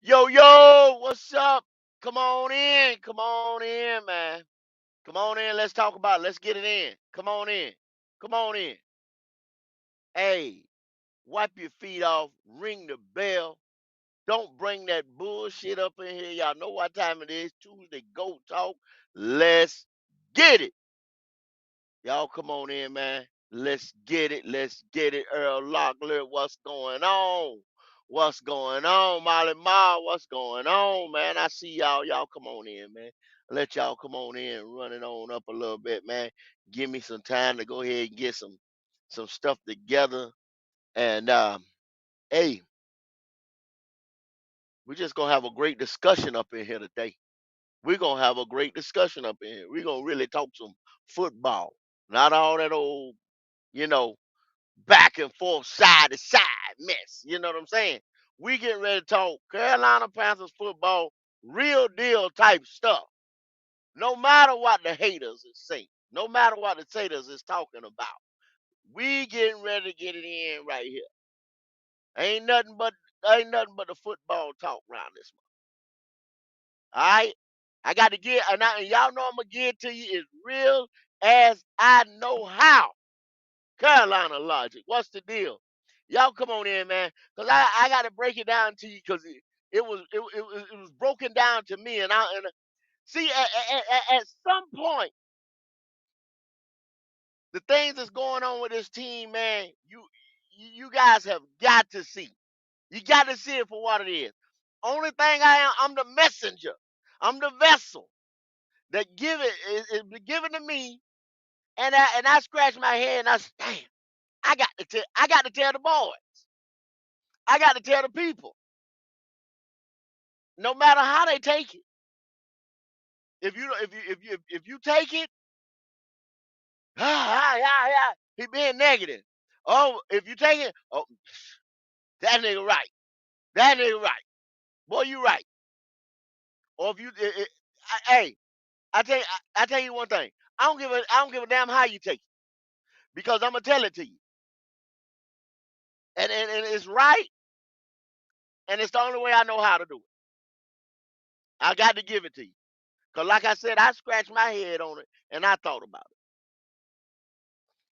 Yo, yo, what's up? Come on in. Come on in, man. Come on in. Let's talk about it. Let's get it in. Come on in. Come on in. Hey, wipe your feet off. Ring the bell. Don't bring that bullshit up in here. Y'all know what time it is. Tuesday, go talk. Let's get it. Y'all come on in, man. Let's get it. Let's get it. Earl Locklear, what's going on? What's going on, Molly Ma? What's going on, man? I see y'all. Y'all come on in, man. Let y'all come on in, run it on up a little bit, man. Give me some time to go ahead and get some stuff together. And hey, we're just gonna have a great discussion up in here today. We're gonna have a great discussion up in here. We're gonna really talk some football. Not all that old, you know, back and forth, side to side mess. You know what I'm saying? We getting ready to talk Carolina Panthers football, real deal type stuff. No matter what the haters is saying, no matter what the haters is talking about, we getting ready to get it in right here. Ain't nothing but the football talk around this month. All right, I got to get and y'all know I'm gonna get to you as real as I know how. Carolina logic. What's the deal? Y'all come on in, man, because I got to break it down to you because it was broken down to me, and see at some point the things that's going on with this team, man, you guys have got to see. You got to see it for what it is. Only thing I'm the messenger. I'm the vessel that give it is given to me, and I scratch my head and I say, damn, I got to tell the boys. I got to tell the people, no matter how they take it. If you take it, he being negative. Oh, if you take it, oh, that nigga right. That nigga right. Boy, you right. Or if you, hey, I tell you one thing. I don't give a damn how you take it because I'm gonna tell it to you, and it's right, and it's the only way I know how to do it. I got to give it to you because, like I said, I scratched my head on it and I thought about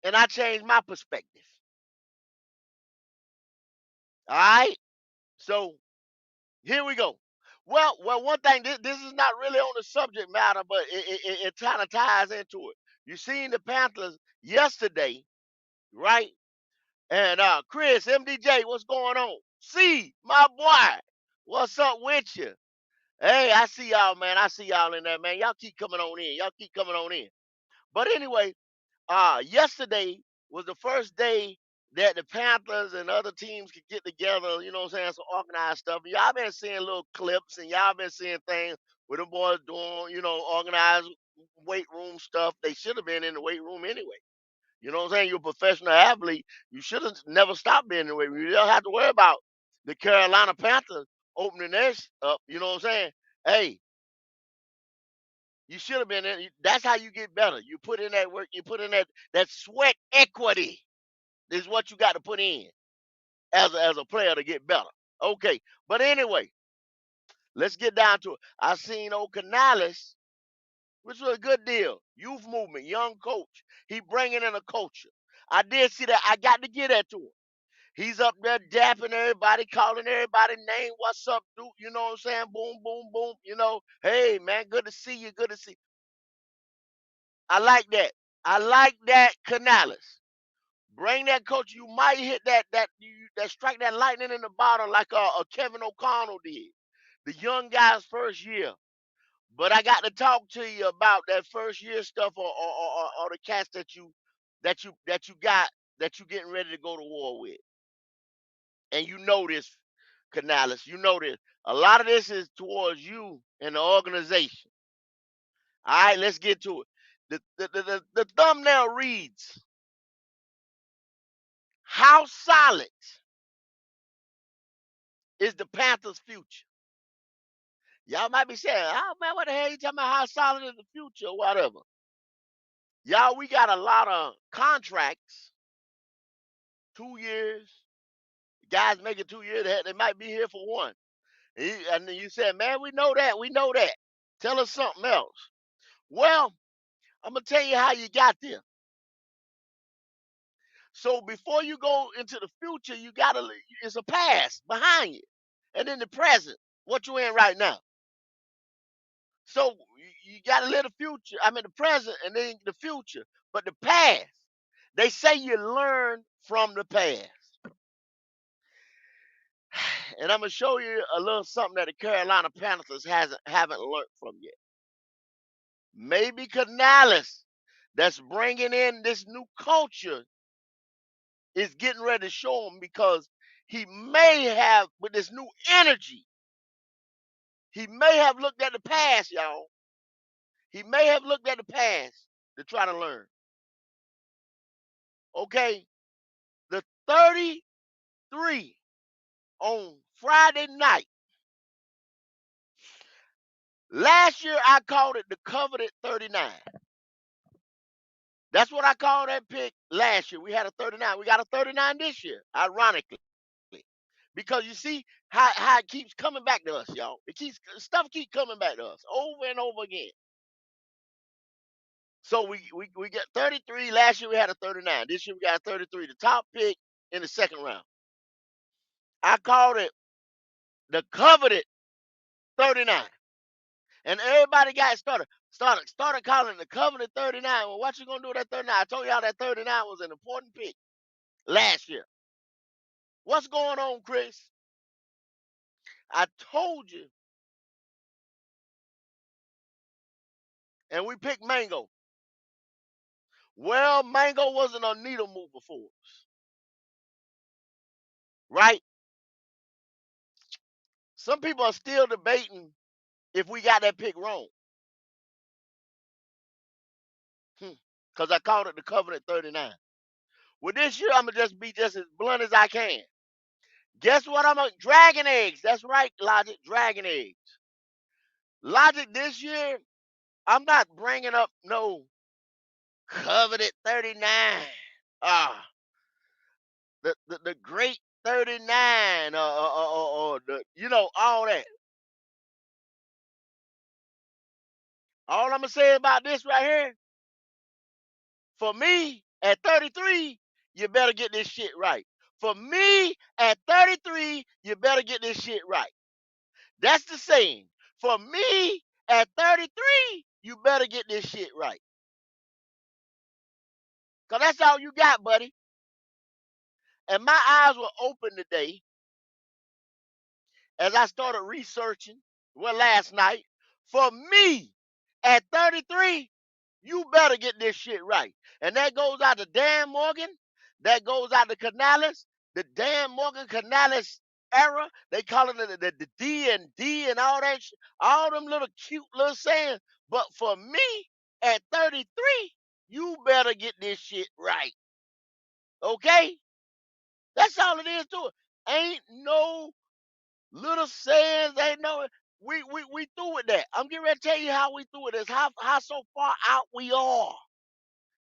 it, and I changed my perspective. All right, so here we go. Well, one thing. This is not really on the subject matter, but it kind of ties into it. You seen the Panthers yesterday, right? And Chris, MDJ, what's going on? See, my boy, what's up with you? Hey, I see y'all, man. I see y'all in there, man. Y'all keep coming on in. Y'all keep coming on in. But anyway, yesterday was the first day that the Panthers and other teams could get together, you know what I'm saying, some organized stuff. Y'all been seeing little clips and y'all been seeing things where the boys doing, organized weight room stuff. They should have been in the weight room anyway. You know what I'm saying? You're a professional athlete. You should have never stopped being in the weight room. You don't have to worry about the Carolina Panthers opening theirs up. You know what I'm saying? Hey, you should have been in. That's how you get better. You put in that work. You put in that sweat equity. Is what you got to put in as a player to get better. Okay, but anyway, let's get down to it. I seen old Canales, which was a good deal. Youth movement, young coach. He bringing in a culture. I did see that. I got to get that to him. He's up there dapping everybody, calling everybody name. What's up, dude? You know what I'm saying? Boom, boom, boom. Hey man, good to see you. Good to see. I like that. I like that, Canales. Bring that coach. You might hit that strike that lightning in the bottle like a Kevin O'Connell did. The young guy's first year. But I got to talk to you about that first year stuff or the cats that you got that you getting ready to go to war with. And you know this, Canales. You know this. A lot of this is towards you and the organization. All right, let's get to it. The thumbnail reads, how solid is the Panthers' future? Y'all might be saying, oh man, what the hell you talking about? How solid is the future or whatever? Y'all, we got a lot of contracts, 2 years. Guys making 2 years, they might be here for one. And then you said, man, we know that. We know that. Tell us something else. Well, I'm going to tell you how you got there. So before you go into the future, you got to, it's a past behind you. And then the present, what you in right now. So you got to live the future, I mean, the present and then the future. But the past, they say you learn from the past. And I'm going to show you a little something that the Carolina Panthers haven't learned from yet. Maybe Canales, that's bringing in this new culture, is getting ready to show him, because he may have, with this new energy, he may have looked at the past, y'all. He may have looked at the past to try to learn. Okay, the 33 on Friday night. Last year I called it the coveted 39. That's what I called that pick last year. We had a 39. We got a 39 this year, ironically. Because you see how it keeps coming back to us, y'all. Stuff keep coming back to us over and over again. So we get 33. Last year we had a 39. This year we got a 33. The top pick in the second round. I called it the coveted 39. And everybody got started calling it the coveted 39. Well, what you gonna do with that 39? I told y'all that 39 was an important pick last year. What's going on, Chris? I told you. And we picked Mingo. Well, Mingo wasn't a needle mover for us, right? Some people are still debating if we got that pick wrong. Because I called it the covenant 39. Well, this year I'm going to just be just as blunt as I can. Guess what? Dragon eggs. That's right, Logic. Dragon eggs. Logic, this year, I'm not bringing up no coveted 39. Ah, the great 39, or the, all that. All I'm going to say about this right here, for me, at 33, you better get this shit right. For me, at 33, you better get this shit right. That's the saying. For me, at 33, you better get this shit right. Because that's all you got, buddy. And my eyes were open today as I started researching, well, last night. For me, at 33, you better get this shit right. And that goes out to Dan Morgan. That goes out to Canales. The Dan Morgan Canales era. They call it the D and D and all that shit. All them little cute little sayings. But for me, at 33, you better get this shit right. Okay? That's all it is to it. Ain't no little sayings, ain't no, we through with that. I'm getting ready to tell you how we through with this, how so far out we are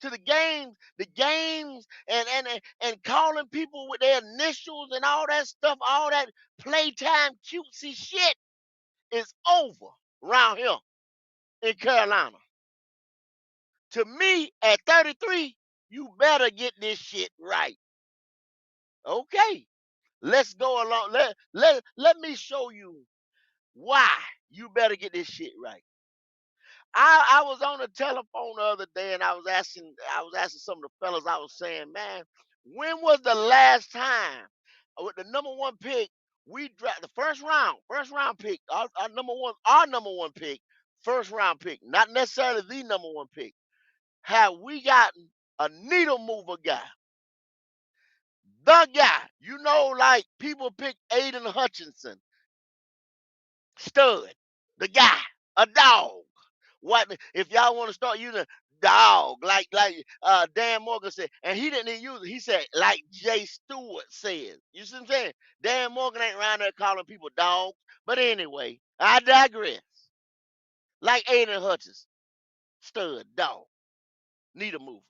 to the games, and calling people with their initials and all that stuff, all that playtime cutesy shit is over around here in Carolina. To me, at 33, you better get this shit right. Okay, let's go along. Let me show you why you better get this shit right. I was on the telephone the other day, and I was asking some of the fellas. I was saying, man, when was the last time with the number one pick we draft the first round pick, our number one pick, first round pick, not necessarily the number one pick, have we gotten a needle mover guy? The guy, like people pick Aiden Hutchinson, stud, the guy, a dog. What if y'all want to start using dog, like Dan Morgan said, and he didn't even use it. He said like Jay Stewart said. You see what I'm saying? Dan Morgan ain't around there calling people dogs. But anyway, I digress. Like Aiden Hutchins, stud, dog, need a mover.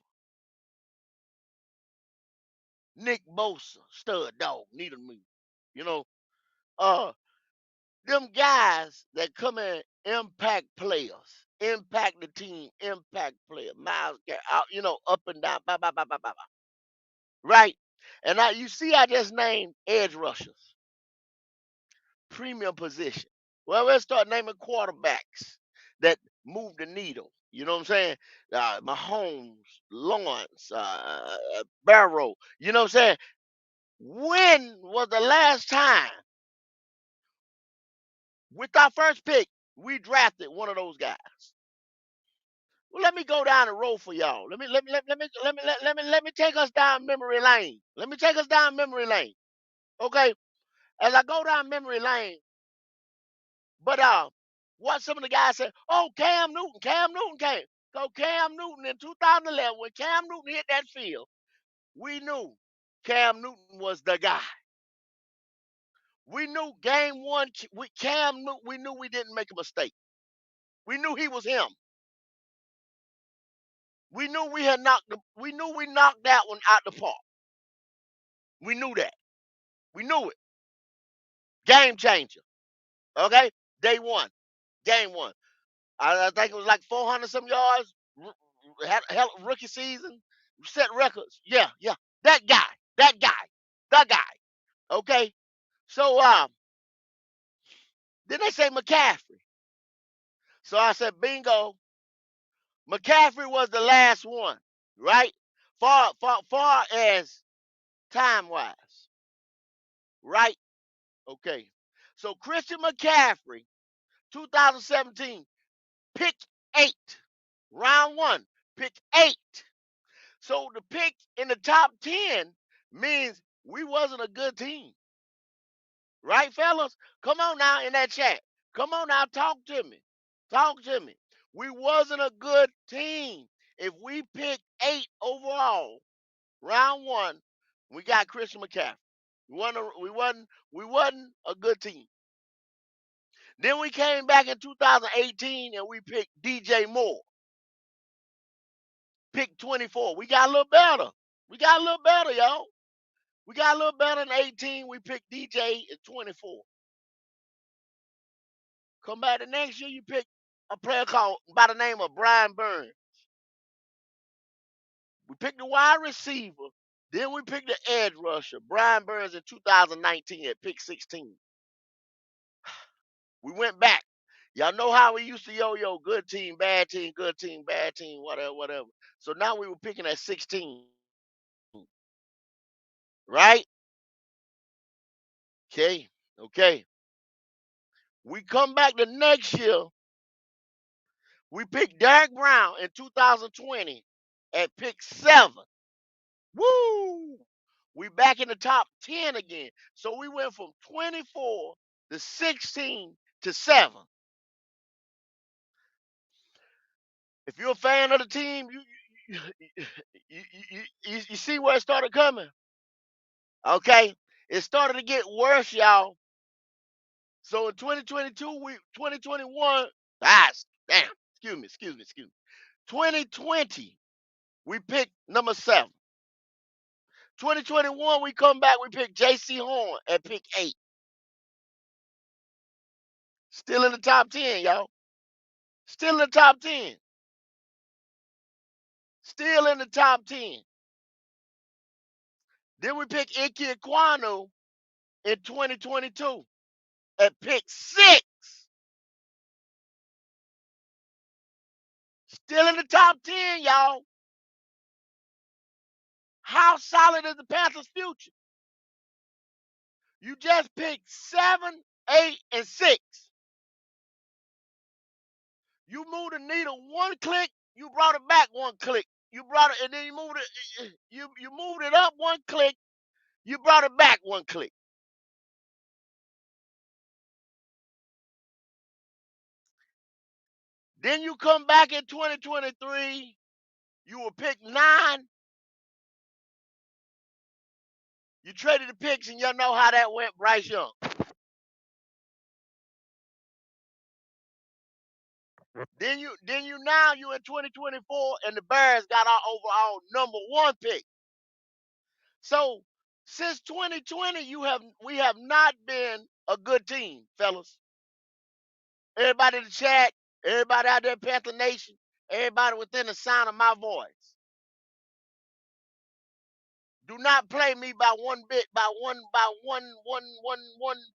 Nick Bosa, stud, dog, need a mover. You know, uh, Them guys that come in, impact players, impact the team, impact player, Miles, out, up and down, blah, blah, blah, blah, blah, blah. Right? And now you see, I just named edge rushers, premium position. Well, let's start naming quarterbacks that move the needle. You know what I'm saying? Mahomes, Lawrence, Barrow. You know what I'm saying? When was the last time with our first pick we drafted one of those guys? Well, let me go down the road for y'all. Let me take us down memory lane. Let me take us down memory lane. Okay. As I go down memory lane, but what some of the guys said, oh, Cam Newton came. So Cam Newton in 2011, when Cam Newton hit that field, we knew Cam Newton was the guy. We knew game one with Cam Newton, we knew we didn't make a mistake. We knew he was him. We knew we knew we knocked that one out the park. We knew that. We knew it. Game changer. Okay? Day one. Game one. I think it was like 400 some yards. Had a hell rookie season. Set records. Yeah, yeah. That guy. That guy. The guy. Okay? So then they say McCaffrey. So I said, bingo. McCaffrey was the last one, right? Far as time wise, right? Okay. So Christian McCaffrey, 2017, pick 8, round 1, pick 8. So the pick in the top 10 means we wasn't a good team, right, fellas? Come on now in that chat. Come on now, talk to me. Talk to me. We wasn't a good team. If we picked 8 overall, round 1, we got Christian McCaffrey. We wasn't a good team. Then we came back in 2018 and we picked DJ Moore. Pick 24. We got a little better. We got a little better, y'all. We got a little better in 18. We picked DJ at 24. Come back the next year, you pick a player called by the name of Brian Burns. We picked the wide receiver. Then we picked the edge rusher, Brian Burns, in 2019 at pick 16. We went back. Y'all know how we used to yo-yo, good team, bad team, good team, bad team, whatever, whatever. So now we were picking at 16, right? Okay, okay. We come back the next year. We picked Derek Brown in 2020 at pick 7. Woo! We back in the top 10 again. So we went from 24 to 16 to 7. If you're a fan of the team, you see where it started coming. Okay, it started to get worse, y'all. So in 2021, damn, excuse me. 2020, we picked number 7. 2021, we come back, we pick J.C. Horn at pick 8. Still in the top 10, y'all. Still in the top 10. Still in the top 10. Then we pick Ike Ekwonu in 2022 at pick 6. Still in the top 10, y'all. How solid is the Panthers' future? You just picked 7, 8, and 6. You moved the needle one click, you brought it back one click. You brought it, and then you moved it. You moved it up one click. You brought it back one click. Then you come back in 2023. You will pick 9. You traded the picks, and y'all know how that went, Bryce Young. Then you now you in 2024, and the Bears got our overall number 1 pick. So since 2020, we have not been a good team, fellas. Everybody in the chat, everybody out there, Panther Nation, everybody within the sound of my voice. Do not play me by one bit, by one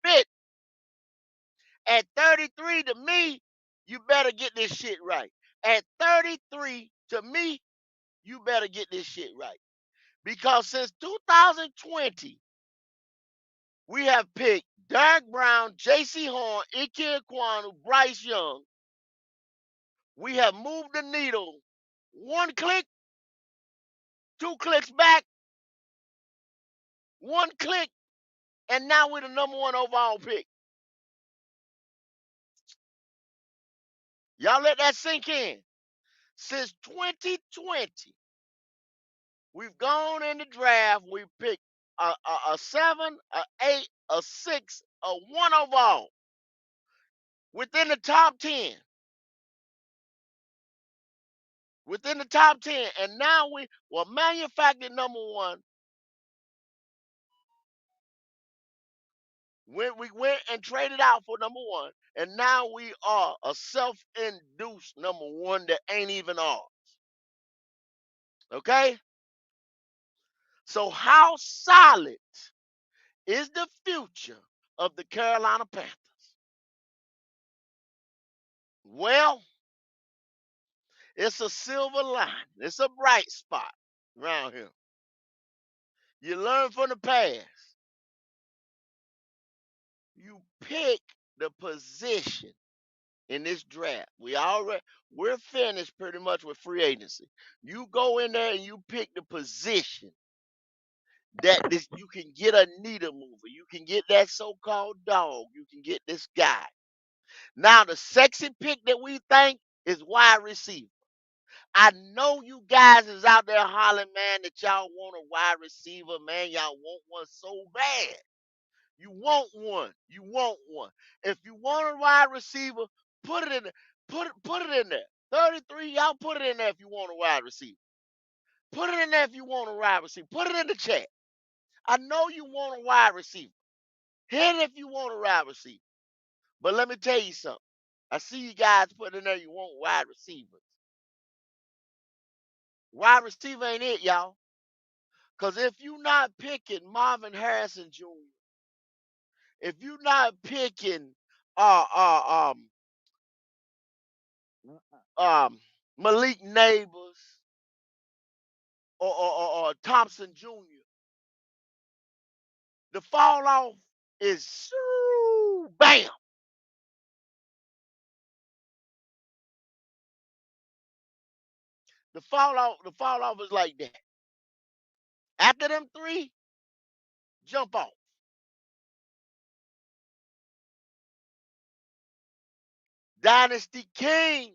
bit. At 33, to me, you better get this shit right. At 33, to me, you better get this shit right. Because since 2020, we have picked Derek Brown, J.C. Horn, Ike Kwanu, Bryce Young. We have moved the needle one click, two clicks back, one click, and now we're the number one overall pick. Y'all let that sink in. Since 2020, we've gone in the draft. We picked a 7, a 8, a 6, a 1 overall within the top 10. Within the top 10. And now we were manufactured number one. We went and traded out for number one. And now we are a self-induced number one that ain't even ours. Okay? So how solid is the future of the Carolina Panthers? Well, it's a silver line. It's a bright spot around here. You learn from the past. You pick the position in this draft. We're finished pretty much with free agency. You go in there and you pick the position that you can get a needle mover. You can get that so-called dog. You can get this guy. Now the sexy pick that we think is wide receiver. I know you guys is out there hollering, man, that y'all want a wide receiver, man. Y'all want one so bad. You want one. You want one. If you want a wide receiver, put it in there. Put it in there. 33, y'all put it in there if you want a wide receiver. Put it in there if you want a wide receiver. Put it in the chat. I know you want a wide receiver. Hit it if you want a wide receiver. But let me tell you something. I see you guys putting in there you want wide receivers. Wide receiver ain't it, y'all. Because if you're not picking Marvin Harrison Jr., if you're not picking uh, uh, um, Malik Neighbors or Thompson Jr., the fall off is bam. The fall off is like that. After them three, jump off. Dynasty King,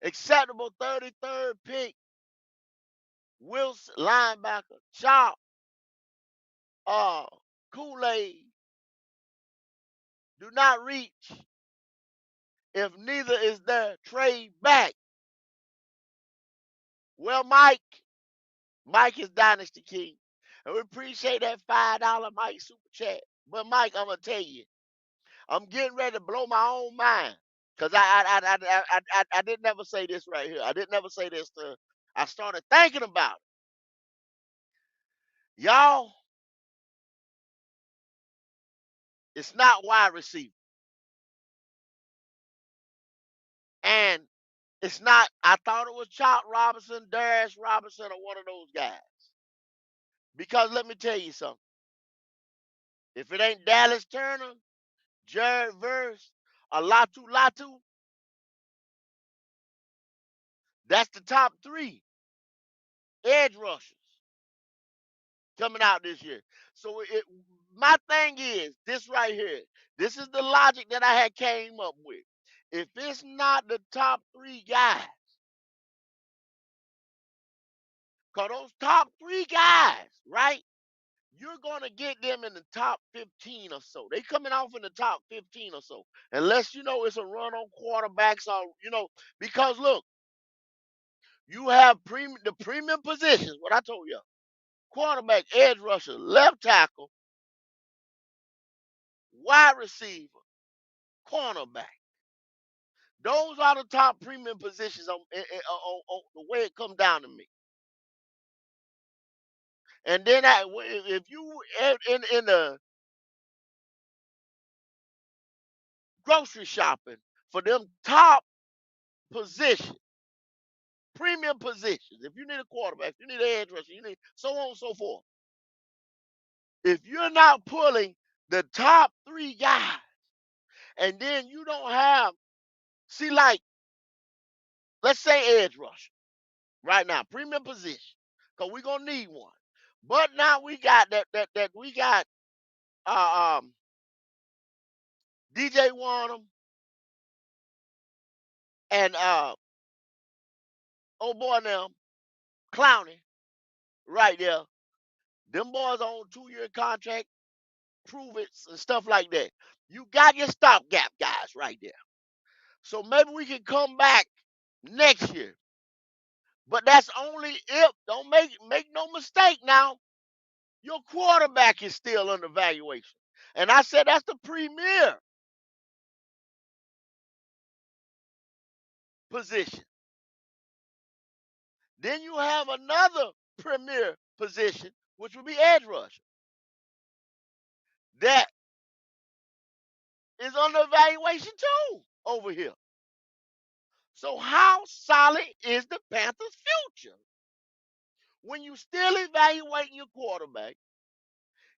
acceptable 33rd pick. Wilson, linebacker, Chop, uh, Kool-Aid. Do not reach. If neither is there, trade back. Well, Mike is Dynasty King. And we appreciate that $5 Mike super chat. But Mike, I'm gonna tell you, I'm getting ready to blow my own mind. Cause I didn't never say this right here. I didn't never say this to I started thinking about it. Y'all, it's not wide receiver. And it's not, I thought it was Chop Robinson, Darius Robinson, or one of those guys. Because let me tell you something. If it ain't Dallas Turner, Jared Verse, or Latu, that's the top three edge rushers coming out this year. So my thing is this right here. This is the logic that I had came up with. If it's not the top three guys, because those top three guys, right? You're going to get them in the top 15 or so. They coming off in the top 15 or so. Unless, it's a run on quarterbacks or, because look, you have the premium positions, what I told you. Quarterback, edge rusher, left tackle, wide receiver, cornerback. Those are the top premium positions on the way it comes down to me. And then if you in the grocery shopping for them top positions, premium positions, if you need a quarterback, if you need an edge rusher, you need so on and so forth. If you're not pulling the top 3 guys, and then you don't have, see, like, let's say edge rusher right now, premium position, because we're gonna need one. But now we got that we got DJ Wanham and old boy now, Clowney, right there. Them boys on 2-year contract, prove it and stuff like that. You got your stopgap guys right there. So maybe we can come back next year. But that's only if, don't make no mistake now, your quarterback is still under evaluation. And I said that's the premier position. Then you have another premier position, which would be edge rusher. That is under evaluation too over here. So how solid is the Panthers' future? When you still evaluating your quarterback,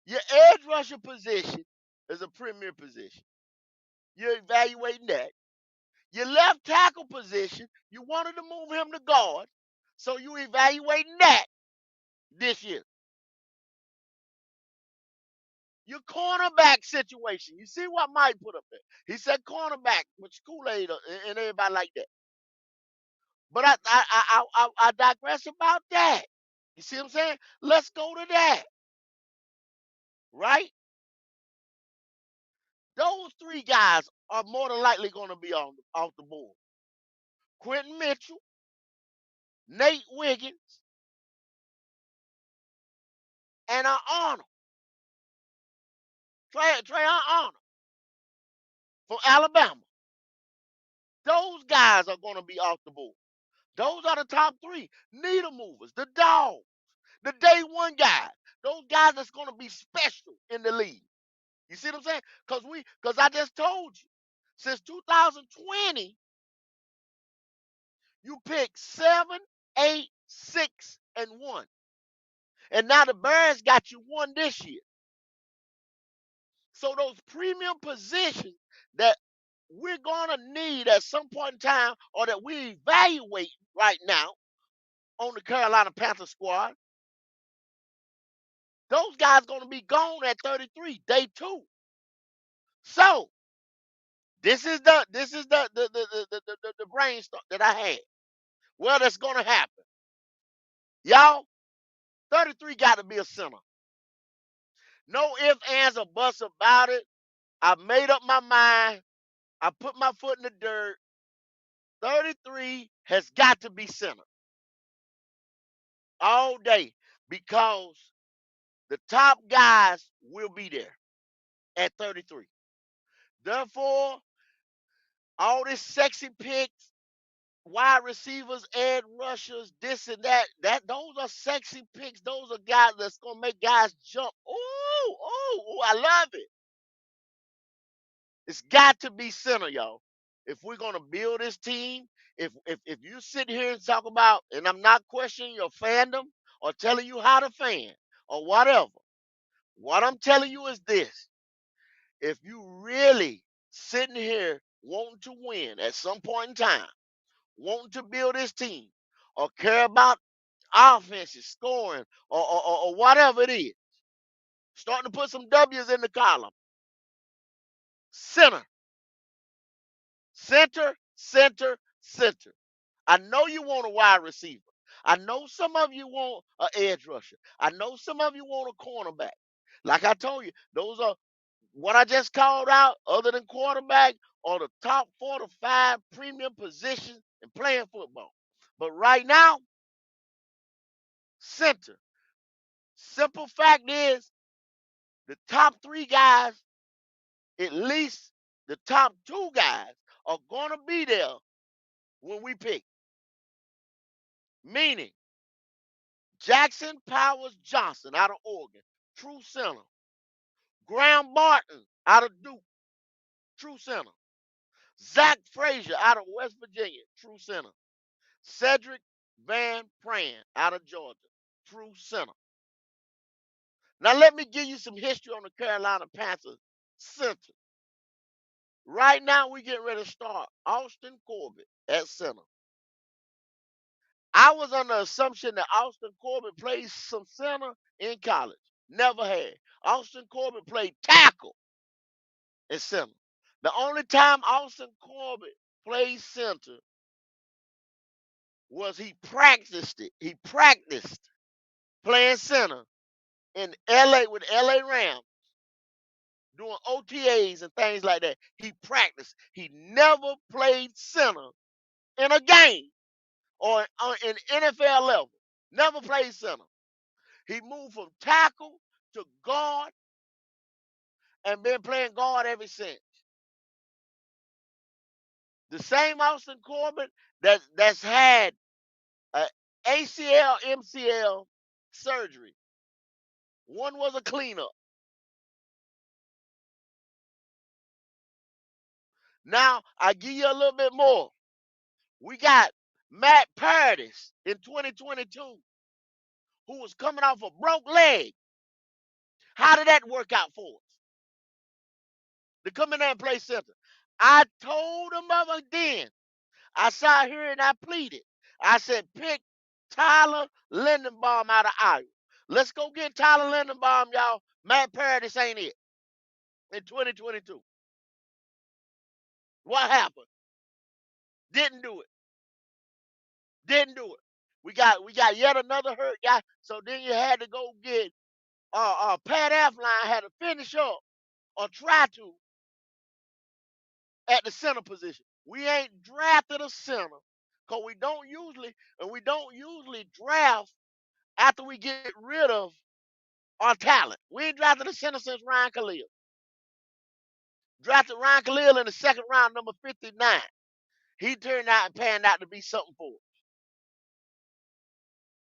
your edge rusher position is a premier position. You're evaluating that. Your left tackle position, you wanted to move him to guard, so you evaluating that this year. Your cornerback situation, you see what Mike put up there. He said cornerback, which Kool-Aid and everybody like that. But I digress about that. You see what I'm saying? Let's go to that. Right? Those 3 guys are more than likely going to be off the board. Quentin Mitchell, Nate Wiggins, and Arnold. Trayon Arnold from Alabama. Those guys are going to be off the board. Those are the top 3. Needle movers, the dogs, the day one guys. Those guys that's going to be special in the league. You see what I'm saying? Because I just told you, since 2020, you picked 7, 8, 6, and 1. And now the Bears got you 1 this year. So those premium positions that we're going to need at some point in time, or that we evaluate right now on the Carolina Panthers squad, those guys going to be gone at 33, day 2. So this is the brainstorm that I had. Well, that's going to happen. Y'all, 33 got to be a center. No ifs, ands, or buts about it. I made up my mind. I put my foot in the dirt. 33 has got to be center all day, because the top guys will be there at 33. Therefore, all this sexy picks, wide receivers, edge rushers, this and that those are sexy picks. Those are guys that's gonna make guys jump. Ooh, I love it. It's got to be center, y'all. If we're gonna build this team, if you sit here and talk about, and I'm not questioning your fandom or telling you how to fan or whatever, what I'm telling you is this: if you really sitting here wanting to win at some point in time, wanting to build this team, or care about offenses, scoring, or whatever it is, starting to put some W's in the column, center, center, center, center. I know you want a wide receiver. I know some of you want an edge rusher. I know some of you want a cornerback. Like I told you, those are what I just called out, other than quarterback, are the top 4 to 5 premium positions in playing football. But right now, center. Simple fact is, the top 3 guys, at least The top two guys are going to be there when we pick. Meaning, Jackson Powers Johnson out of Oregon, true center. Graham Martin out of Duke, true center. Zach Frazier out of West Virginia, true center. Cedric Van Pran out of Georgia, true center. Now let me give you some history on the Carolina Panthers center. Right now we getting ready to start Austin Corbett at center. I was under the assumption that Austin Corbett played some center in college. Never had. Austin Corbett played tackle at center. The only time Austin Corbett played center was he practiced it. He practiced playing center in LA with LA Rams, doing OTAs and things like that. He practiced. He never played center in a game or in NFL level. Never played center. He moved from tackle to guard and been playing guard ever since. The same Austin Corbett that's had ACL, MCL surgery. One was a cleanup. Now I give you a little bit more. We got Matt Paradis in 2022, who was coming off a broke leg. How did that work out for us? To come in there and play center. I told him of it then. I sat here and I pleaded. I said, pick Tyler Lindenbaum out of Iowa. Let's go get Tyler Lindenbaum, y'all. Matt Paradis ain't it in 2022. What happened? Didn't do it. Didn't do it. We got yet another hurt guy. So then you had to go get Pat Elflein had to finish up or try to at the center position. We ain't drafted a center because we don't usually draft after we get rid of our talent. We ain't drafted a center since Ryan Khalil. Drafted Ryan Khalil in the second round, number 59. He turned out and panned out to be something for us.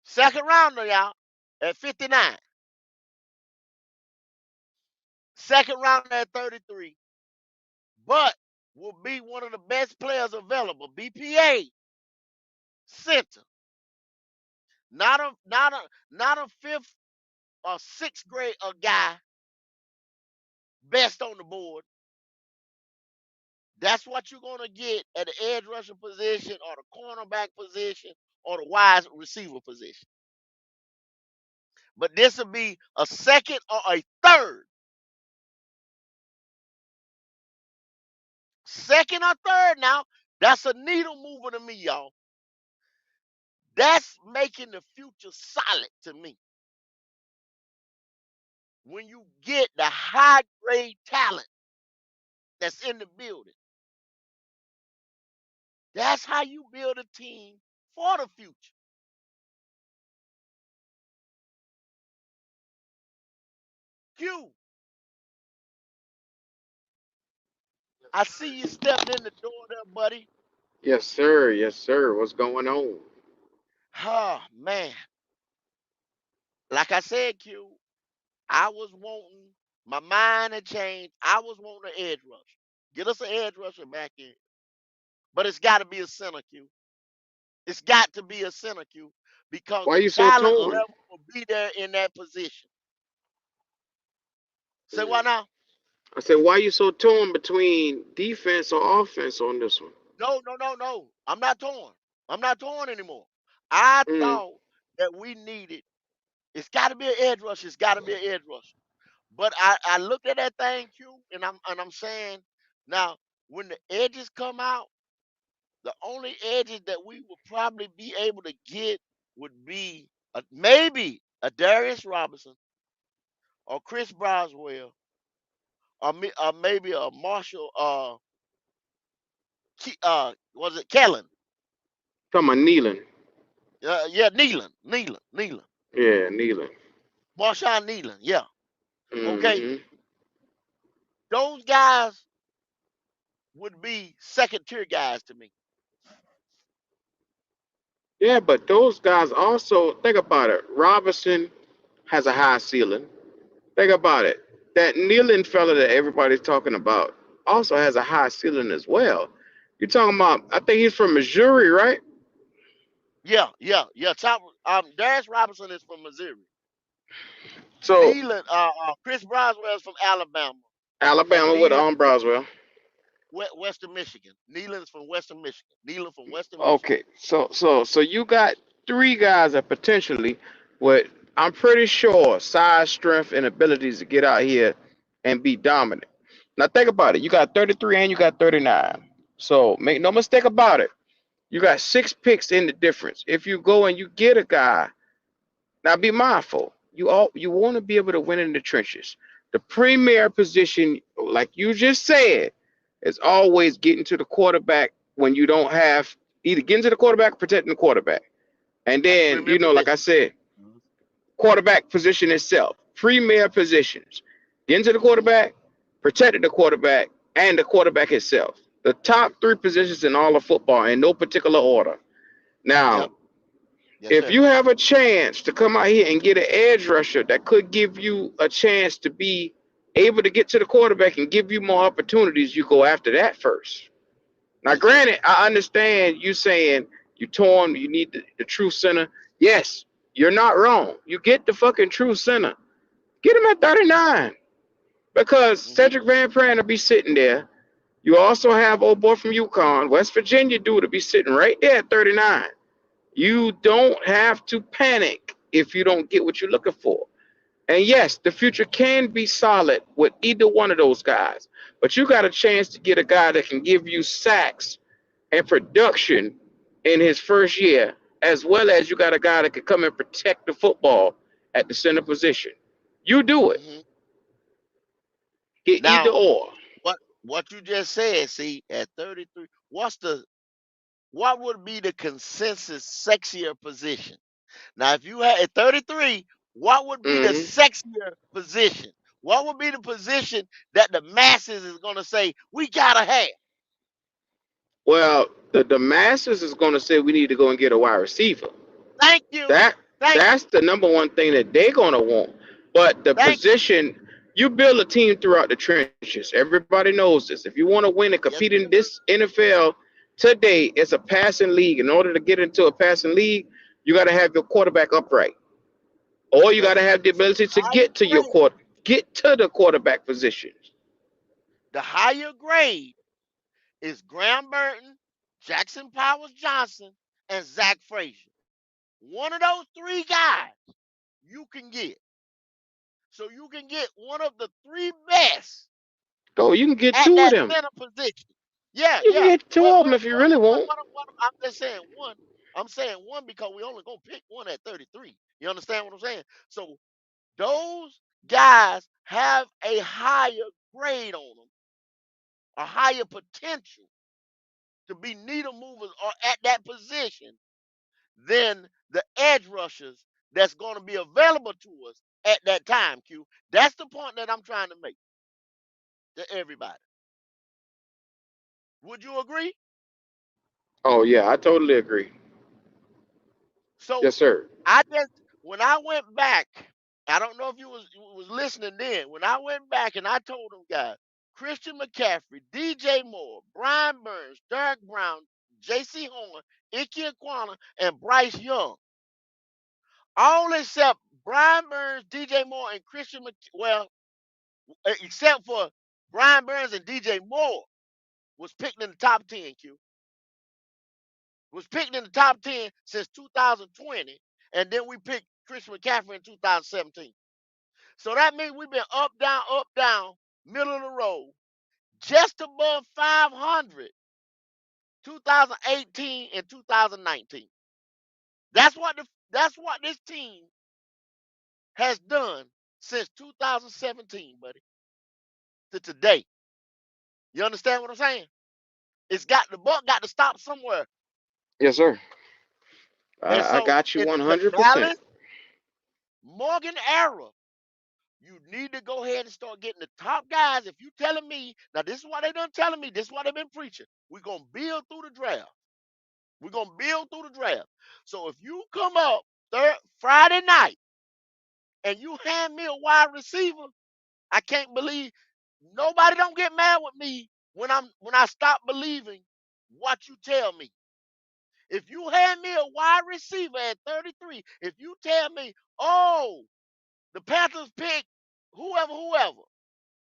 Second rounder, y'all, at 59. Second rounder at 33. But will be one of the best players available. BPA center. Not a fifth or sixth grade a guy best on the board. That's what you're gonna get at the edge rusher position or the cornerback position or the wide receiver position. But this will be a second or a third. Second or third now, that's a needle mover to me, y'all. That's making the future solid to me. When you get the high grade talent that's in the building, that's how you build a team for the future. Q, I see you stepped in the door there, buddy. Yes, sir. Yes, sir. What's going on? Oh man. Like I said, Q, I was wanting my mind had changed. I was wanting an edge rush. Get us an edge rusher back in. But it's got to be a center, Q. It's got to be a center, Q, because Why the you so talent torn? level will be there in that position. Say what Mm. now? I said, why you so torn between defense or offense on this one? No, no, no, no. I'm not torn. I'm not torn anymore. I Mm. thought that we needed. It's got to be an edge rush. It's got to be an edge rush. But I looked at that thing, Q, and I'm saying now when the edges come out, the only edges that we would probably be able to get would be maybe a Darius Robinson or Chris Broswell or maybe a Marshall was it Kellen? Talking about kneeling. Yeah, Nealon. Yeah, kneeling. Marshawn Nealon, yeah. Okay. Mm-hmm. Those guys would be second tier guys to me. Yeah, but those guys also think about it. Robinson has a high ceiling. Think about it. That kneeling fella that everybody's talking about also has a high ceiling as well. You're talking about, I think he's from Missouri, right? Yeah, yeah, yeah. Darius Robinson is from Missouri. So Nealon, Chris Broswell is from Alabama, and Alabama with Nealon Broswell. Western Michigan. Nealon is from Western Michigan. Nealon from Western Michigan. Okay, so you got three guys that potentially would, I'm pretty sure, size, strength, and abilities to get out here and be dominant. Now think about it. You got 33 and you got 39. So make no mistake about it. You got 6 picks in the difference. If you go and you get a guy, now be mindful. You want to be able to win in the trenches. The premier position, like you just said, is always getting to the quarterback when you don't have, either getting to the quarterback or protecting the quarterback. And That's then, premier like I position. said, quarterback position itself, premier positions. Getting to the Mm-hmm. quarterback, protecting the quarterback, and the quarterback itself. The top three positions in all of football in no particular order. Now, Yep. Yes, if sir. you have a chance to come out here and get an edge rusher that could give you a chance to be able to get to the quarterback and give you more opportunities, you go after that first. Now, Yes, sir. granted, I understand you saying you torn, you need the true center. Yes, you're not wrong. You get the fucking true center. Get him at 39 because Mm-hmm. Cedric Van Pran will be sitting there. You also have old boy from UConn, West Virginia dude to be sitting right there at 39. You don't have to panic if you don't get what you're looking for. And yes, the future can be solid with either one of those guys, but you got a chance to get a guy that can give you sacks and production in his first year, as well as you got a guy that can come and protect the football at the center position. You do it. Mm-hmm. Get either Now, or. what you just said, see, at 33, what would be the consensus sexier position? Now, if you had at 33, what would be the Hmm. sexier position? What would be the position that the masses is going to say we gotta have? Well, the masses is going to say we need to go and get a wide receiver. Thank you, That thank that's you, the number one thing that they're gonna want. But the thank you. position, you build a team throughout the trenches. Everybody knows this. If you want to win and compete Yes, in sir. this NFL today, it's a passing league. In order to get into a passing league, you got to have your quarterback upright, or you got to Okay. have the So ability to get to the quarterback positions. the higher grade is Graham Burton, Jackson Powers Johnson, and Zach Frazier. One of those three guys you can get. So you can get one of the three best Oh, you can get at two of that them. center position. Yeah, You can yeah. get two Well, of them well, if you one, really one, want. one, one, I'm just saying one. I'm saying one because we only gonna pick one at 33. You understand what I'm saying? So those guys have a higher grade on them, a higher potential to be needle movers or at that position than the edge rushers that's going to be available to us at that time. Q. That's the point that I'm trying to make to everybody. Would you agree? Oh yeah, I totally agree. So Yes, sir. I just when I went back, I don't know if you was listening then. When I went back and I told them guys, Christian McCaffrey, DJ Moore, Brian Burns, Derek Brown, J.C. Horn, Ike Aquana, and Bryce Young, all except Brian Burns, DJ Moore, and well, except for Brian Burns and DJ Moore was picked in the top 10. Q was picked in the top 10 since 2020, and then we picked Christian McCaffrey in 2017. So that means we've been up, down, middle of the road, just above 500, 2018 and 2019. That's what this team has done since 2017, buddy, to today. You understand what I'm saying? The buck got to stop somewhere. Yes, sir. And I so got you in the 100%. Dallas Morgan era, You need to go ahead and start getting the top guys. If you telling me, now this is what they done telling me, this is what they've been preaching. We're gonna build through the draft. We're gonna build through the draft. So if you come up Friday night and you hand me a wide receiver, I can't believe nobody don't get mad with me when I stop believing what you tell me. If you hand me a wide receiver at 33, if you tell me, oh, the Panthers pick whoever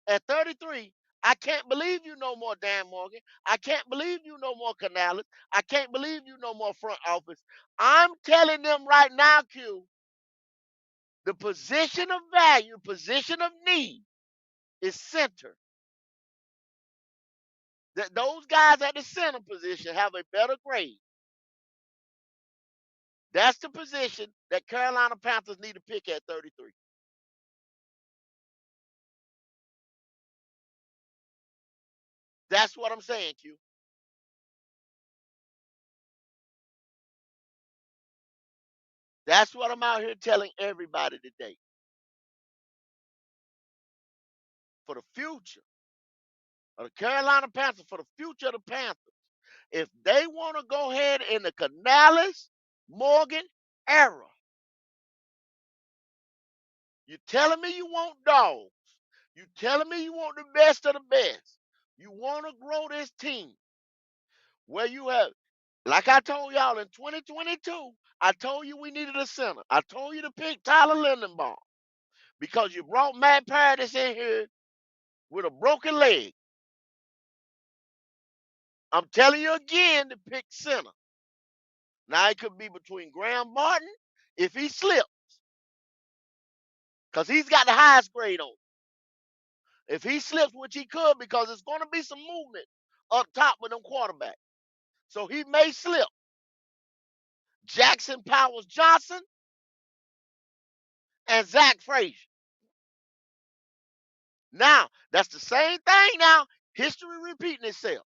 at 33, I can't believe you no more, Dan Morgan. I can't believe you no more, Canales. I can't believe you no more, front office. I'm telling them right now, Q, the position of value, position of need is center. That those guys at the center position have a better grade. That's the position that Carolina Panthers need to pick at 33. That's what I'm saying, Q. That's what I'm out here telling everybody today. For the future of the Carolina Panthers, for the future of the Panthers, if they want to go ahead in the Canales Morgan era, you telling me you want dogs. You telling me you want the best of the best. You want to grow this team where you have, like I told y'all in 2022, I told you we needed a center. I told you to pick Tyler Lindenbaum because you brought Matt Paradis in here with a broken leg. I'm telling you again to pick center. Now it could be between Graham Martin if he slips, because he's got the highest grade on. If he slips, which he could, because it's going to be some movement up top with them quarterbacks. So he may slip. Jackson Powers Johnson and Zach Frazier. Now, that's the same thing now. History repeating itself.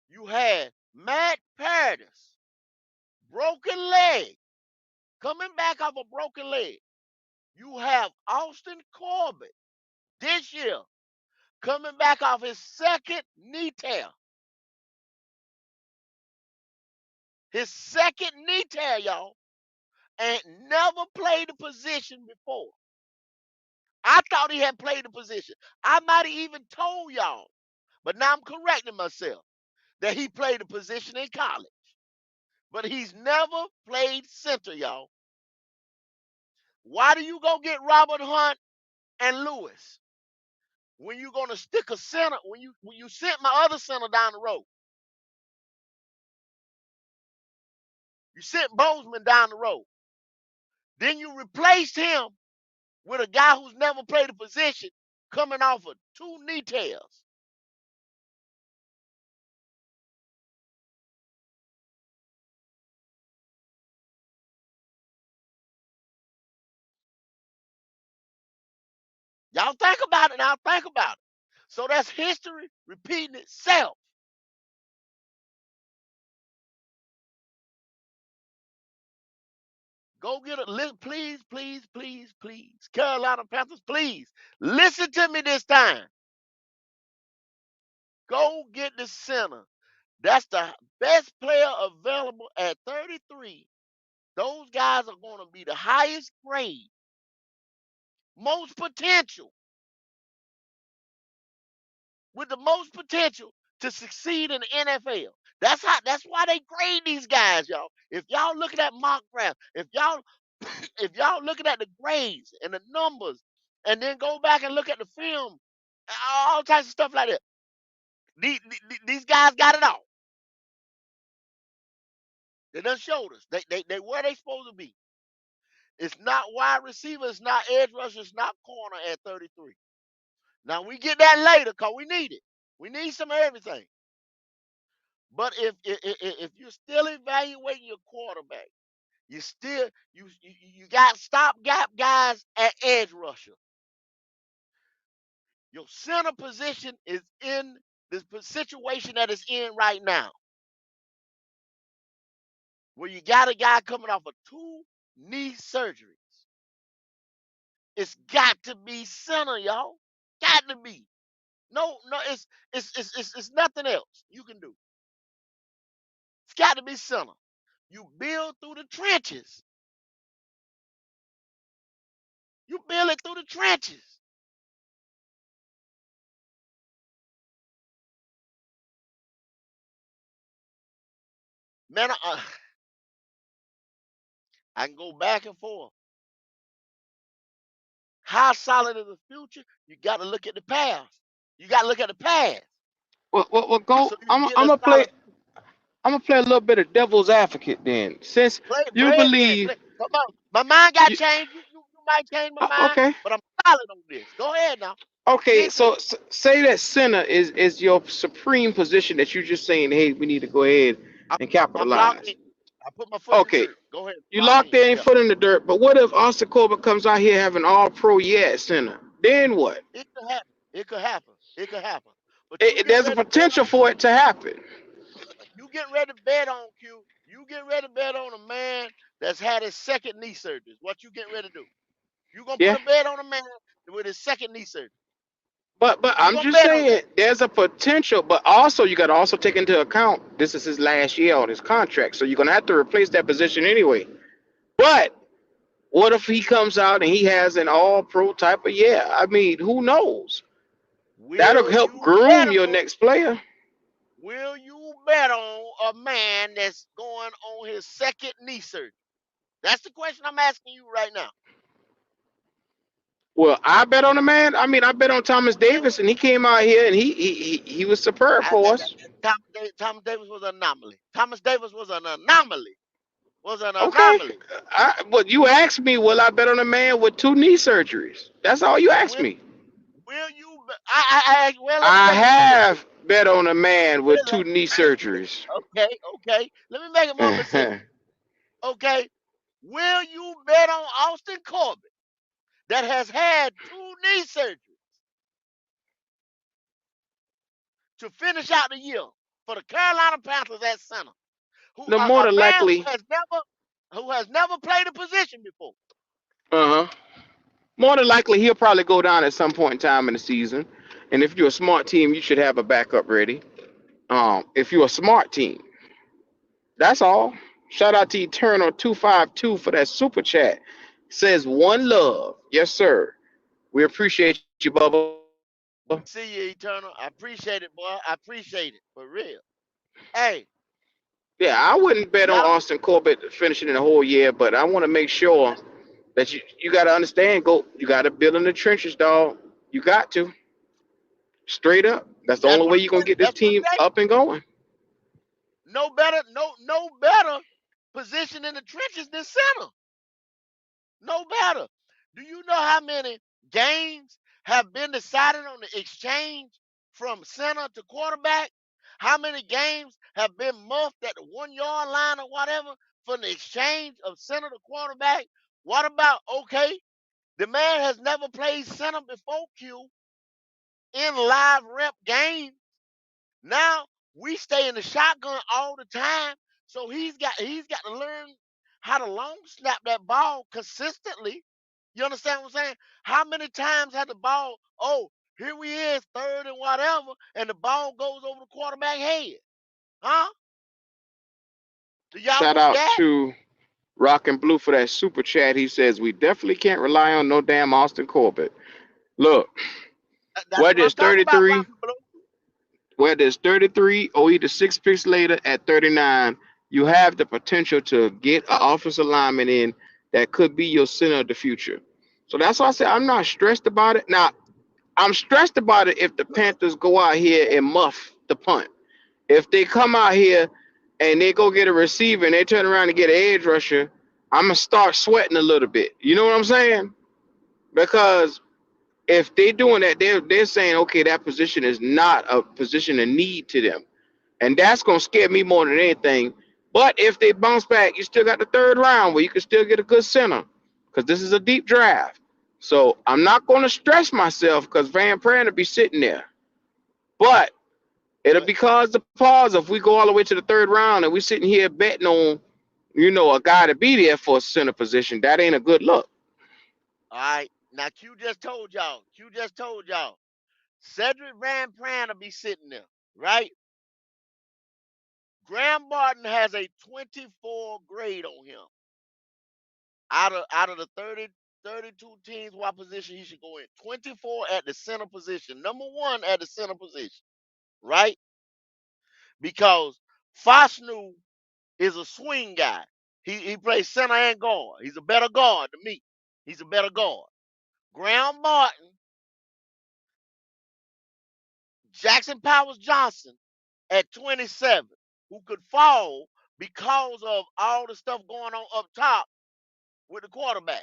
You had Matt Paradis, broken leg, coming back off a broken leg. You have Austin Corbett this year coming back off his second knee tear. His second knee tear, y'all, and never played the position before. I thought he had played the position. I might have even told y'all, but now I'm correcting myself, that he played the position in college. But he's never played center, y'all. Why do you go get Robert Hunt and Lewis when you gonna stick a center, when you sent my other center down the road? You sent Bozeman down the road. Then you replaced him with a guy who's never played a position coming off of two knee tears. Y'all think about it now. Think about it. So that's history repeating itself. Go get a list, please, please, please, please. Carolina Panthers, please listen to me this time. Go get the center. That's the best player available at 33. Those guys are going to be the highest grade, most potential, with the most potential to succeed in the NFL. That's why they grade these guys, y'all. If y'all looking at mock draft, if y'all looking at the grades and the numbers, and then go back and look at the film, all types of stuff like that. These guys got it all. They done showed us. They where they supposed to be. It's not wide receiver, it's not edge rusher, it's not corner at 33. Now we get that later because we need it. We need some of everything. But if you're still evaluating your quarterback, you got stopgap guys at edge rusher. Your center position is in the situation that it's in right now, where you got a guy coming off of two knee surgeries. It's got to be center, y'all. Got to be. No, no, it's nothing else you can do. It's got to be center. You build through the trenches. You build it through the trenches. Man, I can go back and forth. How solid is the future? You got to look at the past. You got to look at the past Well, go. so you can get I'm a gonna play. solid I'm gonna play a little bit of devil's advocate then, since play. you Play it then. believe Play. Come on. My mind got you. changed. You might change my mind, Okay. but I'm solid on this. Go ahead now. Okay. Get to So it. say that center is your supreme position that you're just saying, hey, we need to go ahead I'm, and I'm locked in. capitalize. I put my foot in the Okay. dirt. Go ahead. You Locked locked in. their Yeah. foot in the dirt, but what if Austin Corbett comes out here having all pro year at center? Then what? It could happen. It could happen. It could happen. But you get There's a ready to bet potential for it to happen. you get ready to bet on Q. You get ready to bet on a man that's had his second knee surgery. What you getting ready to do? You gonna put Yeah. a bet on a man with his second knee surgery. But You I'm gonna just bet on saying there's a potential, but also you got to also take into account this is his last year on his contract, so you're gonna have to replace that position anyway. But what if he comes out and he has an all pro type of year? I mean, who knows? That'll will help you bet groom your on next player. will you bet on a man that's going on his second knee surgery? That's the question I'm asking you right now. Well, I bet on the man. I mean, I bet on Thomas Okay. Davis, and he came out here and he was superb for us. Thomas Davis was an anomaly. Thomas Davis was an anomaly. Was an Okay. anomaly. But you asked me, will I bet on a man with two knee surgeries? That's all you asked Will me. will you? Well, let me I make it more specific. have bet on a man with Will two knee surgeries. okay, okay. Let me make it more specific. Okay. Will you bet on Austin Corbett that has had two knee surgeries to finish out the year for the Carolina Panthers at center? Who No, more a than man likely, who has never played a position before. uh huh. More than likely, he'll probably go down at some point in time in the season. And if you're a smart team, you should have a backup ready. If you're a smart team, that's all. Shout out to Eternal252 for that super chat. Says one love, yes sir. We appreciate you, Bubba. See you, Eternal. I appreciate it, boy. I appreciate it for real. Hey, Yeah, I wouldn't bet on y'all, Austin Corbett finishing in the whole year, but I want to make sure that you got to understand. Go, you got to build in the trenches, dog. You got to straight up. That's the that's only what way I'm you're gonna saying. get this That's what team I'm saying. up and going. No better position in the trenches than center. No better. Do you know how many games have been decided on the exchange from center to quarterback? How many games have been muffed at the 1 yard line or whatever from the exchange of center to quarterback? What about okay? The man has never played center before Q in live rep games. Now we stay in the shotgun all the time, so he's got to learn how to long snap that ball consistently. You understand what I'm saying? How many times had the ball? Oh, here we is, third and whatever, and the ball goes over the quarterback head. Huh? Do y'all Shout want out that? to Rock and Blue for that super chat. He says we definitely can't rely on no damn Austin Corbett. Look, That's whether what I'm it's talking about, 33, Rock and Blue. whether it's 33 or either 6 picks later at 39, you have the potential to get an offensive lineman in that could be your center of the future. So that's why I said I'm not stressed about it. Now, I'm stressed about it if the Panthers go out here and muff the punt. If they come out here and they go get a receiver and they turn around and get an edge rusher, I'm gonna start sweating a little bit. You know what I'm saying? Because if they're doing that, they're saying, okay, that position is not a position of need to them, and that's gonna scare me more than anything. But if they bounce back, you still got the third round where you can still get a good center, because this is a deep draft. So I'm not gonna stress myself because Van Pran will be sitting there. But it'll But be cause the pause if we go all the way to the third round and we sitting here betting on, a guy to be there for a center position. That ain't a good look. all right. Now Q just told y'all. Q just told y'all. Cedric Van Pran will be sitting there, right? Graham Barton has a 24 grade on him. Out of the 32 teams, what position he should go in? 24 at the center position. Number one at the center position, right? Because Fosnu is a swing guy. He plays center and guard. He's a better guard than me. He's a better guard. Graham Martin, Jackson Powers Johnson at 27, who could fall because of all the stuff going on up top with the quarterbacks.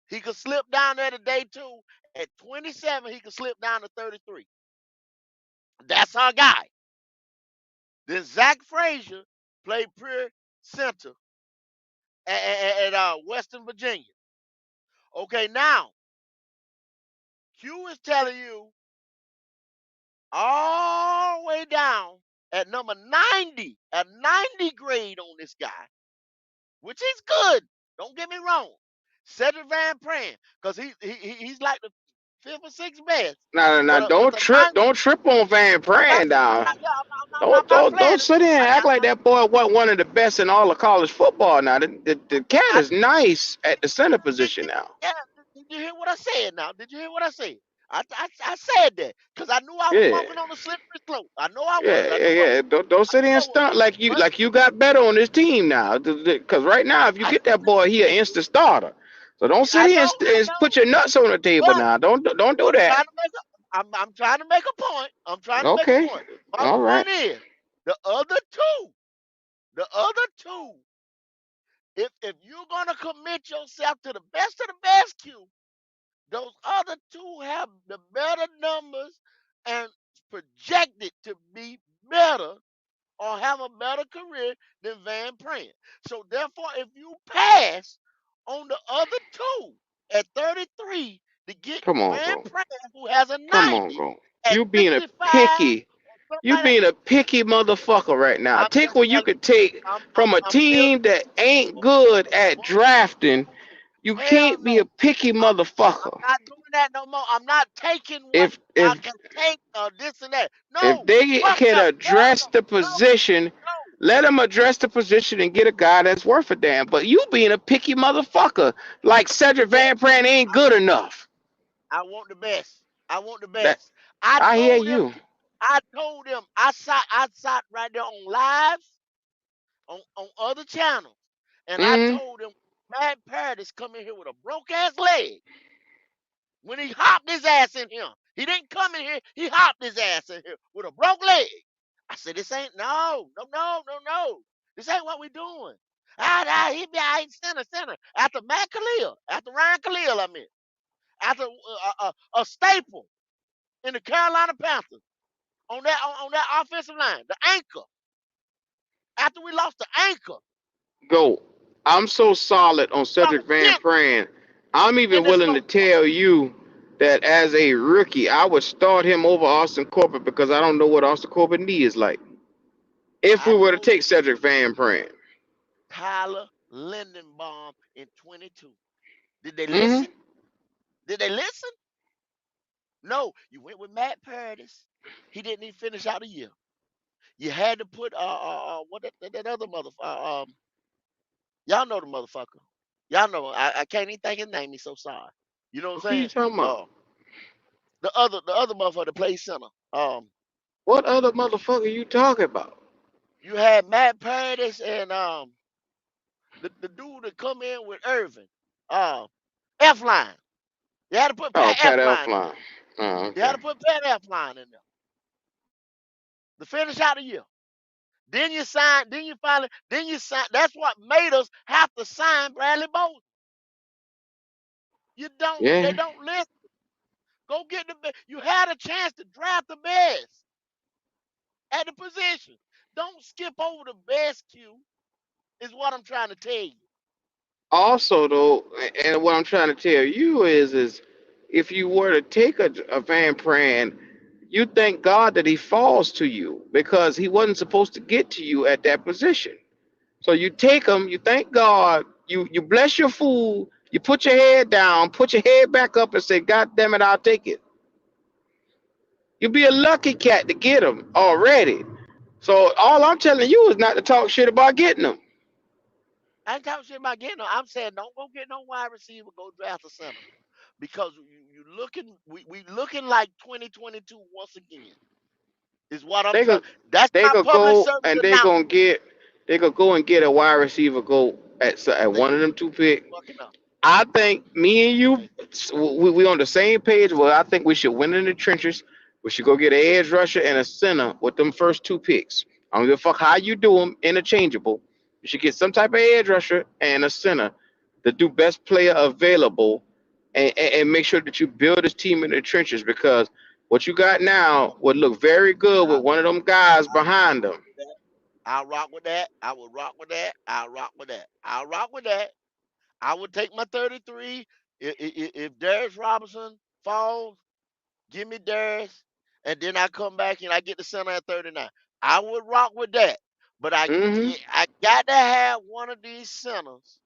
He could slip down there today too. At 27, he could slip down to 33. That's our guy. Then Zach Frazier played pure center at Western Virginia. Okay, now Q is telling you all the way down at number 90, a 90 grade on this guy, which is good. Don't get me wrong. Cedric Van Pran, because he's like the fifth or sixth best. Now, But don't the trip, 90, don't trip on Van I'm not, Pran now. yeah, I'm Don't not don't playing don't it. sit here and I, act like that boy wasn't one of the best in all of college football. Now the cat I, is nice at the center did, position did, now. yeah, did you hear what I said now? Did you hear what I said? I said that because I knew I was Yeah, walking on a slippery slope. I know I was. yeah, I yeah, knew I yeah. was. Don't I sit here knew and I was. stunt But like you got better on this team now. Because right now, if you I, get that boy, he an instant starter. So don't sit I here know, I and know. put your nuts on the table But now. Don't do I'm that. trying to make I'm trying to make a point. I'm trying to make a Okay, point. My all right. point is the other two, the other two, if you're gonna commit yourself to the best of the best, Q, those other two have the better numbers and projected to be better or have a better career than Van Pran. So therefore, if you pass on the other two at 33 to get Come on, Van bro. Pran, who has a Come on, 90 bro. at You being a 65 picky or something You like that, being a picky motherfucker right now. I'm Take just what you telling could take from a I'm still team that ain't good at drafting. You hell can't be no. a picky I'm motherfucker. not doing that no more. I'm not taking what If I if can take or this and that. if No, they fuck can them. Hell address no. the No, position, no. let them address the position and get a guy that's worth a damn. But you being a picky motherfucker, like Cedric Because Van Pran ain't I good want enough. I want the best. I want the That best. I I hear told them. you. I told them. I sat right there on lives on other channels, and I Mm, told them Matt Paradis come in here with a broke ass leg when he hopped his ass in here. He didn't come in here. He hopped his ass in here with a broke leg. I said, this ain't no. This ain't what we doing. He be out center after Matt Khalil, after Ryan Khalil. I mean, after a staple in the Carolina Panthers on that offensive line, the anchor. After we lost the anchor, go. I'm so solid on lost Cedric a Van tenth Pran. I'm even in this willing to motherfucker. tell you that as a rookie, I would start him over Austin Corbett because I don't know what Austin Corbett knee is like. If I we were to told take Cedric Van Pran. Tyler Lindenbaum in 22. Did they Hmm. listen? Did they listen? No, you went with Matt Paradis. He didn't even finish out the year. You had to put what that other motherfucker. Y'all know the motherfucker. Y'all know. I can't even think his name. He's so sorry. You know what I'm Who you saying? talking about? The other motherfucker that plays center. What other motherfucker you talking about? You had Matt Paradis and the dude that come in with Irvin. F line. You had to put Oh, Pat Pat F line in Elfline. there. Oh, You had okay. to put Pat F line in there. To finish out the year. Then you sign, then you sign. That's what made us have to sign Bradley Bowden. They Yeah. don't listen. Go get the best. You had a chance to draft the best at the position. Don't skip over the best, Q, is what I'm trying to tell you. Also, though, and what I'm trying to tell you is if you were to take a Van Pran, you thank God that he falls to you because he wasn't supposed to get to you at that position. So you take him, you thank God, you bless your food, You put your head down, put your head back up, and say, "God damn it, I'll take it." You'll be a lucky cat to get them already. So all I'm telling you is not to talk shit about getting them. I ain't talking shit about getting no. I'm saying don't go get no wide receiver. Go draft a center because you looking we looking like 2022 once again. Is what I'm They telling. could That's they my could public go service and announcement. they could go and get a wide receiver go at They one of gonna them two picks. fucking up. I think me and you, They, we on the same page. Well, I think we should win in the trenches. We should go get an edge rusher and a center with them first two picks. I don't give a fuck how you do them, interchangeable. You should get some type of edge rusher and a center to do best player available, and make sure that you build this team in the trenches because what you got now would look very good with I, one of them guys I behind them. rock with that. I'll rock with that. I will rock with that. I'll rock with that. I'll rock with that. I would take my 33. If Darius Robinson falls, give me Darius, and then I come back and I get the center at 39. I would rock with that. But Hmm. I got to have one of these centers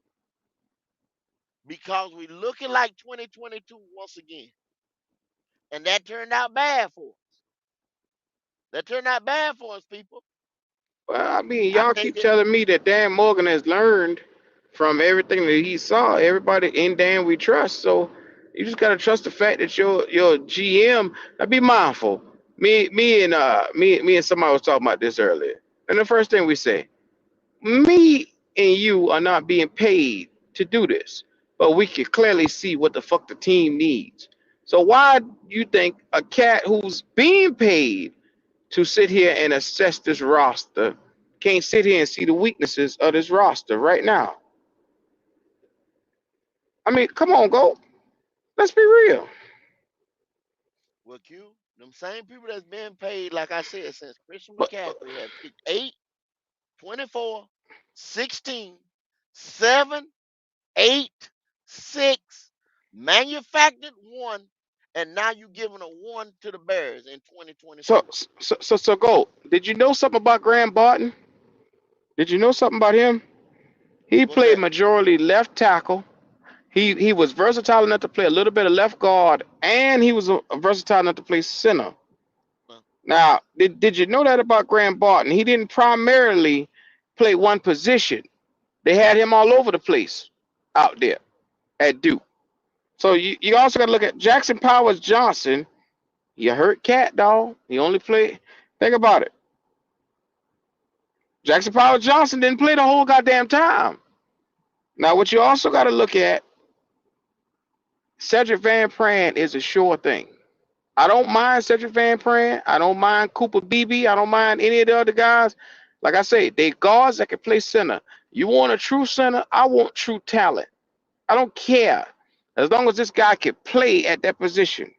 because we looking like 2022 once again. And that turned out bad for us. That turned out bad for us, people. Well, I mean, I y'all think keep that telling me that Dan Morgan has learned from everything that he saw. Everybody in Dan we trust. So you just gotta trust the fact that your GM. Now be mindful. Me and somebody was talking about this earlier. And the first thing we say, me and you are not being paid to do this, but we can clearly see what the fuck the team needs. So why you think a cat who's being paid to sit here and assess this roster can't sit here and see the weaknesses of this roster right now? I mean, come on, go. Let's be real. well, Q, them same people that's been paid, like I said, since Christian But McCaffrey have picked 8, 24, 16, 7, 8, 6, manufactured 1, and now you giving a 1 to the Bears in 2024. so go. Did you know something about Graham Barton? Did you know something about him? He What's played that? majority left tackle. He was versatile enough to play a little bit of left guard, and he was versatile enough to play center. Uh, Now, did you know that about Graham Barton? He didn't primarily play one position. They had him all over the place out there at Duke. So you also got to look at Jackson Powers Johnson. You hurt cat dog. He only played. Think about it. Jackson Powers Johnson didn't play the whole goddamn time. Now, what you also got to look at, Cedric Van Pran is a sure thing. I don't mind Cedric Van Pran. I don't mind Cooper Beebe. I don't mind any of the other guys. Like I say, they guards that can play center. You want a true center? I want true talent. I don't care. As long as this guy can play at that position.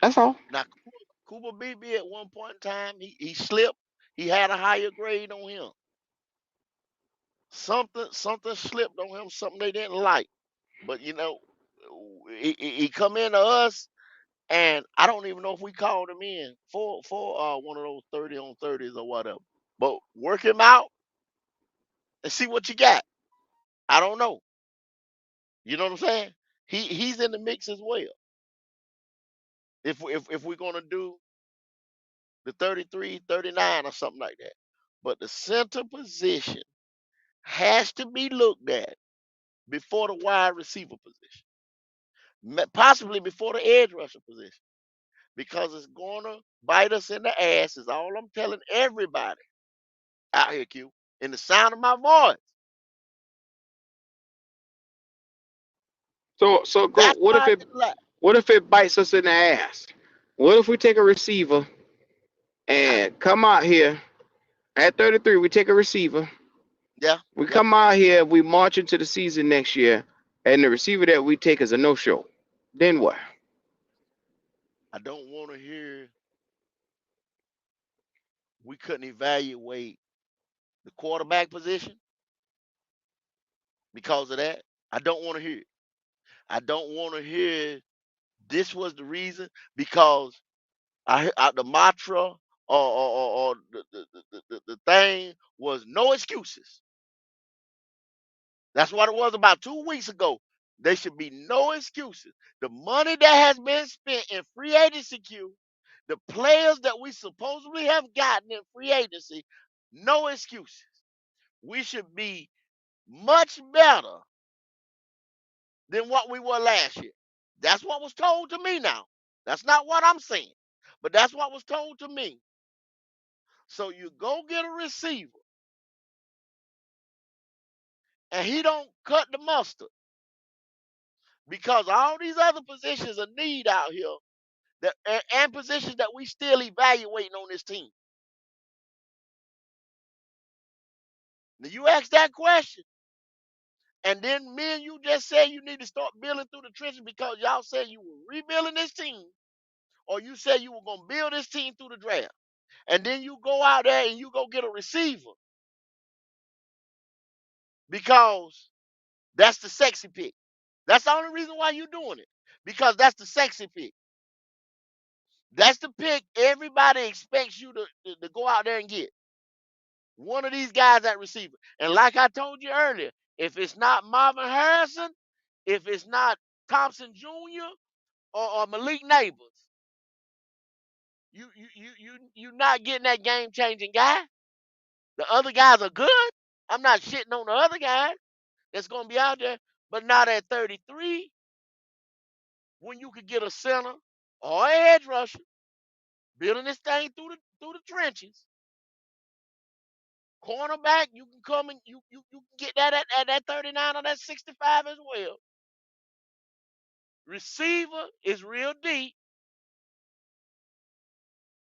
That's all. Now, Cooper BB at one point in time, he slipped. He had a higher grade on him. Something slipped on him. Something they didn't like. But he come into us, and I don't even know if we called him in for one of those 30 on 30s or whatever. But work him out and see what you got. I don't know. You know what I'm saying? He's in the mix as well. If we're gonna do the 33, 39 or something like that. But the center position has to be looked at before the wide receiver position, possibly before the edge rusher position, because it's gonna bite us in the ass. Is all I'm telling everybody out here, Q, in the sound of my voice. So go. That's why I didn't like. What if it bites us in the ass? What if we take a receiver Yeah, and come out here at 33? We take a receiver. yeah, We yeah. come out here. We march into the season next year, and the receiver that we take is a no-show. Then what? I don't want to hear we couldn't evaluate the quarterback position because of that. I don't want to hear it. I don't want to hear this was the reason because the mantra or the thing was no excuses. That's what it was about 2 weeks ago. There should be no excuses. The money that has been spent in free agency queue, the players that we supposedly have gotten in free agency, no excuses. We should be much better than what we were last year. That's what was told to me now. That's not what I'm saying, but that's what was told to me. So you go get a receiver, and he don't cut the mustard because all these other positions are need out here that and positions that we still evaluating on this team. Now you ask that question, and then me and you just said you need to start building through the trenches because y'all said you were rebuilding this team, or you said you were gonna build this team through the draft, and then you go out there and you go get a receiver because that's the sexy pick. That's the only reason why you're doing it because that's the sexy pick. That's the pick everybody expects you to go out there and get. One of these guys at receiver. And like I told you earlier, if it's not Marvin Harrison, if it's not Thompson Jr. or Malik Neighbors, you not getting that game changing guy. The other guys are good. I'm not shitting on the other guys that's gonna be out there, but not at 33 when you could get a center or an edge rusher building this thing through the trenches. Cornerback, you can come and you can get that at that 39 or that 65 as well. Receiver is real deep.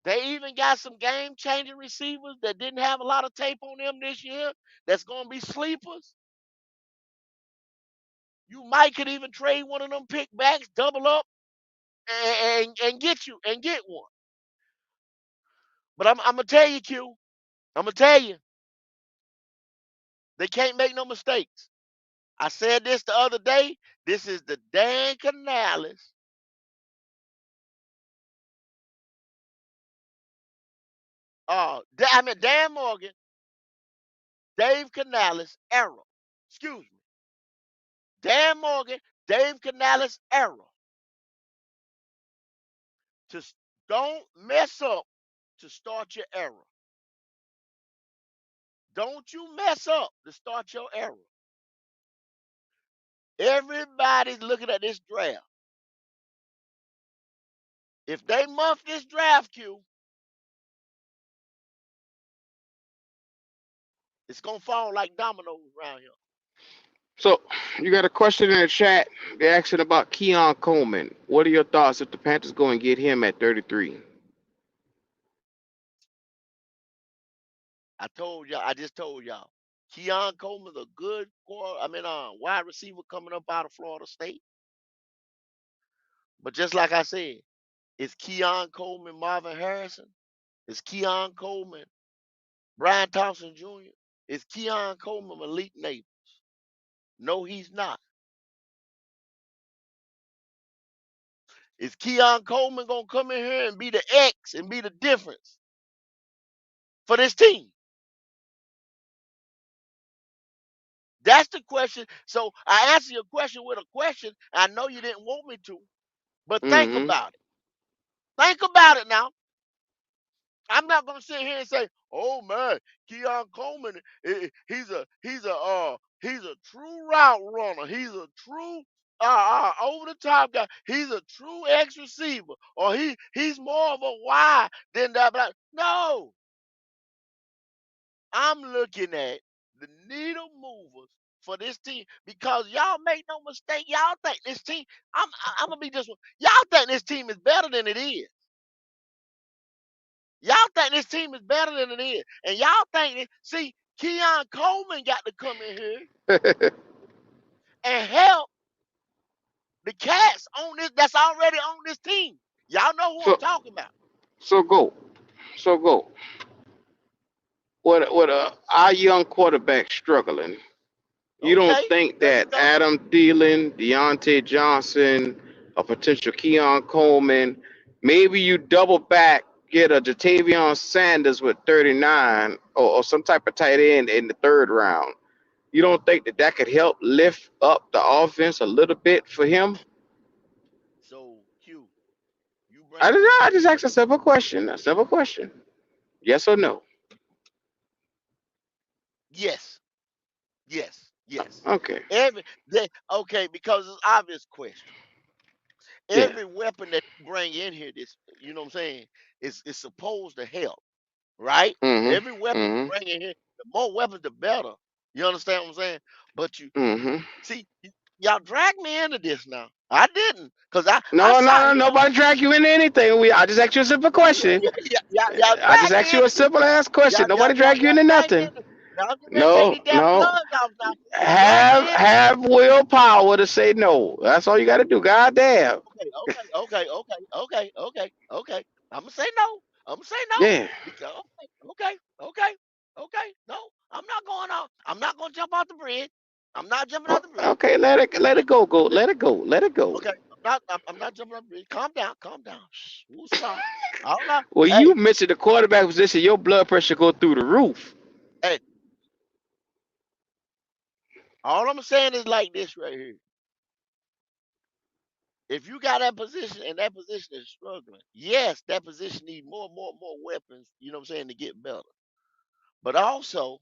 They even got some game changing receivers that didn't have a lot of tape on them this year. That's gonna be sleepers. You might could even trade one of them pickbacks, double up, and get one. But I'm gonna tell you, Q. I'm gonna tell you, they can't make no mistakes. I said this the other day. This is the Dan Canales. Dan Morgan, Dave Canales era. Excuse me. Dan Morgan, Dave Canales era. Just don't mess up to start your era. Don't you mess up to start your era. Everybody's looking at this draft. If they muff this draft queue, it's gonna fall like dominoes around here. So you got a question in the chat. They're asking about Keon Coleman. What are your thoughts if the Panthers go and get him at 33? I just told y'all. Keon Coleman's a good wide receiver coming up out of Florida State. But just like I said, is Keon Coleman Marvin Harrison? Is Keon Coleman Brian Thompson Jr.? Is Keon Coleman Malik Neighbors? No, he's not. Is Keon Coleman gonna come in here and be the X and be the difference for this team? That's the question. So I answer your question with a question. I know you didn't want me to, but think Mm-hmm. about it. Think about it now. I'm not gonna sit here and say, "Oh man, Keon Coleman, he's a true route runner. He's a true over the top guy. He's a true X receiver, or he's more of a Y than that." But no, I'm looking at the needle movers for this team because y'all make no mistake. Y'all think this team. I'm gonna be just. Y'all think this team is better than it is. Y'all think this team is better than it is. And y'all think see, Keon Coleman got to come in here and help the cats on this that's already on this team. Y'all know who I'm so talking about. so go. So go. What our young quarterback struggling. You don't Okay, think there you that go. Adam Thielen, Deontay Johnson, a potential Keon Coleman, maybe you double back, get a Jatavion Sanders with 39 or some type of tight end in the third round. You don't think that that could help lift up the offense a little bit for him? So Q, you I bring just, up I something just asked very a simple question. A simple question. Yes or no? yes, yes, yes. Okay. Okay, because it's obvious question. Yeah. Every weapon that you bring in here, this you know what I'm saying, is supposed to help, right? Mhm. Every weapon you Mhm. bring in here, the more weapons, the better. You understand what I'm saying? But you Mhm. see, y'all drag me into this now. I didn't, cause I No, no, sat no. here. Nobody drag you into anything. I just asked you a simple question. Y'all I just drag asked me you a into this. simple ass question. Nobody drag you Y'all into drag me nothing. into. Y'all get ready to take No, the damn no. gloves off now. Y'all drag Have me into this. have willpower to say no. That's all you got to do. God damn. Okay. I'm gonna say no. I'm gonna say no Yeah. because okay, okay. No, I'm not going out. I'm not gonna jump out the bridge. I'm not jumping out the bridge. Okay. Let it go. Go. Let it go. Let it go. Okay, I'm not jumping out the bridge. Calm down, calm down. Shh, woosah. All right. Well, you Hey, mentioned the quarterback position. Your blood pressure go through the roof. hey. All I'm saying is like this right here. If you got that position and that position is struggling, yes, that position needs more weapons. You know what I'm saying to get better. But also,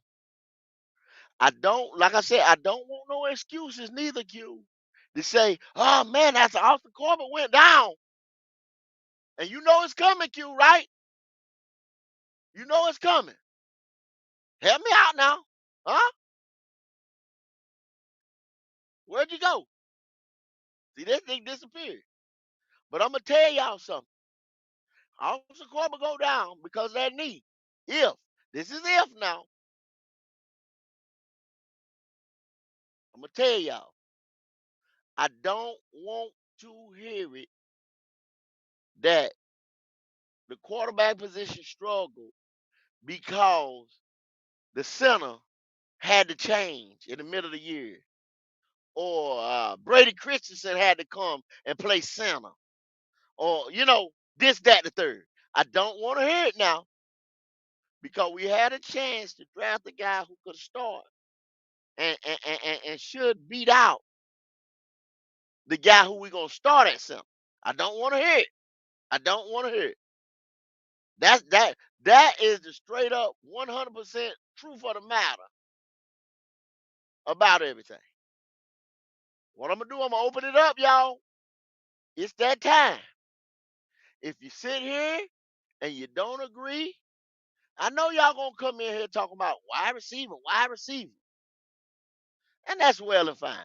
I don't, like I said, I don't want no excuses neither, Q, to say, oh man, that's Austin Corbett went down. And you know it's coming, Q, right? You know it's coming. Help me out now. Huh? Where'd you go? See, this thing disappeared. But I'm going to tell y'all something. Austin Corbett go down because of that knee. If, this is if now, I'm going to tell y'all, I don't want to hear it that the quarterback position struggled because the center had to change in the middle of the year, or Brady Christensen had to come and play center, or this, that, the third. I don't want to hear it now because we had a chance to draft a guy who could start and should beat out the guy who we're gonna start at center. I don't want to hear it. I don't want to hear it. That is the straight up 100% truth of the matter about everything. What I'm gonna do, I'm gonna open it up, y'all. It's that time. If you sit here and you don't agree, I know y'all gonna come in here talking about wide receiver, and that's well and fine.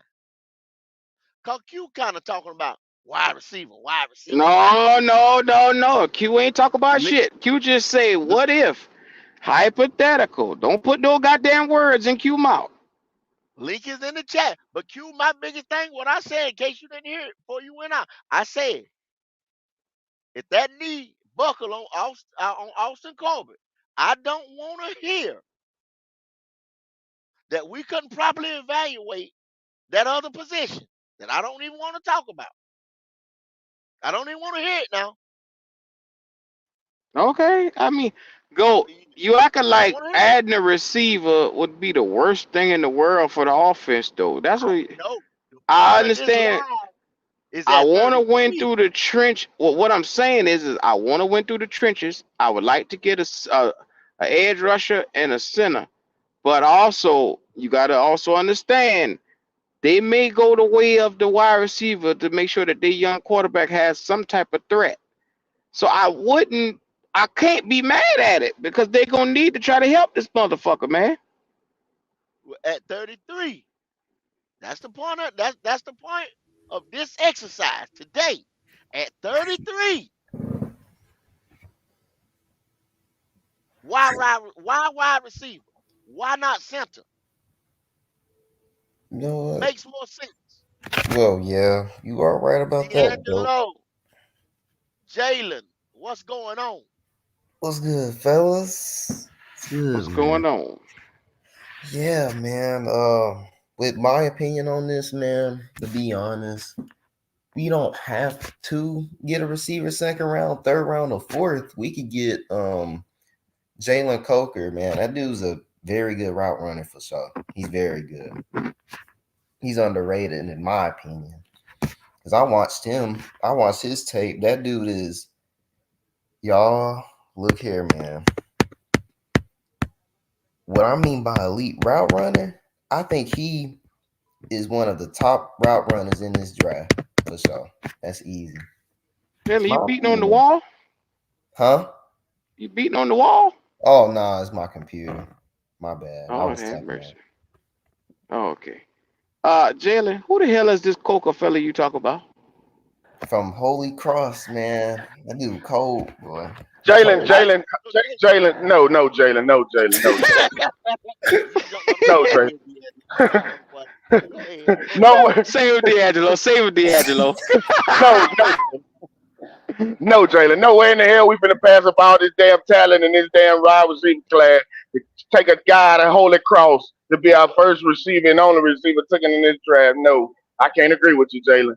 Cause Q kind of talking about wide receiver, wide No, receiver. no, no, no. Q ain't talk about Li- shit. Q just say, li- what if? Hypothetical. Don't put no goddamn words in Q mouth. Link is in the chat. But Q, my biggest thing, what I said, in case you didn't hear it before you went out, I said if that knee buckle on Austin Corbett, I don't want to hear that we couldn't properly evaluate that other position that I don't even want to talk about. I don't even want to hear it now. Okay. I mean, I, go. You acting I don't like want to hear it. adding a receiver would be the worst thing in the world for the offense, though. That's what No, the I point of this understand. line is I at want to win 33. through the trench. Well, what I'm saying is I want to win through the trenches. I would like to get a edge rusher and a center, but also you got to also understand they may go the way of the wide receiver to make sure that their young quarterback has some type of threat. So I can't be mad at it because they're gonna need to try to help this motherfucker, man. At 33. That's the point of this exercise today. At 33, why wide receiver? Why not center? You know what? Makes more sense. Well, yeah, you are right about that, though. D'Angelo, Jalen, what's going on? What's good, fellas? It's good, What's man. going on? Yeah, man. With my opinion on this, man, to be honest, we don't have to get a receiver second round, third round, or fourth. We could get Jalen Coker, man. That dude's a Very good route runner for sure. He's very good. He's underrated in my opinion. Cause I watched him. I watched his tape. That dude is y'all. Look here, man. What I mean by elite route runner, I think he is one of the top route runners in this draft for sure. That's easy. It's Really, you my beating on the opinion. wall? Huh? You beating on the wall? Oh no, nah, it's my computer. My bad. I Oh, was have typing up. mercy. Oh, okay. Jalen, who the hell is this Coca fella you talk about? From Holy Cross, man. That dude cold, boy. He Jalen, cold. Hey, Jalen, so Jalen. No, no, Jalen, no, Jalen, no, Jalen, you jumped on the no, bandwagon, Jalen. D'Angelo. Go ahead, boy. Go ahead. Go No, ahead. Save D'Angelo. Save D'Angelo. no, no, no, Jalen. No way in the hell we finna pass up all this damn talent in this damn wide receiver class to take a guy to Holy Cross to be our first receiver and only receiver taken in this draft. No, I can't agree with you, Jalen.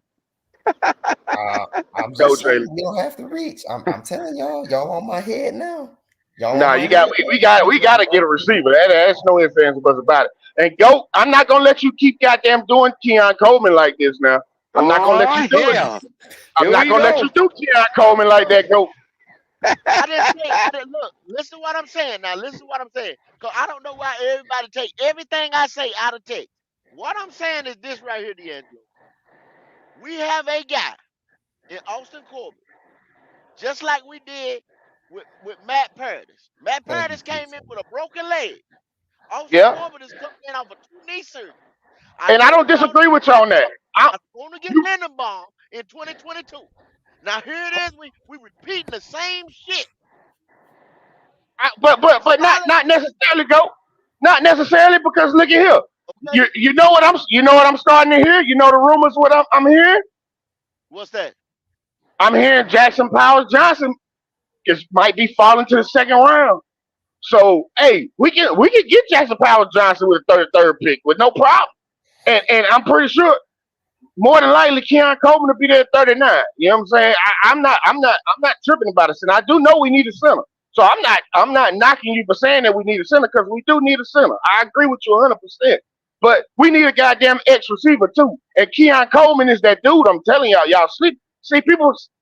Uh, I'm No, just saying Jalen. you don't have to reach. I'm telling y'all, y'all on my head now. Y'all on Nah, my you got head we got to get a receiver. That's no ifs ands or buts about it. And go, I'm not gonna let you keep goddamn doing Keon Coleman like this now. I'm not gonna let you Oh do it. hell! I'm Here not we gonna let you go. do Keon Coleman like that. Go. I didn't say. I didn't look. Listen to what I'm saying now. Listen to what I'm saying. Cause I don't know why everybody take everything I say out of text. What I'm saying is this right here, D'Angelo. We have a guy in Austin Corbett, just like we did with Matt Paradis. Matt Thank you, Paradis came in Keith. with a broken leg. Austin Yeah, Corbett is coming in off of two knee surgery. I and I don't told y'all disagree with you on that. I want to get You, Lindenbaum in 2022. Now here it is. We repeating the same shit. but Solid. not necessarily go. Not necessarily because look at here. Okay. You know what I'm starting to hear. You know the rumors what I'm hearing. What's that? I'm hearing Jackson Powers Johnson is might be falling to the second round. So hey, we can get Jackson Powers Johnson with a third pick with no problem. And I'm pretty sure more than likely Keon Coleman will be there at 39. You know what I'm saying? I'm not tripping about it. And I do know we need a center. So I'm not knocking you for saying that we need a center because we do need a center. I agree with you 100%. But we need a goddamn X receiver too. And Keon Coleman is that dude. I'm telling y'all sleep. See,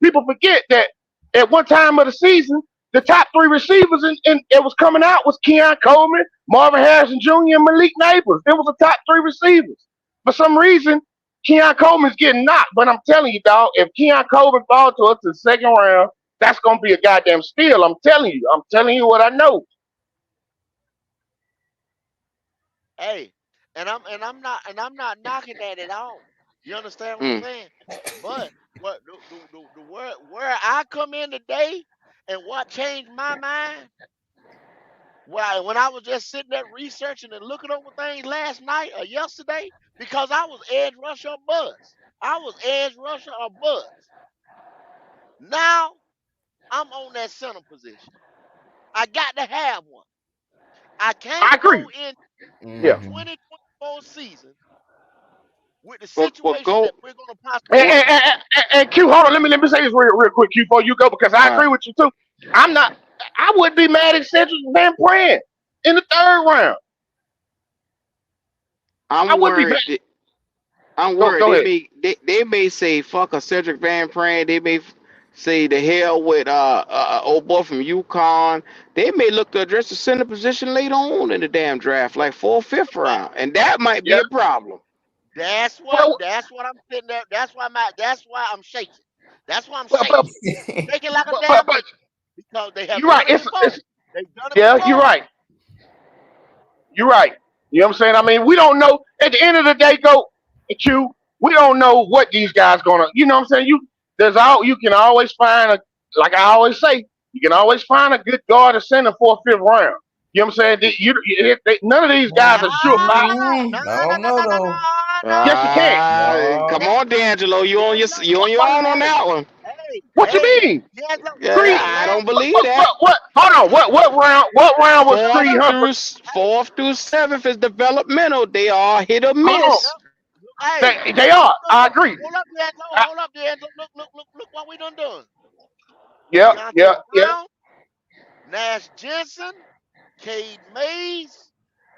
people forget that at one time of the season, the top three receivers in it was coming out was Keon Coleman, Marvin Harrison Jr., and Malik Neighbors. It was the top three receivers. For some reason, Keon Coleman's getting knocked, but I'm telling you, dog, if Keon Coleman falls to us in the second round, that's gonna be a goddamn steal. I'm telling you. I'm telling you what I know. Hey, and I'm not knocking that at all. You understand what I'm Mm. saying? But what the where I come in today and what changed my mind, when I was just sitting there researching and looking over things last night or yesterday, because I was edge rusher or bust. I was edge rusher or bust. Now I'm on that center position. I got to have one. I I can't agree. go in the Yeah. Mm-hmm. 2024 season with the Well, situation go. that we're going to possibly And, What? be and, in. and, and Q, hold on. Let me say this real quick, Q, before you go, because I All right. agree with you too. I'm not. I would be mad if Cedric Van Pran in the third round. I I'm would be bad. worried. I'm Go worried. go ahead. They may say fuck a Cedric Van Pran. They may say the hell with old boy from UConn. They may look to address the center position later on in the damn draft, like fourth, fifth But round, and that might be Yeah. a problem. Well, that's what I'm sitting there. That's why I'm shaking. That's why I'm but but shaking. Shaking like a but damn baby. Because they have you're right. done it before. It's They've done it yeah. You're before. right. You're right. You know what I'm saying? I mean, we don't know. At the end of the day, go Q. We don't know what these guys gonna. You know what I'm saying? You can always find a like I always say. You can always find a good guard to center for a fifth round. You know what I'm saying? None of these guys are surefire. No, I no, don't no, know no, no, though. no, Yes, you can. Come Hey, on, D'Angelo, D'Angelo, you on your What? own on hey, that one. hey, What you hey, mean? D'Angelo, Creed? Yeah, hey, I don't last believe that. What? Hold on. What round? What round was hold Creed up, Humphrey? hey, Fourth through seventh is developmental. They are hit or Hold on. miss. hey, They are. I look, agree. I, hold up, D'Angelo, look what we done done. yeah, yeah, Deontay yeah. Brown, Nash Jensen, Cade Mays.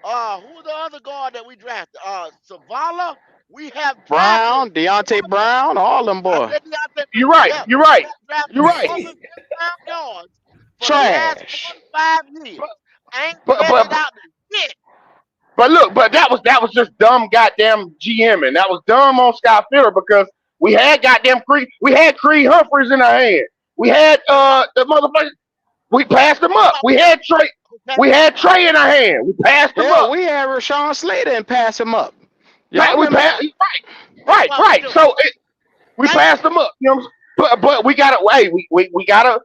Who the other guard that we drafted? Savala. We have drafted. Brown, Deontay Brown, all them I boy. said Deontay Brown. You're right. Yeah, You're we right. have drafted You're right. more than 10 pound yards for the last four Trash. to 5 years. But Ain't but passed it but out to shit. but look, but that was just dumb goddamn GM, and that was dumb on Scott Fitter because we had Creed Humphreys in our hand. We had the motherfucker. We passed him up. Okay, We had Trey in our hand. We passed him Hell, up. we had Rashawn Slater and pass him up. Y'all We remember passed that? that's right, why we right. do. So we Thank passed you. them up. You know what I'm saying? But we gotta wait. We gotta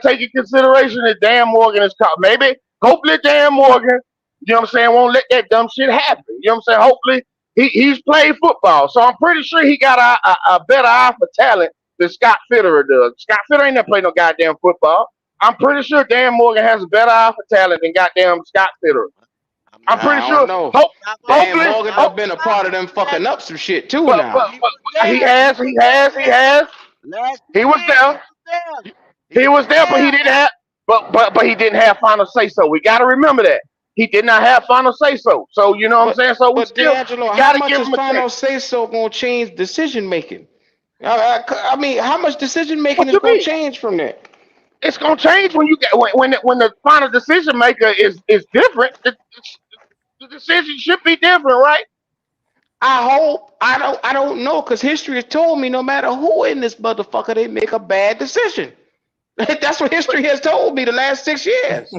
take in consideration that Dan Morgan is caught. Maybe hopefully Dan Morgan, you know what I'm saying, won't let that dumb shit happen. You know what I'm saying? Hopefully he's played football. So I'm pretty sure he got a better eye for talent than Scott Fitterer does. Scott Fitterer ain't never played no goddamn football. I'm pretty sure Dan Morgan has a better eye for talent than goddamn Scott Fitterer. I'm I'm not pretty I gonna. don't sure. know. Hope, Not gonna. Dan hopefully, Morgan Not done hope, been a gonna lie. part of them That fucking up some shit too but now. but, he but was there. He was he there. has. Last He was year he there. was there. He He was was there, but he there. didn't have but he didn't have final say so. We gotta remember that. He did not have final say so. So you know what I'm But saying? So but we D'Angelo, how gotta much give is him a chance. final say so gonna change decision making? I mean, how much decision making What is you gonna mean? change from that? It's gonna change when you get when the final decision maker is different. The decision should be different, right? I hope I don't know because history has told me no matter who in this motherfucker they make a bad decision. That's what But, history has told me the last 6 years.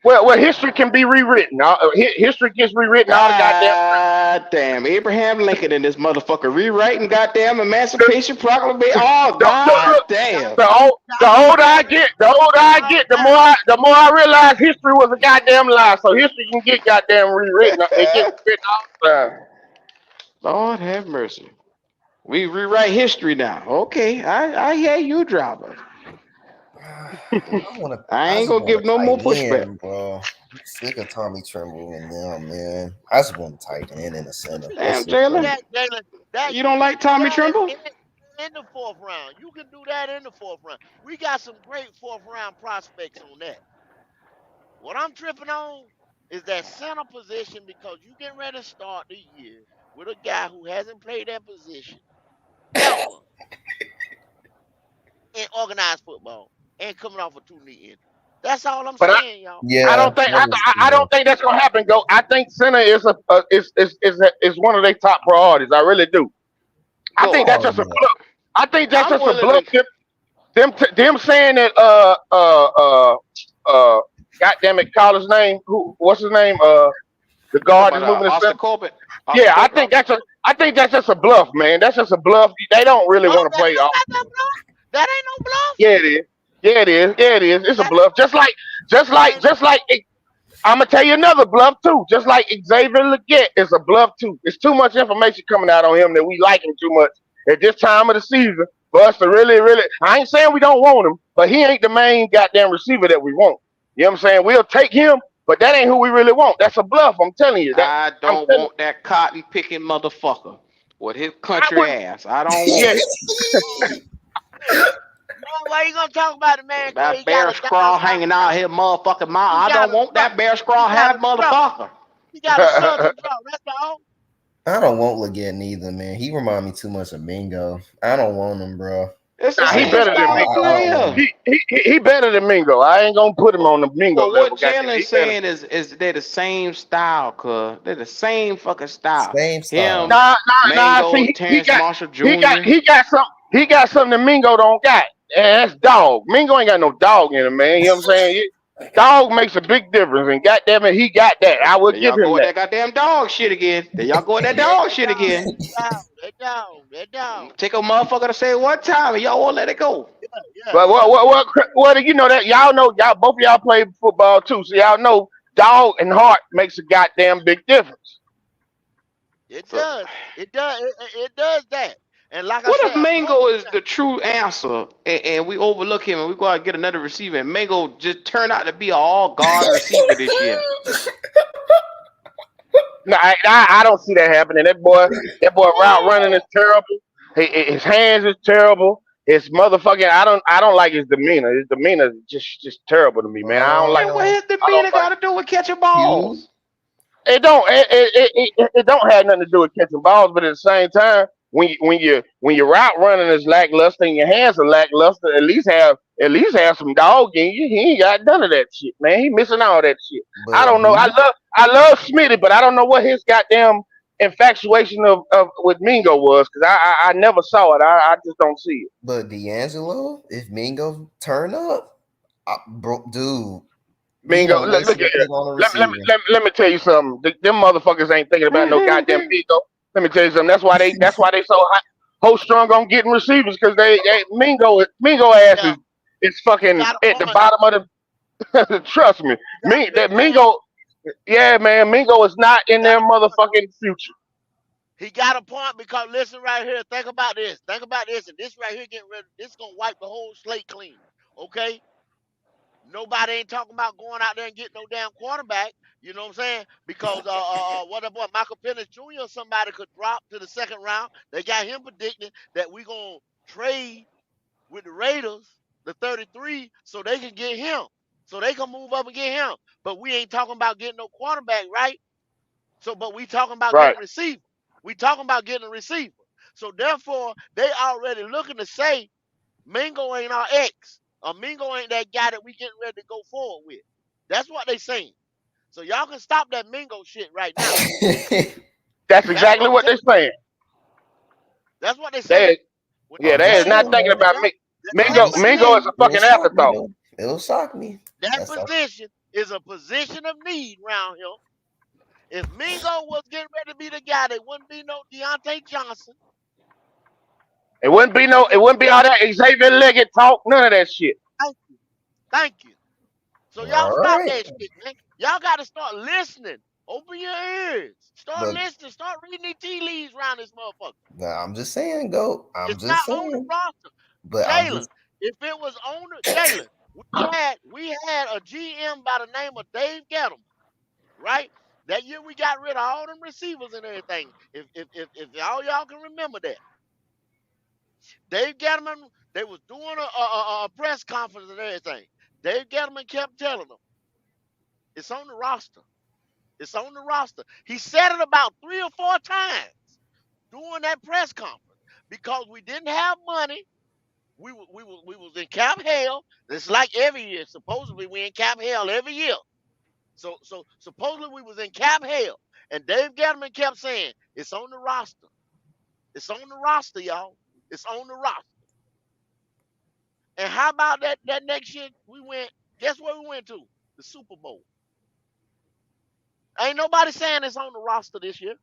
well, history can be rewritten. History gets rewritten all the goddamn Ah, damn. Abraham Lincoln in this motherfucker rewriting goddamn time. Emancipation Proclamation. Oh, god Look, damn. the older I get, the more I realize history was a goddamn lie. So history can get goddamn rewritten. It gets rewritten all the time. Lord have mercy. We rewrite history now. Okay, I hear you, driver. I I ain't just gonna want give to no more tight pushback. end, bro. I'm sick of Tommy Tremble and them, man. I just want to tight end in the center. Damn, That's it for Jalen. me. That Jalen, that You you don't can like do Tommy that Trimble? in the fourth round. You can do that in the fourth round. We got some great fourth round prospects on that. What I'm tripping on is that center position because you getting ready to start the year with a guy who hasn't played that position ever in organized football and coming off a two knee injury. That's all I'm But saying, y'all. Yeah, that is I true. don't think that's gonna happen. Go. I think center is one of their top priorities. I really do. I think Go. that's Oh just a yeah. bluff. I think that's I'm just a willing bluff. to Them saying that uh God damn it, call his name. What's his name? The you talking guard is about moving the Austin center. Corbett. Austin Yeah, Corbett. I think that's just a bluff, man. That's just a bluff. They don't really No, want to that play don't off. got no bluff. That ain't no bluff. Yeah, it is. Yeah, it is. Yeah, it is. It's a That ain't bluff. that ain't Just like I'm gonna tell you another bluff too. Just like Xavier Leggett is a bluff too. It's too much information coming out on him that we like him too much at this time of the season for us to really, really. I ain't saying we don't want him, but he ain't the main goddamn receiver that we want. You know what I'm saying? We'll take him, but that ain't who we really want. That's a bluff. I'm telling you that. I I'm don't telling you. want that cotton picking motherfucker with his I country wouldn't. ass. I don't want Yeah, him. why you gonna talk about the man? Cause he That got bear a dog scrawl out. hanging out here, motherfucking mouth. He I got don't a want draw. that bear He scrawl got have a draw. motherfucker. He got a southern draw. That's all. I don't want Leggett neither, man. He remind me too much of Mingo. I don't want him, bro. It's the nah, he I, same better than I, style me. of I don't want player. him. He better than Mingo. I ain't gonna put him on the Mingo But level. what Goddamn, Jalen's he better. saying is they're the same style, cuz. They're the same fucking style. Same style. Him, Nah. Mango, See, Terrence Marshall Jr. he got something that Mingo don't got, and that's dog. Mingo ain't got no dog in him, man. You know what I'm saying? Dog makes a big difference, and goddamn it, he got that. I will There give y'all go him with that. that goddamn dog shit again. There y'all go with that Yeah, dog that shit dog. again. That dog. That dog. Take a motherfucker to say one time and y'all won't let it go. Yeah, But yeah. what? You know that y'all know y'all both of y'all play football too, so y'all know dog and heart makes a goddamn big difference. It So does. It does. It does that. And like I what said, if Mango is the true answer and we overlook him and we go out and get another receiver and Mango just turn out to be an all guard receiver this year? No, I don't see that happening. That boy route running is terrible. His hands is terrible. His motherfucking I don't like his demeanor. His demeanor is just terrible to me, man. I don't like And him. what Bro, his I don't demeanor like. got to do with catching Q, balls? it don't have nothing to do with catching balls, but at the same time, when your route running is lackluster and your hands are lackluster, at least have some dog in you. He ain't got none of that shit, man. He missing all that shit. I But don't know. I D, love I love Smitty, but I don't know what his goddamn infatuation of with Mingo was because I never saw it. I just don't see it. but D'Angelo, if Mingo turn up, bro, dude, he Mingo, don't look, waste look at here. anything on the Let me, receiver. let, me- let me tell you something. Them motherfuckers ain't thinking about no goddamn Mingo. Let me tell you something. That's why they so hot, whole strong on getting receivers because Mingo ass Yeah, is you fucking got a at the point. bottom of the. Trust me, You got a big that point. Mingo. Yeah, man, Mingo is not He in got their a point. motherfucking future. He got a point because listen right here. Think about this. Think about this. And this right here getting ready. This gonna wipe the whole slate clean. Okay. Nobody ain't talking about going out there and getting no damn quarterback. You know what I'm saying? Because what about Michael Penix Jr. or somebody could drop to the second round. They got him predicting that we gonna trade with the Raiders, the 33, so they can get him. So they can move up and get him. But we ain't talking about getting no quarterback, right? So, but we talking about Right, getting receiver. We talking about getting a receiver. So therefore, they already looking to say Mingo ain't our ex, or Mingo ain't that guy that we getting ready to go forward with. That's what they saying. So y'all can stop that Mingo shit right now. that's That's exactly what I'm what telling they're saying. you. That's what they saying. They, When yeah, they I'm they just is say not that, saying thinking though. about that, I'm that Mingo. just Mingo is position, a saying it'll fucking shock me afterthought. though. It'll shock me. that That's all. position is a position of need round here. If Mingo was getting ready to be the guy, there wouldn't be no Deontay Johnson. It wouldn't be There no. It wouldn't wouldn't be be all that Xavier Leggett talk. None of that shit. thank you. Thank you. So y'all All stop right, that shit, man. Y'all got to start listening. Open your ears. Start but listening. Start reading these tea leaves around this motherfucker. I'm just saying, go. I'm It's not just on the saying, roster. but I'm Jalen, just. if it was on the Jalen, we had a GM by the name of Dave Gettleman, right? That year we got rid of all them receivers and everything. If y'all can remember that. Dave Gettleman, they was doing a press conference and everything. Dave Gettleman kept telling them, it's on the roster. It's on the roster. He said it about 3 or 4 times during that press conference because we didn't have money. We was in cap hell. It's like every year. Supposedly we in cap hell every year. So supposedly we was in cap hell, and Dave Gettleman kept saying it's on the roster. It's on the roster, y'all. It's on the roster. And how about that next year we went? Guess where we went to? The Super Bowl. Ain't nobody saying it's on the roster this year.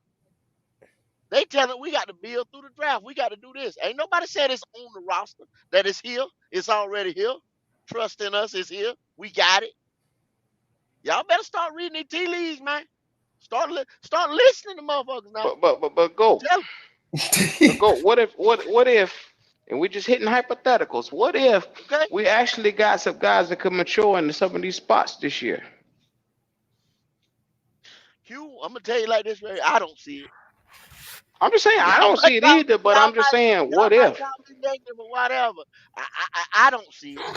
They telling we got to build through the draft. We got to do this. Ain't nobody said it's on the roster. That it's here. It's already here. Trust in us. It's here. We got it. Y'all better start reading the tea leaves, man. Start listening to motherfuckers now. But I'm go. telling But go. What if and we're just hitting hypotheticals. What if you, okay? we actually got some guys that could mature into some of these spots this year? Q, I'm gonna tell you like this, right? I don't see it. I'm just saying I Y'all don't might see it call either, but y'all I'm just might saying, y'all what might if? call me negative or whatever. I don't see it.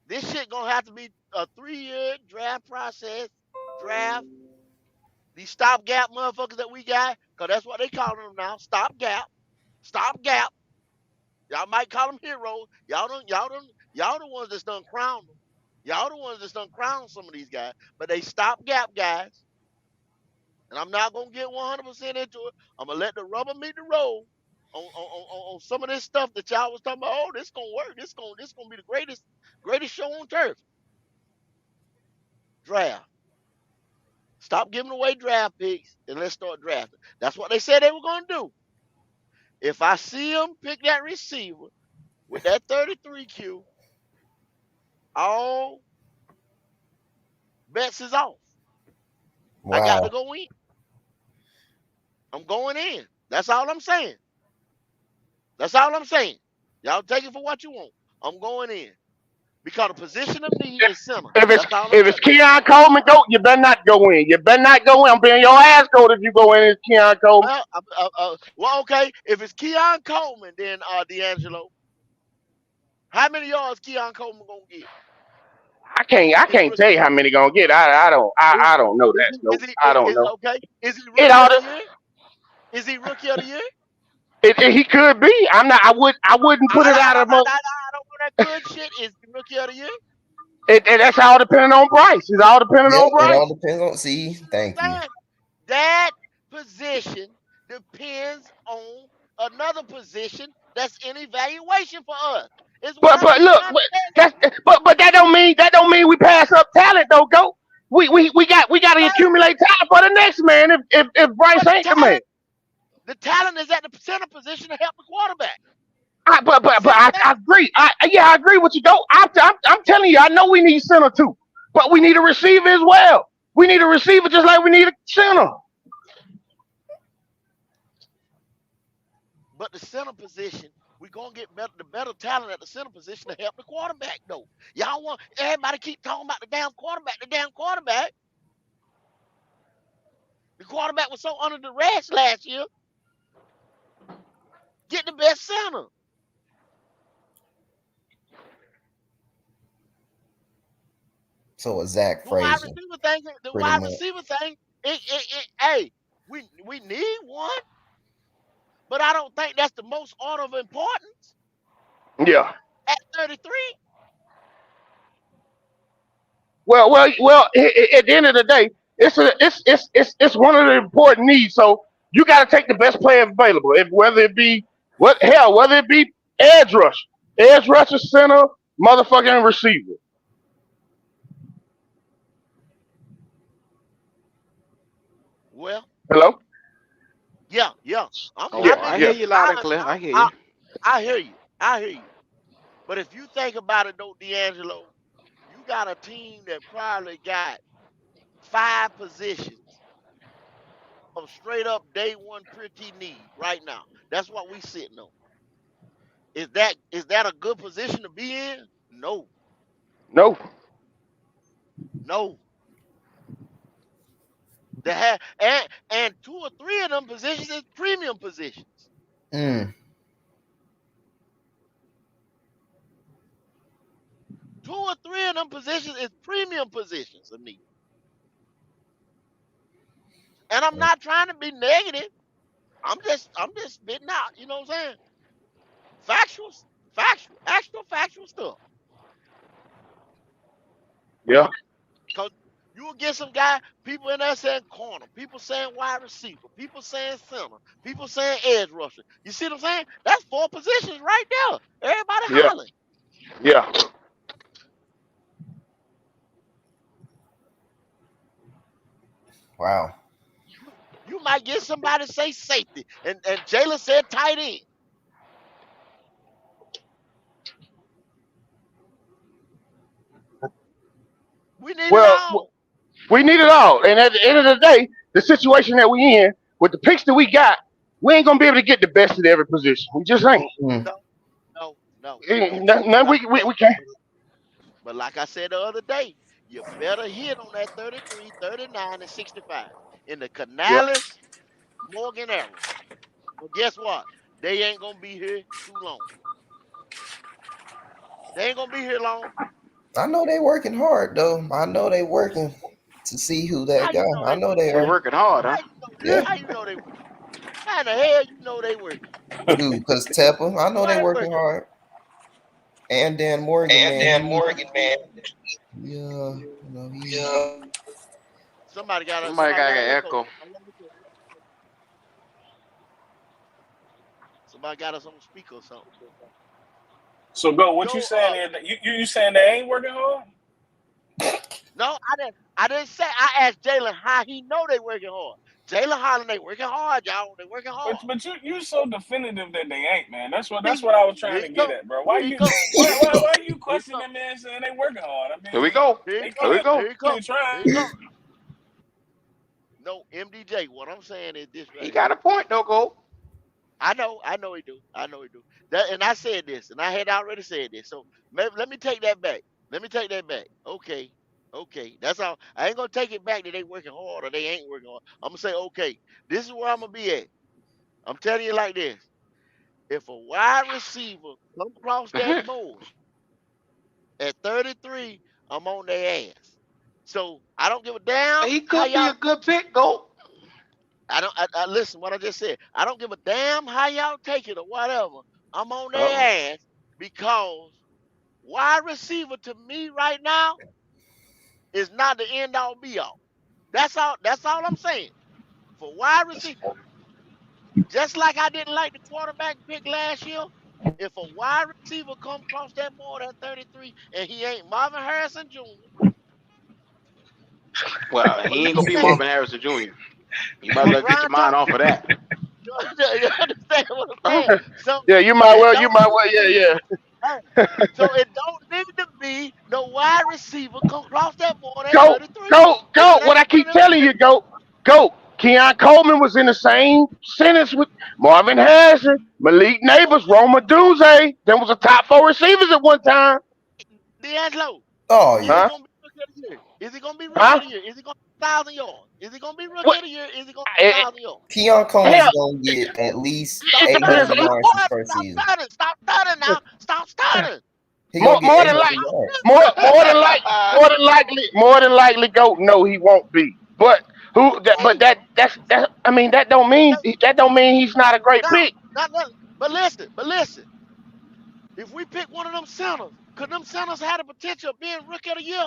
This shit gonna have to be a 3 year draft process. Draft these stopgap motherfuckers that we got, cause that's what they calling them now. Stopgap. Stopgap. Y'all might call them heroes. Y'all the ones that's done crowned them. Y'all the ones that's done crowned some of these guys. But they stopgap guys. And I'm not gonna get 100% into it. I'm gonna let the rubber meet the road on some of this stuff that y'all was talking about. Oh, this gonna work. This gonna be the greatest show on turf. Draft. Stop giving away draft picks and let's start drafting. That's what they said they were gonna do. If I see them pick that receiver with that 33 Q, all bets is off. I got to Wow. go in. I'm going in. That's all I'm saying. That's all I'm saying. Y'all take it for what you want. I'm going in. Because the position of need is center. If it's That's all I'm if it's telling Keon Coleman, go. You better not go in. You better not go in. I'm being your ass cold if you go in as Keon you. Coleman. Well, okay. If it's Keon Coleman, then D'Angelo, how many yards Keon Coleman gonna get? I His can't rookie tell you how many gonna get. is I don't know that. is Nope. he I don't is know. okay? Is he It rookie ought of the to. year? Is he rookie of the year? He could be. I'm not. I wouldn't put it out of my. I don't want that good shit. Is he rookie of the year? That's all depending on Bryce. It's all depending Yep, on it all Bryce. depends on. See, You know thank what I'm you. saying? That position depends on another position that's in evaluation for us. Is what I But keep look, trying to tell you. but that don't mean we pass up talent though. Go. We got to Right? accumulate talent for the next man. If Bryce But ain't the man. the talent is at the center position to help the quarterback. But Simple I as agree. I agree with you. Though I'm telling you, I know we need center too, but we need a receiver as well. We need a receiver just like we need a center. but the center position, we're gonna get the better talent at the center position to help the quarterback though. Y'all want everybody keep talking about the damn quarterback, the damn quarterback. The quarterback was so under the rest last year. Get the best center. So a Zach The wide Frazier, receiver thing, the pretty wide much. receiver thing, hey, we need one, but I don't think that's the most order of importance Yeah. at 33. At the end of the day, it's one of the important needs. So you got to take the best player available. If whether it be whether it be edge rusher, center, motherfucking receiver. Well, Hello. yeah. Oh, Yeah, I'm I listening hear yeah, to you you. loud and clear. I hear I you. I hear you. I hear you. But if you think about it though, D'Angelo, you got a team that probably got 5 positions of straight up day one pretty need right now. That's what we sitting on. Is that a good position to be in? No, no, no. They have and 2 or 3 of them positions is premium positions. Mm. 2 or 3 of them positions is premium positions of need. And I'm not trying to be negative. I'm just spitting out, you know what I'm saying? Factual, actual factual stuff. yeah, Cause you will get some guy, people in there saying corner, people saying wide receiver, people saying center, people saying edge rusher. You see what I'm saying? That's 4 positions right there. Everybody yeah, hollering. yeah. Wow. You might get somebody say safety, and Jalen said tight end. We need it Well, all. we need it all. And at the end of the day, the situation that we in with the picks that we got, we ain't gonna be able to get the best at every position. We just ain't. Mm. No, no. None, But we can't. like I said the other day, you better hit on that 33, 39, and 65 in the Yeah, Canales Morgan era. Well, guess what? They ain't gonna be here too long. They ain't gonna be here long. I know they working hard though. I know they working to see who How that you know guy. I they know working? they We are. working hard, huh? How you know? Yeah. How you know they working? How in the hell you know they working? Who? Cause Tepper. I know Why they they working working? hard. And Dan Morgan, And man, Dan Morgan, man. he Yeah. Somebody somebody got got an an echo. echo. Somebody got us on speaker or something. So go. What you Yo, saying is that you saying they ain't working hard? no, I didn't. I didn't say. I asked Jalen how he know they working hard. Jalen hollering they working hard, y'all. They working But hard. you so definitive that they ain't, man. That's See, what I was here trying he to get come. at, bro. Here he come. Why you Here he questioning come. them man saying they working hard? I Here we mean, go. Here he they Here we come. go. Here he come. clearly Here he trying. come. No, MDJ. What I'm saying is this He right here. got a point, though, Go. I know he do. I know he do. That, and I said this, and I had already said this. So let me take that back. Let me take that back. Okay, okay. That's all. I ain't gonna take it back that they working hard or they ain't working hard. I'm gonna say, okay, this is where I'm gonna be at. I'm telling you like this. If a wide receiver come across that Mhm. board at 33 I'm on their ass. So I don't give a damn He how could be y'all. a good pick, go. I don't. I listen. What I just said. I don't give a damn how y'all take it or whatever. I'm on Uh-oh. their ass because wide receiver to me right now is not the end all be all. That's all. That's all I'm saying. For wide receiver, just like I didn't like the quarterback pick last year. If a wide receiver come across that board at 33 and he ain't Marvin Harrison Jr., Well, you he ain't gonna be understand? Marvin Harrison Jr. You might as Or well get Brian your mind Thompson off of that. You understand what I'm saying? So Yeah, you might it well. You don't might need well. to Yeah, be. yeah. Hey, so it don't need to be no wide receiver come across that board at Go, 33 go, if go. it What ain't I one of keep them telling three. you, go. Keon Coleman was in the same sentence with Marvin Harrison, Malik Neighbors, Okay, Roma Duze. There was a top four receivers at one time. D'Angelo, Oh is he yeah. Huh? gonna be rookie of the year? Is he gonna be rookie of Huh? the year? Is he gonna be 1,000 yards? Is he gonna be rookie What? of the year? Is he gonna be It, 1,000 yards? Keon hell, Coleman's gonna get at least it Stop depends. 800 stuttering. yards his Boy, first stop season. stuttering. Stop stuttering now. Stop stuttering. He gonna get More than 800 like, yards. more than likely, go. No, he won't be. But who? That, but Okay. that. I mean, that don't mean he's not a great Now, pick. now, but listen. If we pick one of them centers, could them centers have the potential of being rookie of the year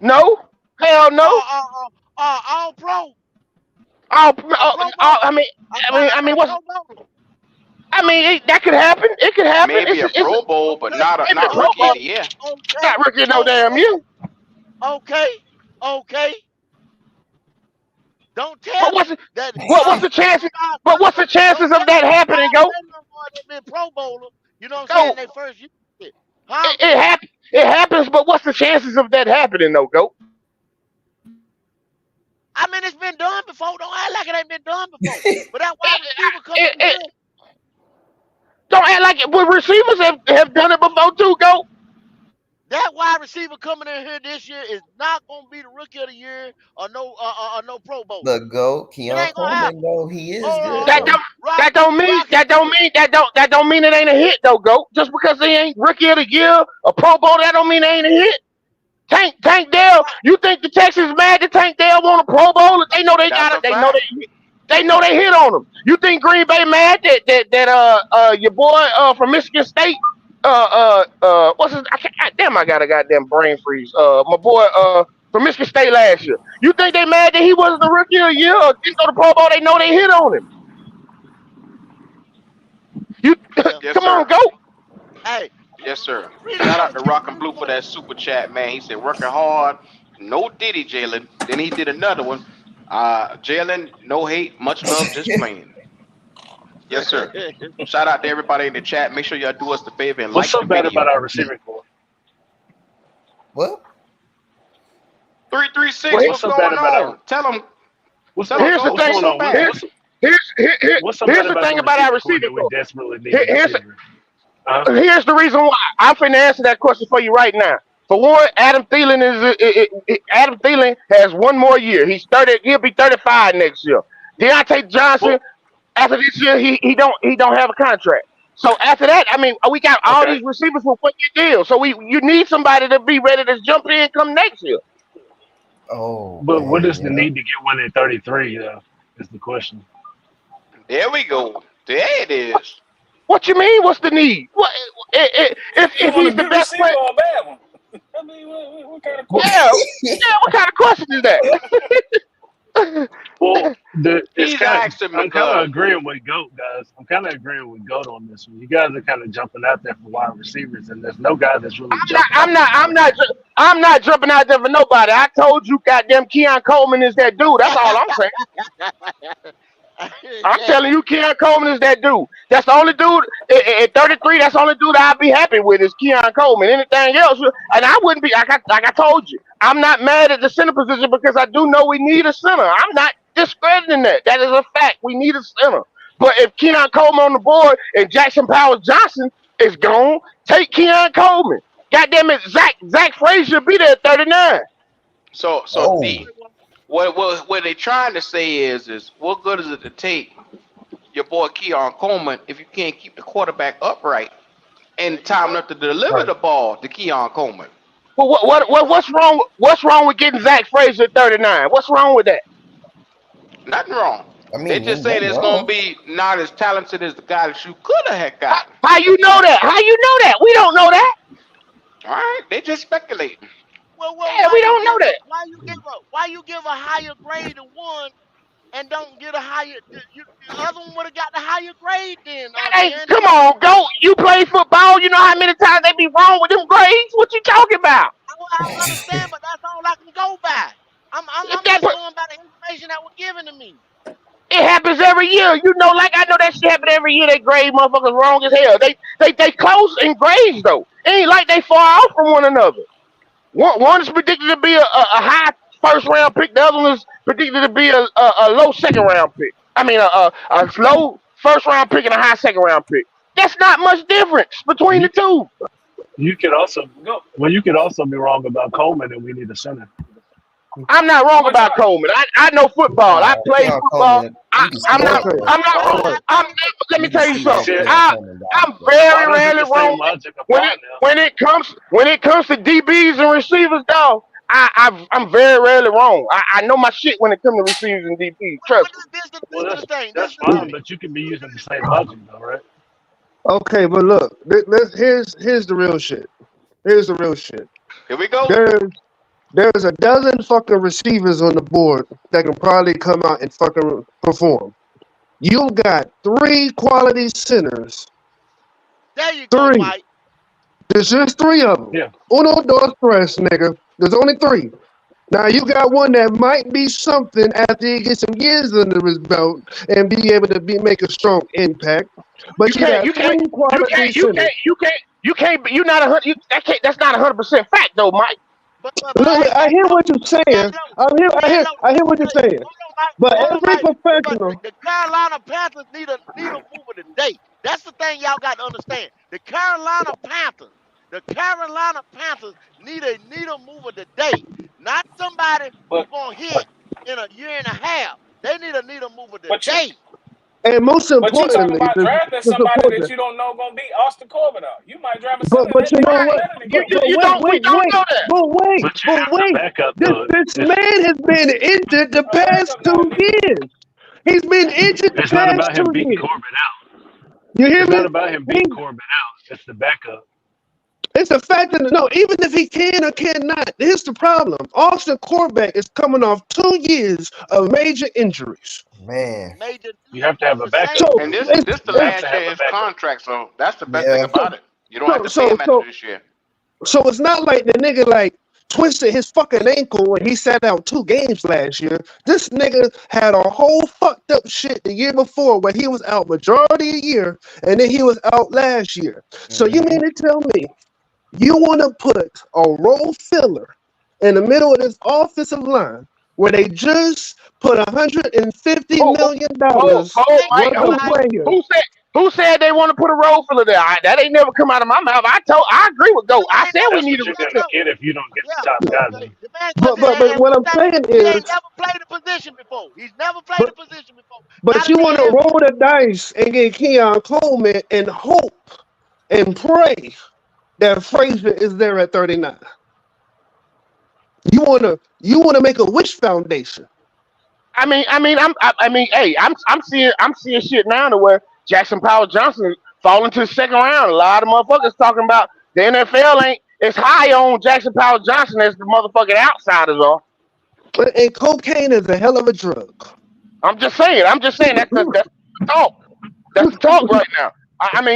No, hell or, no. all pro, a Oh, pro oh, bowler? I mean a what's? pro bowler. I mean, that could happen. It could happen. Maybe a It's Pro Bowl, but Okay, maybe a not Pro rookie of Bowl, the okay, year. okay, not rookie no damn okay, year. okay, okay. Don't But tell me that what's the chances? guys But what's the don't chances of tell me that them happening? guys Go, say no more that been pro bowler, you know what I'm saying, go. they first year. Huh? It happens. It happens. But what's the chances of that happening? Though, go. I mean it's been done before. Don't act like it ain't been done before. But that It, wide receiver coming it, in it, here, don't act like it. But receivers have done it before too. Go. that wide receiver coming in here this year is not gonna be the rookie of the year or no pro bowler. The GOAT, It Keon ain't gonna Coleman, happen. though, he is good Hold That on. though. don't. That don't mean. Rocky said, That don't mean it ain't a hit though. Go. Just because they ain't rookie of the year, a Pro Bowl, that don't mean they ain't a hit. Tank Dell, Rock, you think the Texans mad that Tank Dell want a Pro Bowl? They know they That's got it. a fact. They know they hit on him. You think Green Bay mad that your boy from Michigan State what's his damn I got a goddamn brain freeze. My boy from Michigan State last year. You think they mad that he wasn't the rookie of the year or didn't go to Pro Bowl? They know they hit on him. You yeah. Yes, come on, sir. go. Hey, Yes, sir. reason Shout for out the to team Rock and reason Blue for for that super chat, man. He said working hard. No Diddy, Jalen. Then he did another one. Jalen, no hate, much love, just playing. Yes, sir. the Shout out to everybody in the chat. Make sure y'all do us the favor and What's like so the bad about video. our receiving core? What? 336, Well, What's what's so bad going about on? our Well, Tell him, here's the go. what's thing. What's going so on? bad? What's so Here's bad the about thing the about our receiving core receiving that we core. desperately need Here- a Here's receiver? Huh? here's the reason why I'm finna answer that question for you right now. For one, Adam Thielen has one more year. He's 30. He'll be 35 next year. Deontay Johnson, Well, after this year, he don't have a contract. So after that, I mean, we got all okay. these receivers for 1 year deal. So you need somebody to be ready to jump in come next year. Oh, But what hey, is the yeah. need to get one at 33? Is the question. There we go. There it is. What you mean? What's the need? What You if want a he's the good best receiver player? or a bad one? I mean, what kind of question Yeah, is that? yeah. What kind of question is that? Well, it's He's kind of asking I'm kind of because agreeing with Goat guys. I'm kind of agreeing with Goat on this one. You guys are kind of jumping out there for wide receivers, and there's no guy that's really I'm not. jumping I'm out not. there I'm for not. I'm not jumping out there for nobody. I told you, goddamn, Keon Coleman is that dude. That's all I'm saying. I'm yeah. telling you, Keon Coleman is that dude. That's the only dude at 33. That's the only dude I'd be happy with is Keon Coleman. Anything else, and I wouldn't be. Like I told you, I'm not mad at the center position because I do know we need a center. I'm not discrediting that. That is a fact. We need a center. But if Keon Coleman on the board and Jackson Powers Johnson is gone, take Keon Coleman. Goddamn it, Zach Frazier be there at 39. so Oh, D. What they trying to say is what good is it to take your boy Keon Coleman if you can't keep the quarterback upright and time enough to deliver right. the ball to Keon Coleman? What's wrong? What's wrong with getting Zach Frazier at 39? What's wrong with that? Nothing wrong. I They mean, just ain't saying nothing it's gonna wrong. be not as talented as the guy that you could have gotten. How you know that? How you know that? We don't know that. All right, they just speculating. Well, Yeah, we don't know that. why you give a higher grade to one and don't get a higher? The other one would have got the higher grade then, Hey, come D'Angelo. on, go. You play football. You know how many times they be wrong with them grades? What you talking about? I understand, but that's all I can go by. If I'm that just going by the information that was given to me. It happens every year. You know, like I know that shit happen every year. They grade motherfuckers wrong as hell. They close in grades though. It ain't like they far off from one another. One is predicted to be a high first round pick. The other one is predicted to be a low second round pick. I mean, a low first round pick and a high second round pick. That's not much difference between the You two. you could also you could also be wrong about Coleman, and we need a center. I'm not wrong What y'all? about Coleman. I know football. I played Keon football. Coleman, you can see I'm that not. Well, coming. I'm not. hold Well, on. I I'm. mean, Let me You can tell you see that something. Shit. Keon Coleman I'm down, bro. very Why doesn't rarely the wrong same logic when apply it now? when it comes to DBs and receivers, dog. I'm very rarely wrong. I know my shit when it comes to receivers and DBs. well, Trust me. this Well, is the thing. This that's is the fine, thing. but you can be using the same logic though, right? Okay, but look, here's the real shit. Here's the real shit. Here we go. There's a dozen fucking receivers on the board that can probably come out and fucking perform. You got three quality centers. There you go, Three. Mike. There's just three of them. Yeah. Uno, dos, tres, nigga. There's only three. Now you got one that might be something after he gets some years under his belt and be able to make a strong impact. You But you can't. got You can't. three You quality can't. You centers. can't. You can't. You can't. You not a hundred. That's not 100% fact though, Mike. Look, Hey, I hear what you're saying. D'Angelo, I hear what you're saying. But Hold on, every Mike. But professional, the Carolina Panthers need a mover today. That's the thing y'all got to understand. The Carolina Panthers need a mover today, not somebody who But gonna hit in a year and a half. They need a mover but you today. and most but you talking importantly, about drafting to somebody support that that. you don't know gonna be Austin Corbett out. You might draft a center But that you nigga know ain't what? better than You, you, Corbett. you But don't. We don't know that. But you but have the wait. backup This though. this It's man has been injured the A past backup not 2 years. He's been injured the it's not past about him two beating years. Corbin out. You hear It's not me? about him He, beating Corbin out. It's the backup. it's the fact that no, even if he can or cannot, here's the problem. Austin Corbett is coming off 2 years of major injuries. Man, Major You news have to have on a the same. backup. So And this it's this the You have it's to last have year a of his backup. contract, so that's the best thing yeah. about it. You don't have so to pay so him after so this year. So it's not like the nigga like twisted his fucking ankle when he sat out 2 games last year. This nigga had a whole fucked up shit the year before where he was out majority of the year and then he was out last year. So you Hmm. mean to tell me you want to put a role filler in the middle of this offensive line where they just put $150 Hold, million hold, Thank Mike. you, worth of Mike. players? Who said they want to put a role filler there? That ain't never come out of my mouth. I agree with Go. I Ain't said never we That's need what a you're yeah, gonna no, get if you don't get the yeah. top guy The, then. the man, But and what one I'm thing, saying he ain't is, never played the position before. He's never played but the position before. but Gotta you be want to able. roll the dice and get Keon Coleman and hope and pray that Frazier is there at 39. You wanna make a wish foundation. Hey, I'm seeing shit now to where Jackson Powell Johnson falling to the second round. A lot of motherfuckers talking about the NFL ain't as high on Jackson Powell Johnson as the motherfucking outsiders are. And cocaine is a hell of a drug. I'm just saying. That's the talk. That's the talk right now.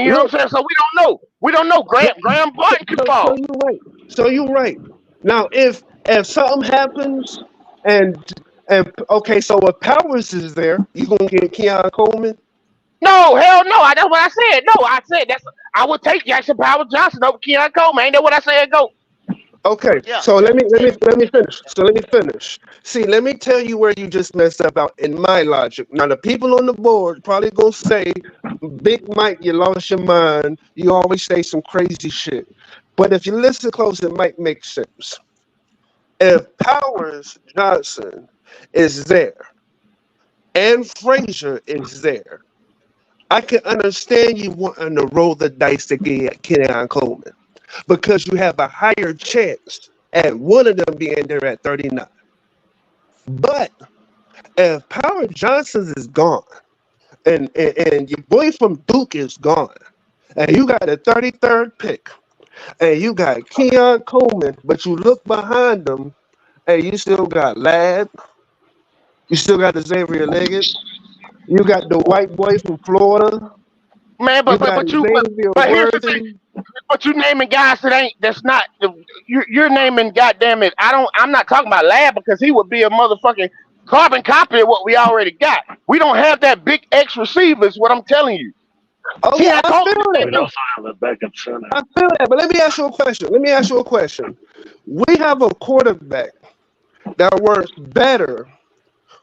You know what Look, I'm saying. So we don't know. We don't know. Graham Barton could so fall. you right. So you right. Now if something happens and okay, so if Powers is there, you gonna get Keon Coleman? No, hell no. That's what I said. No, I said I would take Jackson Powell Johnson over Keon Coleman. Ain't that what I said? Go. Okay, Yeah, so yeah, yeah. let me finish. So let me finish. See, let me tell you where you just messed up out in my logic. Now the people on the board probably gonna say, "Big Mike, you lost your mind. You always say some crazy shit." But if you listen close, it might make sense. If Powers Johnson is there and Frazier is there, I can understand you wanting to roll the dice to get Kenyon Coleman because you have a higher chance and one of them being there at 39. But if Power Johnson is gone, and your boy from Duke is gone, and you got the 33rd pick, and you got Keon Coleman, but you look behind them, and you still got Ladd, you still got the Xavier Leggett, you got the white boy from Florida, Man, you but but got but you Xavier but here's the thing. Worthy. But you naming guys that ain't that's not you're naming goddamn it. I'm not talking about Lab because he would be a motherfucking carbon copy of what we already got. We don't have that big X receiver is what I'm telling you. Oh yeah, Keon I Coleman feel is that that. We dude. also have a backup center. I feel that. But let me ask you a question. We have a quarterback that works better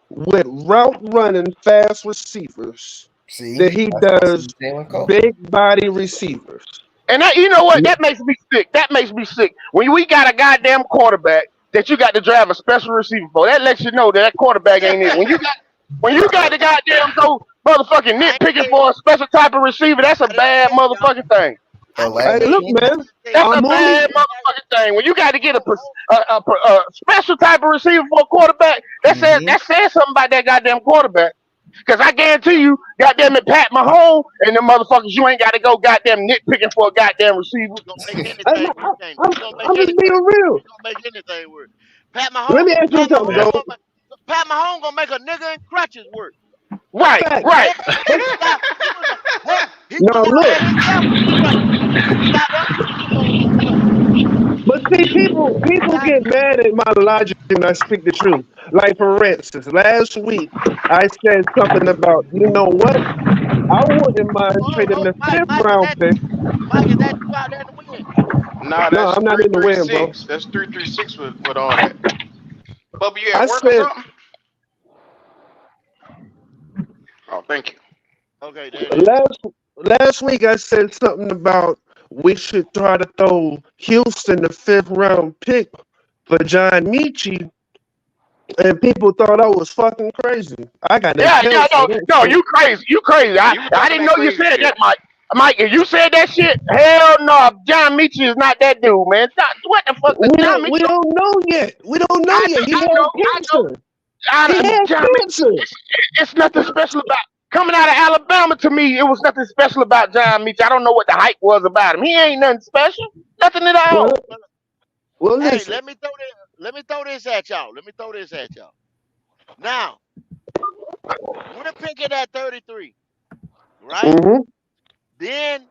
with route running fast receivers See, than he that's why I does see Jalen Coachman. big body receivers. And that, you know what? That makes me sick. That makes me sick. When we got a goddamn quarterback that you got to drive a special receiver for, that lets you know that that quarterback ain't it. When you got the goddamn go motherfucking I ain't nitpicking say for a special type of receiver, that's a I didn't bad say y'all. motherfucking thing. I didn't Hey, Elijah say look, Penny. I man, didn't say That's a I'm only bad everybody. motherfucking thing. When you got to get Hold, a special type of receiver for a quarterback, Mm-hmm. that says something about that goddamn quarterback. Because I guarantee you, goddamn it, Pat Mahomes and them motherfuckers, you ain't got to go goddamn nitpicking for a goddamn receiver. It's gonna make I'm, anything work, ain't it? I'm, It's gonna make I'm just anything being work. real. It's gonna make anything work. Let me ask you Pat something, Mahomes Yeah. though. gonna make Pat Mahomes gonna make a nigga in crutches work. Right, Fact. right. But He was a hell, he was now out look, there himself in crutches. He got them Super Bowls in crutches. but see, people Got get mad at my logic when I speak the truth. Like for instance, last week I said something about, you know what? I wouldn't mind trading the Mike, fifth round pick. Mike, is that you out there in the wind? Nah, No, that's I'm not three in the three win, bro. six. That's 336 with all that. Bubba, you I at work or said something? Oh, thank you. Okay, there it is. last week I said something about we should try to throw Houston the fifth round pick for John Michie, and people thought I was fucking crazy. I got Yeah, yeah, accounts for no, that no, shit. you crazy. You crazy. Yeah, I, you was I talking didn't that know you crazy said shit. that, Mike. Mike, if you said that shit, hell no, John Michel is not that dude, man. What the fuck? John We Michel, don't know yet. We don't know yet. He I had know, cancer. He had John Michel. cancer. It's nothing special about coming out of Alabama. To me, it was nothing special about John Michel. I don't know what the hype was about him. He ain't nothing special, nothing at Well, all. Well, well, hey, listen. let me throw this at y'all. Let me throw this at y'all. Now, we're picking at 33, right? Hmm. Then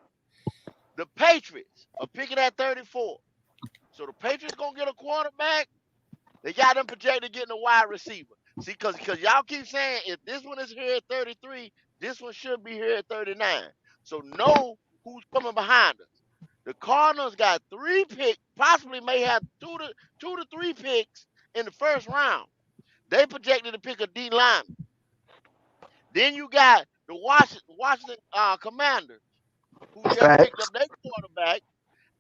the Patriots are picking at 34. So the Patriots gonna get a quarterback. They got them projected getting a wide receiver. See, because y'all keep saying if this one is here at 33, this one should be here at 39. So know who's coming behind us. The Cardinals got 3 picks, possibly may have two to three picks in the first round. They projected to pick a D lineman. Then you got the Washington Commanders, who just picked Facts. up their quarterback,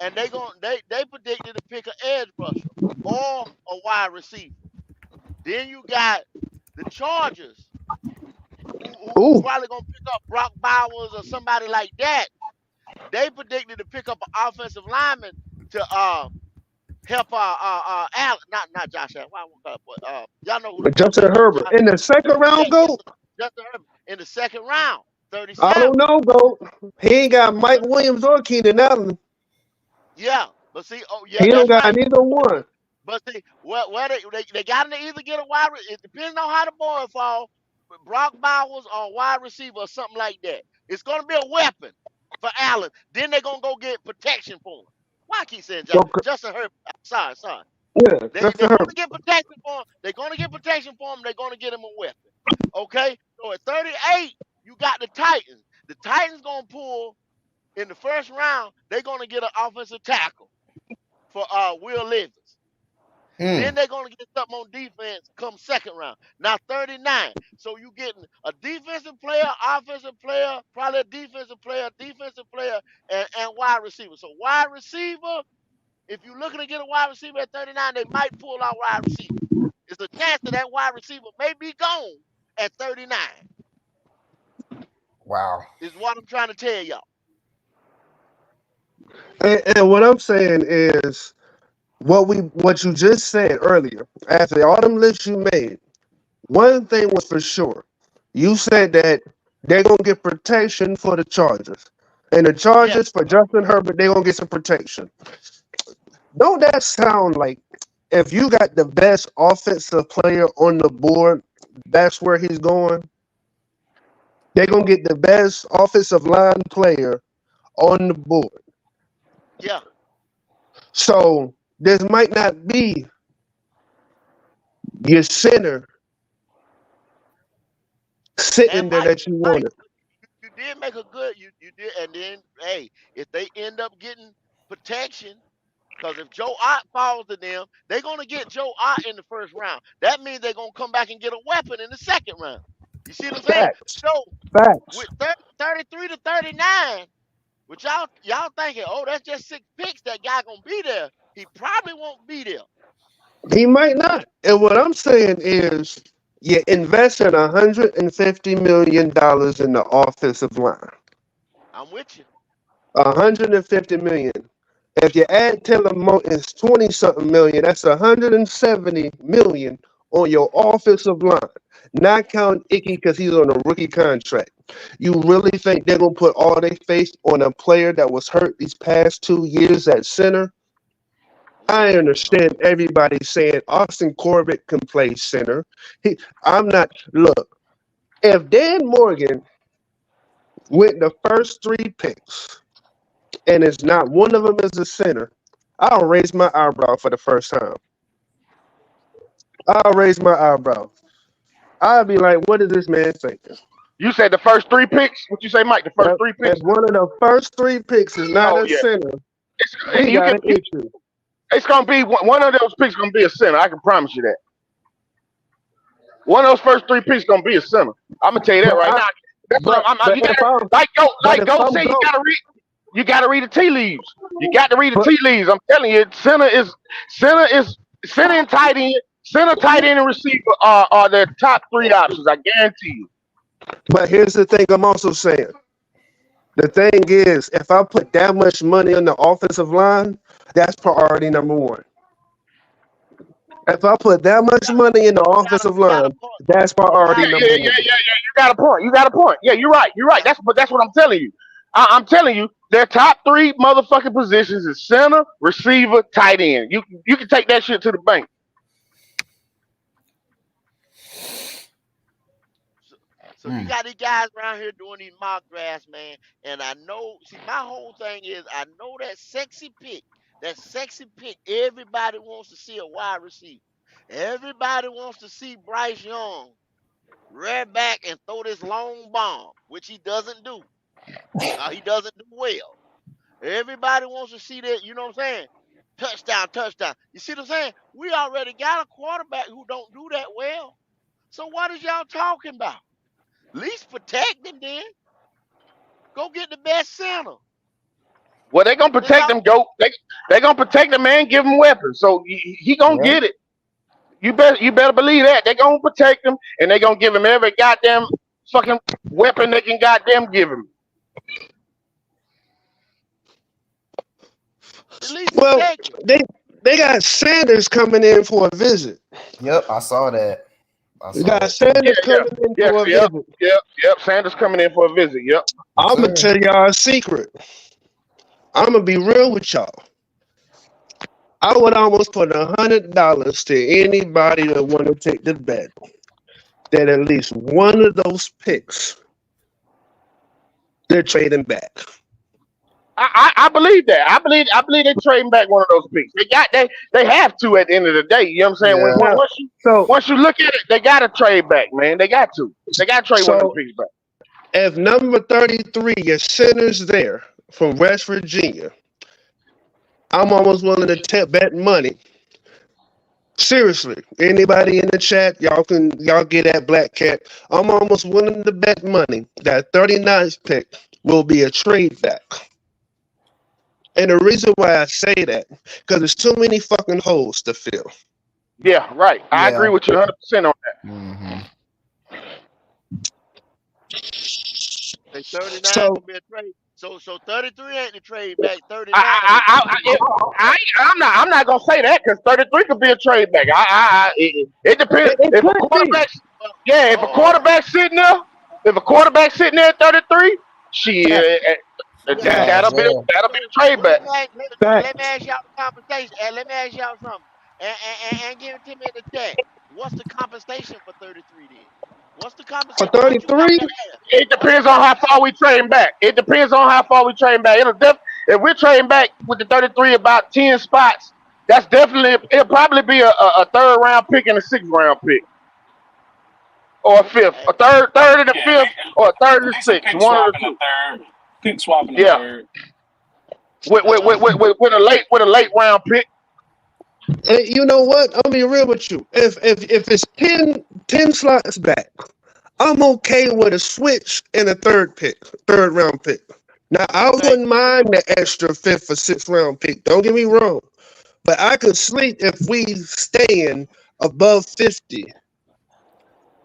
and they predicted to pick an edge rusher or a wide receiver. Then you got the Chargers, who Ooh, probably gonna pick up Brock Bowers or somebody like that. They predicted to pick up an offensive lineman to help Allen, not Josh Allen. Why I won't call it, but y'all know who the Justin quarterback is. Herbert in the second Yeah, round, yeah, go. Justin Herbert in the second round, I 37. don't know, go. He ain't got Mike Williams or Keenan Allen. Yeah, but see, oh yeah, He don't that's got right. neither one. But see, where they got to either get a it depends on how the board fall. Brock Bowers or a wide receiver or something like that. It's gonna be a weapon for Allen. Then they're gonna go get protection for him. Why I keep saying Okay. Justin Herbert? Sorry. Yeah, They're Justin gonna Herbert. get protection for him. They're gonna get protection for him. They're gonna get him a weapon. Okay. So at 38, you got the Titans. The Titans gonna pull in the first round. They're gonna get an offensive tackle for Will Levis. Mm. Then they're going to get something on defense come second round. Now 39. So you getting a defensive player, offensive player, probably a defensive player, and wide receiver. So wide receiver, if you're looking to get a wide receiver at 39, they might pull out wide receiver. There's a chance that that wide receiver may be gone at 39, Wow. is what I'm trying to tell y'all. And what I'm saying is, what you just said earlier, after all them lists you made, one thing was for sure. You said that they're gonna get protection for the Chargers. And the Yeah, Chargers for Justin Herbert, they're gonna get some protection. Don't that sound like if you got the best offensive player on the board, that's where he's going? They're gonna get the best offensive line player on the board. yeah. So this might not be your center And sitting there Mike, that you Mike, wanted. you did make a good. You did, and then hey, if they end up getting protection, because if Joe Ott falls to them, they're gonna get Joe Ott in the first round. That means they're gonna come back and get a weapon in the second round. You see what I'm saying? Facts. So Facts. with 33 to 39, which y'all thinking, oh, that's just 6 picks. That guy gonna be there. He probably won't be there. He might not. And what I'm saying is you invested $150 million in the offensive line. I'm with you. 150 million. If you add Taylor Moton's 20 something million, that's 170 million on your offensive line. Not count Icky because he's on a rookie contract. You really think they're gonna put all their faith on a player that was hurt these past 2 years at center? I No. understand everybody saying Austin Corbett can play center. I'm not. Look, if Dan Morgan went the first 3 picks and it's not one of them as a center, I'll raise my eyebrow for the first time. I'll raise my eyebrow. I'll be like, what is this man thinking? You said the first 3 picks. What you say, Mike? The first If, three if picks. one of the first 3 picks is not Oh a yeah, center, it's, we you got can. an issue. It's gonna be one of those picks. Gonna be a center. I can promise you that. One of those first 3 picks gonna be a center. I'm gonna tell you that But right I, now. That's what I'm. but You if gotta I'm, but like if go I'm say you go, gotta read. You gotta read the tea leaves. You got to read the but tea leaves. I'm telling you, center and tight end. Center, tight end, and receiver are their top 3 options. I guarantee you. but here's the thing. I'm also saying. The thing is, if I put that much money on the offensive line, that's priority number one. If I put that much money in the offensive You got a line, point. that's You priority got a number one. You got a point. You got a point. Yeah, you're right. You're right. yeah. That's what I'm telling you. I'm telling you, their top 3 motherfucking positions is center, receiver, tight end. You can take that shit to the bank. So, so you Mm. got these guys around here doing these mock drafts, man. And I know, see, my whole thing is I know that sexy pick, everybody wants to see a wide receiver. Everybody wants to see Bryce Young rear back and throw this long bomb, which he doesn't do. He doesn't do well. Everybody wants to see that, you know what I'm saying? Touchdown, touchdown. You see what I'm saying? We already got a quarterback who don't do that well. So what is y'all talking about? At least protect him then. Go get the best center. Well, they gonna Since protect y'all them. They gonna protect the man, give him weapons. So he gonna Yeah. get it. You better believe that they gonna protect him and they gonna give him every goddamn fucking weapon they can goddamn give him. at least Well, protect him. they got Sanders coming in for a visit. Yep, I saw that. I They saw got that too. Yeah, Sanders yeah, coming in yes, for a yep, visit. yep. Sanders coming in for a visit. Yep. Yes, I'm gonna sir. tell y'all a secret. I'm gonna be real with y'all. I would almost put $100 to anybody that want to take the bet that at least one of those picks they're trading back. I believe that. I believe they trading back one of those picks. They have to at the end of the day. You know what I'm saying? Yeah. Now, Once you so once you look at it, they gotta trade back, man. They got to. They gotta trade one of them so picks back. if number 33, your center's there from West Virginia, I'm almost willing to bet money. Seriously, anybody in the chat, y'all get that black cat. I'm almost willing to bet money that 39th pick will be a trade back. And the reason why I say that, because there's too many fucking holes to fill. Yeah, right. I agree Yeah. with you 100% on that. Hmm. Say 39 So gonna be a trade. So 33 ain't the trade back. I, 39 I, is. I, I, it, I'm not gonna say that because 33 could be a trade back. It depends It if a could be. quarterback. Well, Yeah, if a oh, quarterback sitting there, if a quarterback sitting there at 33, Fact. shit, yeah. Might as that'll be well. a So trade well, back. let me Fact. ask y'all the compensation, and let me ask y'all something, and give it to me in the chat. What's the compensation for 33 then? What's the For compensation? What you got 33, to have? It What's the depends on how far compensation? we train back. It depends on how far we train back. If we're trading back with the 33 about 10 spots, that's definitely it'll probably be a third round pick and a sixth round pick. Or a fifth. Hey, A third and a Yeah, fifth or a third at and a least a sixth. pick One of swap the in the two. third. Pick swap in the Yeah. third. With that's with, what I'm with, saying. with, with with a late round pick. and you know what? I'll be real with you. If it's 10 slots back, I'm okay with a switch and a third round pick. Now I Okay. wouldn't mind the extra fifth or sixth round pick. Don't get me wrong. But I could sleep if we stand above 50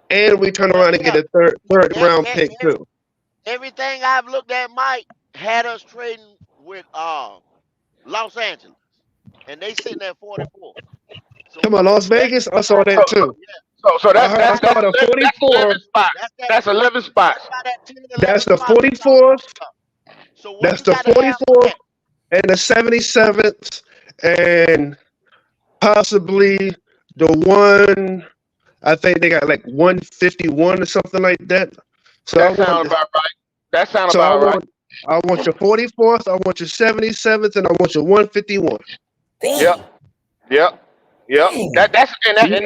and we turn Well, around and get yeah. a third e- round e- pick every, too. everything I've looked at, Mike, had us trading with Los Angeles, and they sitting at 44. Come So on, Las that Vegas. I saw So that too. yeah, so I that's that's heard I that's about saw that. that's the 11, that's 44. 11 spots. That's that. That's 11 That's spots. about that 10, That's 11 the spots we talking 44th. about. So what That's we the got to have for 44th that? and the 77th and possibly the one. I think they got like 151 or something like that. So I That want sounds the, about right. That sound so about right. I want your 44th, I want your 77th, and I want your 151. Yep. Damn. Yep. Yep. Damn. That's Yeah,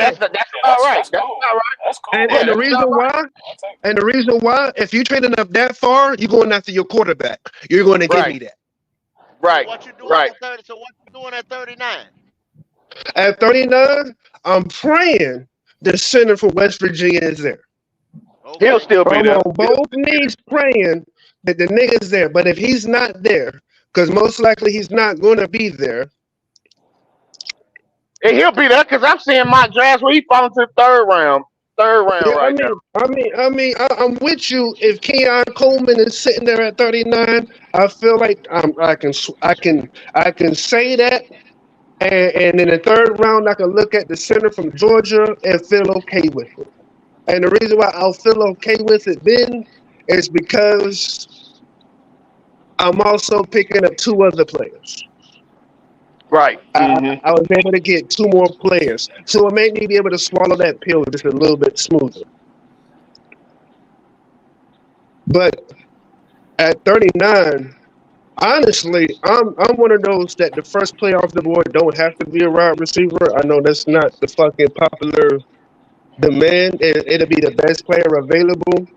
about right. that's That's cool. about right. That's cool And right Yeah, the that's there. reason about why, I'll take and the reason why, if you're trading up that far, you're going after your quarterback. You're going to give right. me that. So Right. what you doing Right. at 30? So what you doing at 39? At 39, I'm praying the center for West Virginia is there. He'll Okay. still be I'm there. on both knees praying that the nigga's there. But if he's not there, because most likely he's not going to be there. And he'll be there because I'm seeing my drafts where he falling to the third round. Third round Yeah, right now. I'm with you. If Keon Coleman is sitting there at 39, I feel like I can say that, and in the third round, I can look at the center from Georgia and feel okay with it. And the reason why I'll feel okay with it then is because I'm also picking up two other players. Right. I, Mm-hmm. I was able to get two more players, so it made me be able to swallow that pill just a little bit smoother. But at 39, honestly, I'm one of those that the first player off the board don't have to be a wide receiver. I know that's not the fucking popular demand. It'll be the best player available,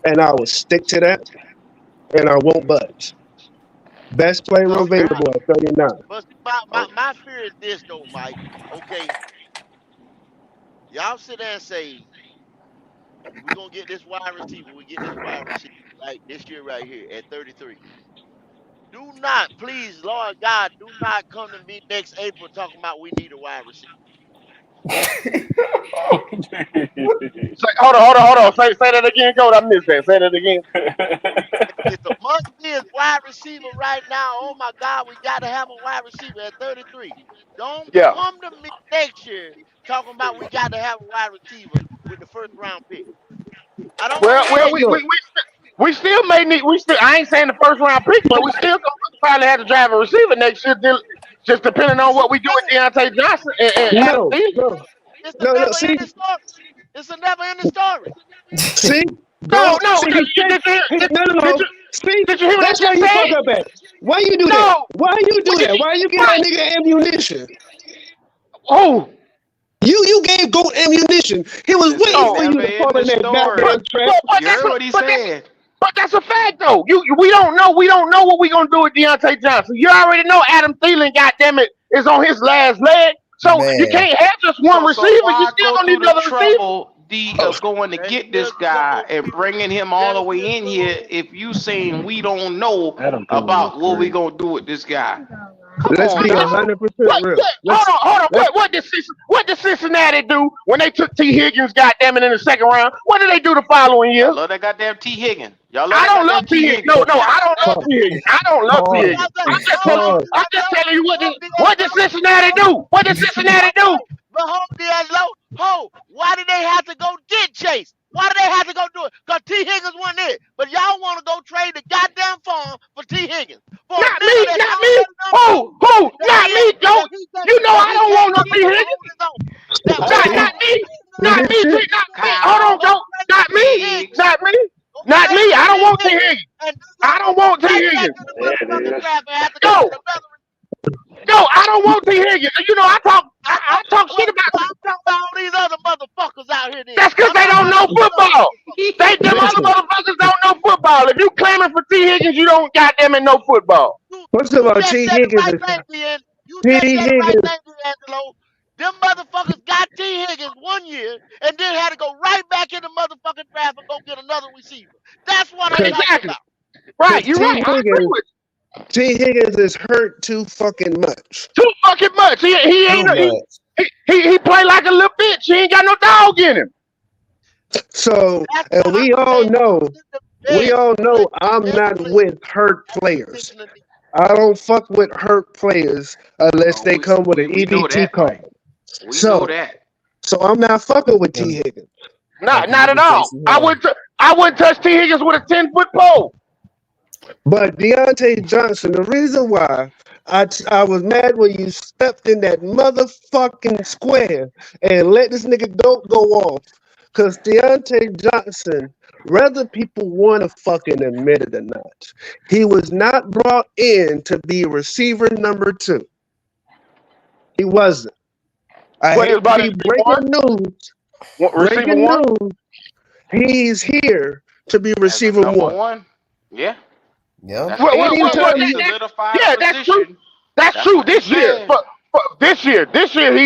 and I will stick to that, and I won't budge. Best player Cause see, Okay. available at 39. but see, Okay. my fear is this though, Mike. Okay, y'all sit there and say we gonna get this wide receiver. We get this wide receiver right this year right here at 33. Do not, please, Lord God, do not come to me next April talking about we need a wide receiver. it. Hold on. Say that again, Coach. I missed that. Say that again. It's a must be a wide receiver right now. Oh my God, we got to have a wide receiver at 33. Don't Yeah. come to me next year talking about we got to have a wide receiver with the first round pick. I don't want Well, to hear well, that we shit. Look, we we, we still may need. We still. I ain't saying the first round pick, but we still gonna probably have to drive a receiver next year. Just depending on It's a what we do with fact. Deontay Johnson and Adam no, Thielen. no, It's a no. never See, ending story. It's a never ending story. see, No, go. no. See, he said, no. See, Did you hear what I that's why just you said? fuck up at. Why you do that? No. Why you What do did that? you? Why you give What? that nigga ammunition? Oh. You gave Goat ammunition. He was It's a waiting Oh. for you never to fall in ending that story. But goddamn trap. You heard what he said. but that's a fact though. We don't know what we gonna do with Deontay Johnson. You already know Adam Thielen, goddamn it, is on his last leg. So you Man. can't have just one So receiver. You why still go gonna through need the another receiver. trouble D Oh, of going to Just get this guy go and get bringing him all the just way in here go if you saying we don't know Adam Thielen look about what we crazy. gonna do with this guy? Come Let's on, be dog. 100% What? real. What? Hold on. Let's What did Cincinnati do when they took T. Higgins? Goddamn it, in the second round. What did they do the following Y'all year? love that goddamn T Higgins. Y'all love I that don't love goddamn T. T Higgins. Higgins. No, I don't love pause. T. Higgins. I don't love T. Pause. Higgins. Pause. I'm just telling you Hold what did Cincinnati do? What did Cincinnati do? But hold D'Angelo, why did they have to go get Chase? Why did they have to go do it? Because T. Higgins wasn't it. But y'all want to go trade the goddamn farm for T. Higgins. For a Not nigga me. that's Not me. already done Who? that Not me. Don't. You know that I he don't can't want no T. keep to Higgins. hold his own. That Hold why Not on. me. Let Not me me. finish. Not me. Hold on, Kyle, go don't. trade Not for T. me. Higgins. Biggs. Not me. Go Not trade me. for I don't T. want T. Higgins. Higgins. And then I y'all don't gonna go want T. right back Higgins. in the Yeah, it motherfucking is. draft and have to go No. get another. No, I don't want T. Higgins. You know, I talk shit about. I'm talking about all these other motherfuckers out here then. That's because I'm they talking don't about know all these other football. motherfuckers. Them other Listen. motherfuckers don't know football. If you claiming for T. Higgins, you don't goddamn it know football. First of You all, just T. said the Higgins right is thing, Ben. You T. just said the right Higgins. thing, D'Angelo. Them motherfuckers got T. Higgins 1 year and then had to go right back in the motherfucking draft and go get another receiver. That's what I'm Cause, talking Exactly. about. Right, cause you're T. right. I agree Higgins. with T. Higgins is hurt too fucking much. you. Too fucking much. He Too ain't much. he play like a little bitch. He ain't got no dog in him. So, That's and why I'm we all saying know, get the best I'm not player with hurt at the players. position of need. I don't fuck with hurt players unless Oh, they come with an we know EBT that, card. Mike. We know So, that. so I'm not fucking with T. Because Higgins. Not you at be all. Jason Horn. I wouldn't touch T. Higgins with a 10-foot pole. But Deontay Johnson, the reason why I was mad when you stepped in that motherfucking square and let this nigga go off, because Deontay Johnson, whether people want to fucking admit it or not, he was not brought in to be receiver number 2. He wasn't. I What is hate to about be his receiver one? Receiver breaking one? news. He's here to be As a receiver number 1. one. Yeah. Yeah. That's what I'm saying. Anytime He he, solidified Yeah, a that's true. position. That's That's true. what he's This year, saying. this year,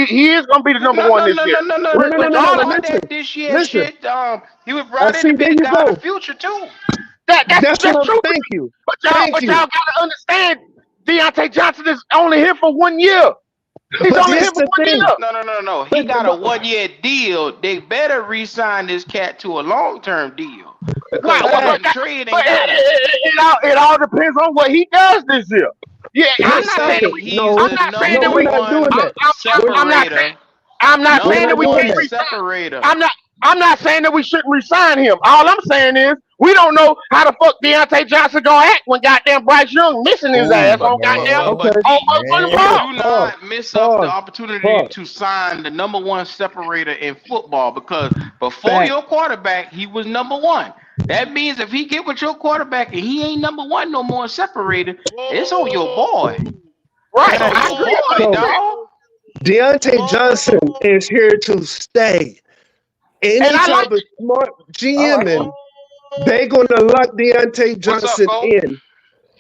he is gonna be the number No, one no, this no, year. no, no, no. no, no, no, no, no, Forget Regardless, all listen, that this year listen. shit. He was I brought in see, to be there the you guy of go. the future too. That's what that's I'm. true. Thank you. But Thank y'all you. gotta understand, Deontay Johnson is only here for 1 year. He's But only here here's for the one thing. year. No, no, no, no. He got a But 1 year deal. They better re-sign this cat to a long-term deal because Right, they hey, but didn't trade and but got him. it all depends on what he does this year. Yeah, They I'm not saying say that we. he's no, I'm the not saying number no, that we're we. not doing one that. I'm not saying. separator. I'm not We're saying Number that not we doing one can't that. resign. separator. I'm not. I'm not saying that we shouldn't resign him. All I'm saying is we don't know how the fuck Deontay Johnson gonna act when goddamn Bryce Young missing his ass Oh but on but goddamn but man, Okay. but D, on the you man. ball. do Pause. not miss up the Pause. opportunity Pause. to sign the number one separator in football because before Fact. your quarterback, he was number one. That means if he get with your quarterback and he ain't number one no more separator, it's on your Whoa, boy. It's Right, on Fact. I your agree. boy, So dog. Deontay Johnson whoa, is here to stay. And Any I like type of smart I like GMing, him. whoa. they gonna lock Deontay What's up, Johnson Cole? in.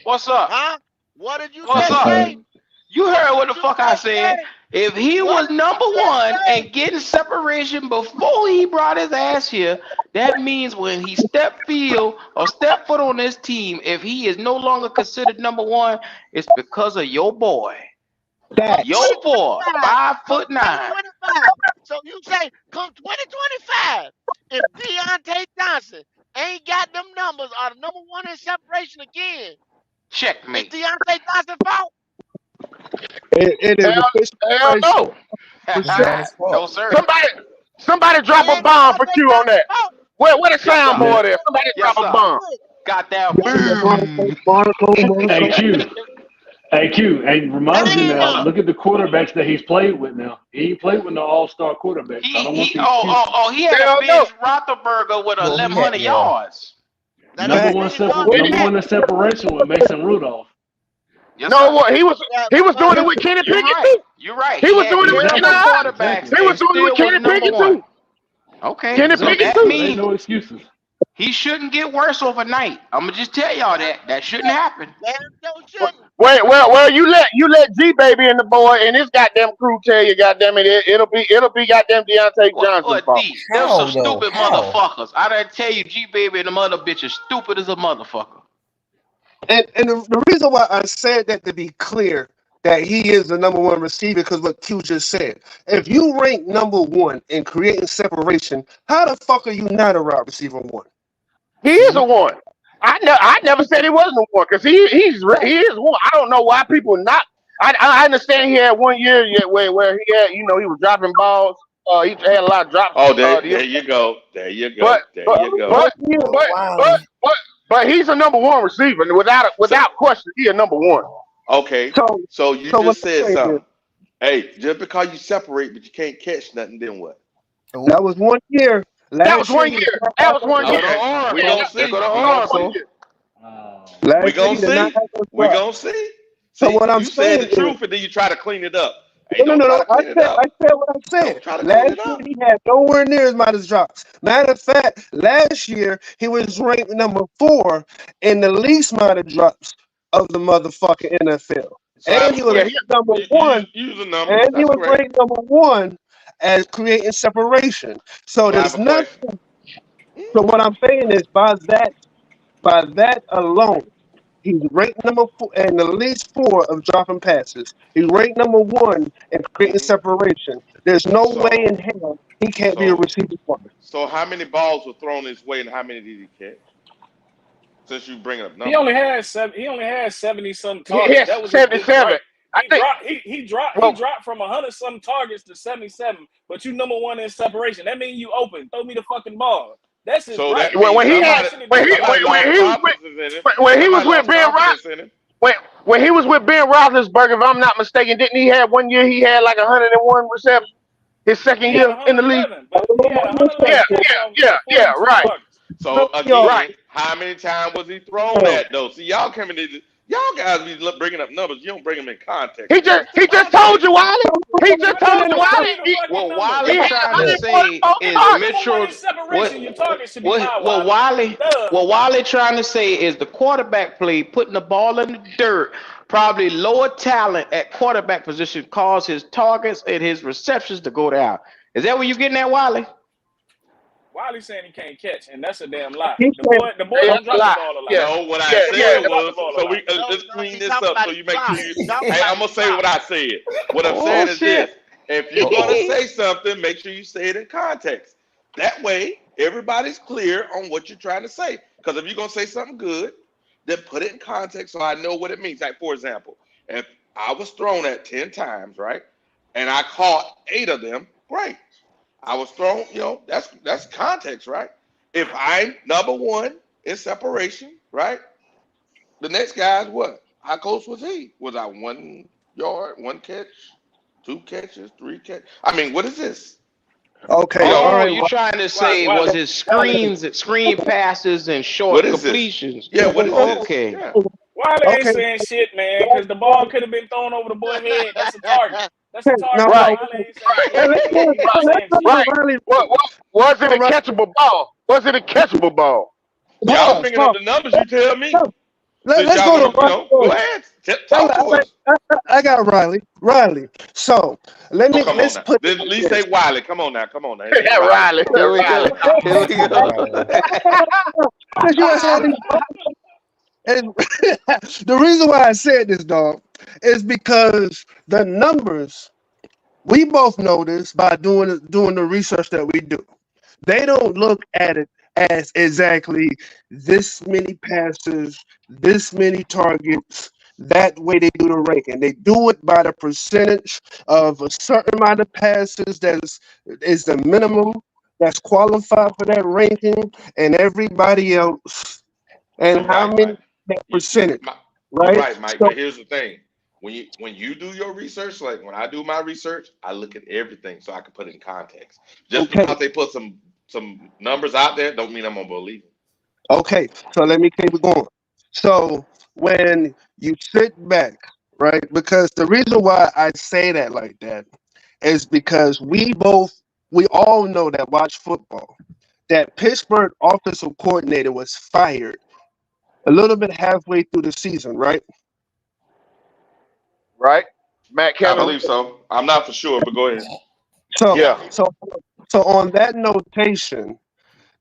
What's up? Huh? What did you What's just up? say? You heard what What the you fuck I just said. say? If he What was did you number just one say? and getting separation before he brought his ass here, that means when he step field or step foot on this team, if he is no longer considered number one, it's because of your boy. Come Facts. Your boy, 2025. five Come foot nine. 2025. So you say come 2025. If Deontay Johnson ain't got them numbers or the number one in separation again, it's Checkmate. Deontay Johnson fault. It is hell, official hell question. no. It's not his No, fault. sir. Somebody somebody It drop a ain't bomb for Deontay Q on Johnson's that. fault. Where the Yes, sir. Yeah. soundboard at? Somebody Yes, drop a sir. bomb. Got that Damn. boom. Hey, Q. Hey, Q. Hey, remind you now, What's Damn. up? look at the quarterbacks that he's played with now. He ain't played with no all-star quarterbacks. So I He don't want he the oh oh excuses. oh he had a Hell no. bench Roethlisberger with Well, he had 1,100 yeah. yards. Now they Fact. they done Well, Number that. one in separation with Mason Rudolph. Yes, no, sir. what Yeah, he but was doing it with Kenny You're Pickett right. too. You're right. He He was had doing it with terrible Exactly. quarterbacks he Exactly. was and doing it with still was Kenny number Pickett one. too. Okay, Kenny so Pickett Exactly. that too. So ain't means no excuses. he shouldn't get worse overnight. I'm gonna just tell y'all damn, that that shouldn't happen. damn sure shouldn't. Well, you let G baby and the boy and his goddamn crew tell you, goddamn it'll be goddamn Deontay Johnson's What fault. D? Them some How though? stupid How? motherfuckers. I done tell you, G baby and the mother bitch is stupid as a motherfucker. And the reason why I said that to be clear, that he is the number one receiver because what Q just said. If you rank number one in creating separation, how the fuck are you not a wide receiver one? He is a one. I never said he wasn't a one because he is one. I don't know why people not. I understand he had 1 year yet where he had he was dropping balls. He had a lot of drops. Oh, there you go. There you go. But There but you go. but But but but Wiley, but but he's a number one receiver So without question. He a number one. okay. So, So you so what just I'm said saying is, something. Hey, just because you separate but you can't catch nothing, then what? that oh, was 1 year. That was Last year one he year. did not That have was those 1 There year. go the drops. We arm. gonna There see. go the We arm gonna 1 Also, see. year. We Last year he gonna did not see. have those We drops. gonna see. So See, what I'm you said saying the is, truth and then you try to clean it up. Hey, no, no, don't no, try no. to clean it I up. said what I Don't said. try to clean Last it year up. he had nowhere near as much drops. Matter of fact, last year he was ranked number 4 in the least amount of drops of the motherfucking NFL. so I And have a he was Yeah, question. ranked number You one, use the numbers. and he That's was great. ranked number 1 as creating separation. So So I have there's a nothing. question. So what I'm saying is by that alone. He's ranked number 4 and the least 4 of dropping passes. He's ranked number 1 in creating Hmm. separation. There's no way So in hell he can't be a so receiver one. so how many balls were thrown his way and how many did he catch? Since you bringing up He only numbers. had seven. He only had 70 some he targets. has That was his biggest right. 77. I He think. dropped. He Well, dropped from 100 some targets to 77. But you number one in separation. That means you open. Throw me the fucking ball. That's his So right. that when, means when He he ain't had somebody catching it when deep he ball. somebody lost when he was confidence in him. when he was Somebody with lost Ben Rock confidence in him. when he was with Ben Roethlisberger, if I'm not mistaken, didn't he have 1 year he had like 101 receptions his second He had year in the league? 111, but he had Yeah, 111 catches off yeah, 42 right, targets. So Y'all, right. again, how many times was he thrown at though? See, y'all coming in, y'all guys be bringing up numbers. You don't bring them in context. What's the He just told you, context? Wiley. He just I just told you, told Wiley. you the fucking What numbers. He Wiley had trying to 104 say If is you targets. number one in Mitchell. separation, your What target should be high, what Wiley. Wiley Duh. what Wiley trying to say is the quarterback play, putting the ball in the dirt. Probably lower talent at quarterback position cause his targets and his receptions to go down. Is that what you getting at, Wiley? Wiley saying he can't catch, and that's a damn lie. he said, The boy Yeah, don't that's a drop the lie. ball a lot. Yeah, No, what I yeah, The yeah. boy said don't drop was the ball a so lot. we No, let's no, clean he this talking up about so his you make sure drop. you. He talking Hey, about I'm his gonna say drop. what I said. What I'm Oh saying is this: shit! if you're gonna oh, say something, make sure you say it in context. That way, everybody's clear on what you're trying to say. Because if you're gonna say something good, then put it in context so I know what it means. Like for example, if I was thrown at 10 times, right, and I caught 8 of them, great. I was thrown, that's context, right? If I'm number one in separation, right? The next guy's what? How close was he? Was I 1 yard, one catch, two catches, three catch? I mean, what is this? okay, all Oh, right, you trying to say was Wiley, his Wiley, screen passes and What short is this? completions? Yeah, what is this? Okay. Yeah. Wiley ain't okay. saying shit, man, because the ball could have been thrown over the boy's head. That's a target. That's a No, target. no, Right, Wiley ain't saying right, shit. He not let's saying go shit. to right. Riley. What was it So, a catchable ball? Was it a catchable ball? Y'all pause, bringing up pause, the numbers, you tell me. pause. Since Let's y'all go want to to, go Riley. ahead. Talk to us. I got Riley. Riley. So Oh, come on let's now. put it At like least this. say Wiley. Come on now. Come on now. It ain't Yeah, Riley. Riley, Here we go. Riley. Here we oh, go. Riley. Since you asked all these and the reason why I said this, dog, is because the numbers we both know this by doing the research that we do. They don't look at it as exactly this many passes, this many targets. That way they do the ranking. They do it by the percentage of a certain amount of passes is the minimum that's qualified for that ranking, and everybody else, and You're how right, many Mike. that You, percentage, you're right? right, Mike. So But here's the thing: when you do your research, like when I do my research, I look at everything so I can put it in context. Just okay, because they put some numbers out there, don't mean I'm gonna believe them. okay. So let me keep it going. So when you sit back, right? Because the reason why I say that like that is because we all know that watch football. That Pittsburgh offensive coordinator was fired a little bit halfway through the season, right? Right, Matt I Canada. believe so. I'm not for sure, but go ahead. So Yeah, so so on that notation,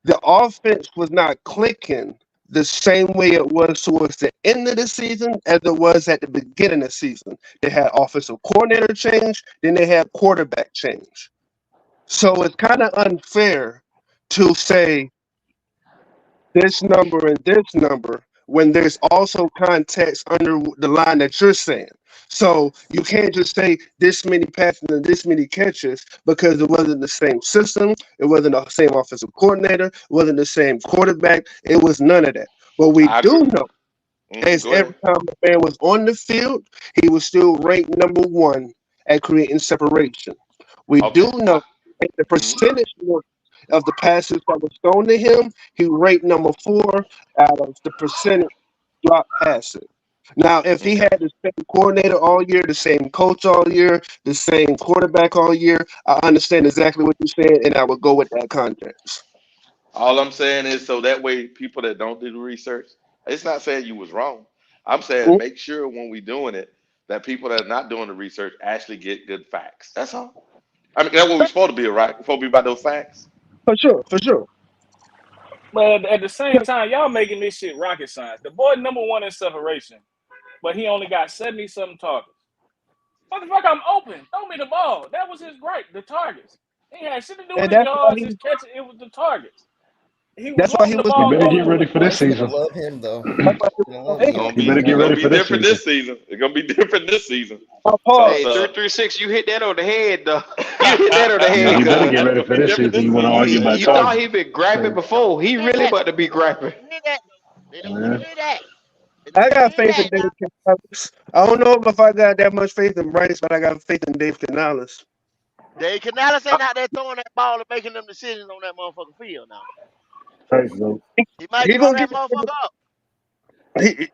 the offense was not clicking the same way it was towards the end of the season as it was at the beginning of the season. They had offensive coordinator change, then they had quarterback change. So it's kind of unfair to say this number and this number when there's also context under the line that you're saying. So you can't just say this many passes and this many catches because it wasn't the same system, it wasn't the same offensive coordinator, it wasn't the same quarterback, it was none of that. But we I do agree. know is Go every ahead. time the man was on the field, he was still ranked number one at creating separation. We do Okay. know that the Mhm. percentage of the passes that was thrown to him, he ranked number four out of the percentage drop passes. Now, if he Okay. had the same coordinator all year, the same coach all year, the same quarterback all year, I understand exactly what you're saying, and I would go with that context. All I'm saying is so that way people that don't do the research, it's not saying you was wrong. I'm saying Mm, make sure when we doing it that people that are not doing the research actually get good facts. That's all. I mean that's what we're supposed to be, right? We're supposed to be about those facts. for sure, for sure. But at the same time, y'all making this shit rocket science. The boy number one in separation, but he only got 70 something targets. Motherfucker, I'm open. Throw me the ball. That was his gripe. The targets. He had shit to do with And the yards, his catches. It was the targets. He was that's why he wanting the was You ball better going get to ready the for this Mike's gonna season. love him though. that's why he He's gonna was love It's him. saying. gonna You be better get it's ready gonna be for this different season. this season. It's gonna be different this season. Paul, So Hey, so 336, you hit that on the head, though. You hit that on the Yeah, head, you better cuz. get it's ready gonna for be this different season. this You want to season. argue about You thought targets. he been So, griping Don't before. He hear really that. about to be They don't griping. want to hear that though. They don't want to yeah. hear that. They don't I want to got hear faith in that Dave now. Canales. I don't know if I got that much faith in Bryce, but I got faith in Dave Canales. Dave Canales ain't out there throwing that ball and making them decisions on that motherfucking field now. Thanks, though. He might He draw gonna that get motherfucker up. he,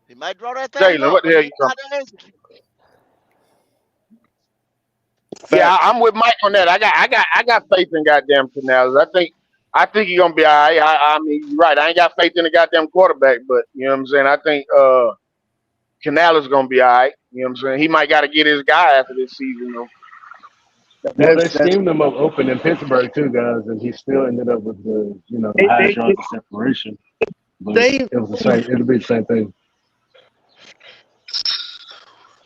He might draw that thing Jalen, up, what the but hell he you ain't talking? out there executing. Yeah, facts. I'm with Mike on that. I got faith in goddamn Canales. I think he's gonna be all right. I mean, you're right. I ain't got faith in the goddamn quarterback, but you know what I'm saying. I think Canales is gonna be all right. You know what I'm saying. He might got to get his guy after this season though. Well, they That's schemed him up open in Pittsburgh too, guys, and he still ended up with the they highest they yards of separation. But they it was the same. It'll be the same thing.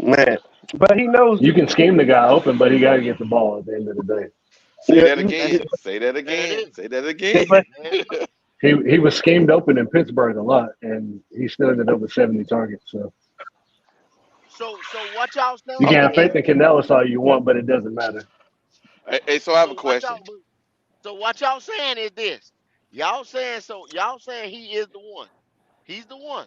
man, but he knows You can scheme the guy open, but he got to get the ball at the end of the day. Say yeah, that That's again. Say that there it again. is. Say that yeah, again. but There it is. He was schemed open in Pittsburgh a lot, and he still ended up with 70 targets. So So what y'all you can saying have is faith in Canales all you want, but it doesn't matter. Hey, so I have a so what question. y'all so what y'all saying is this. Y'all saying he is the one. He's the one.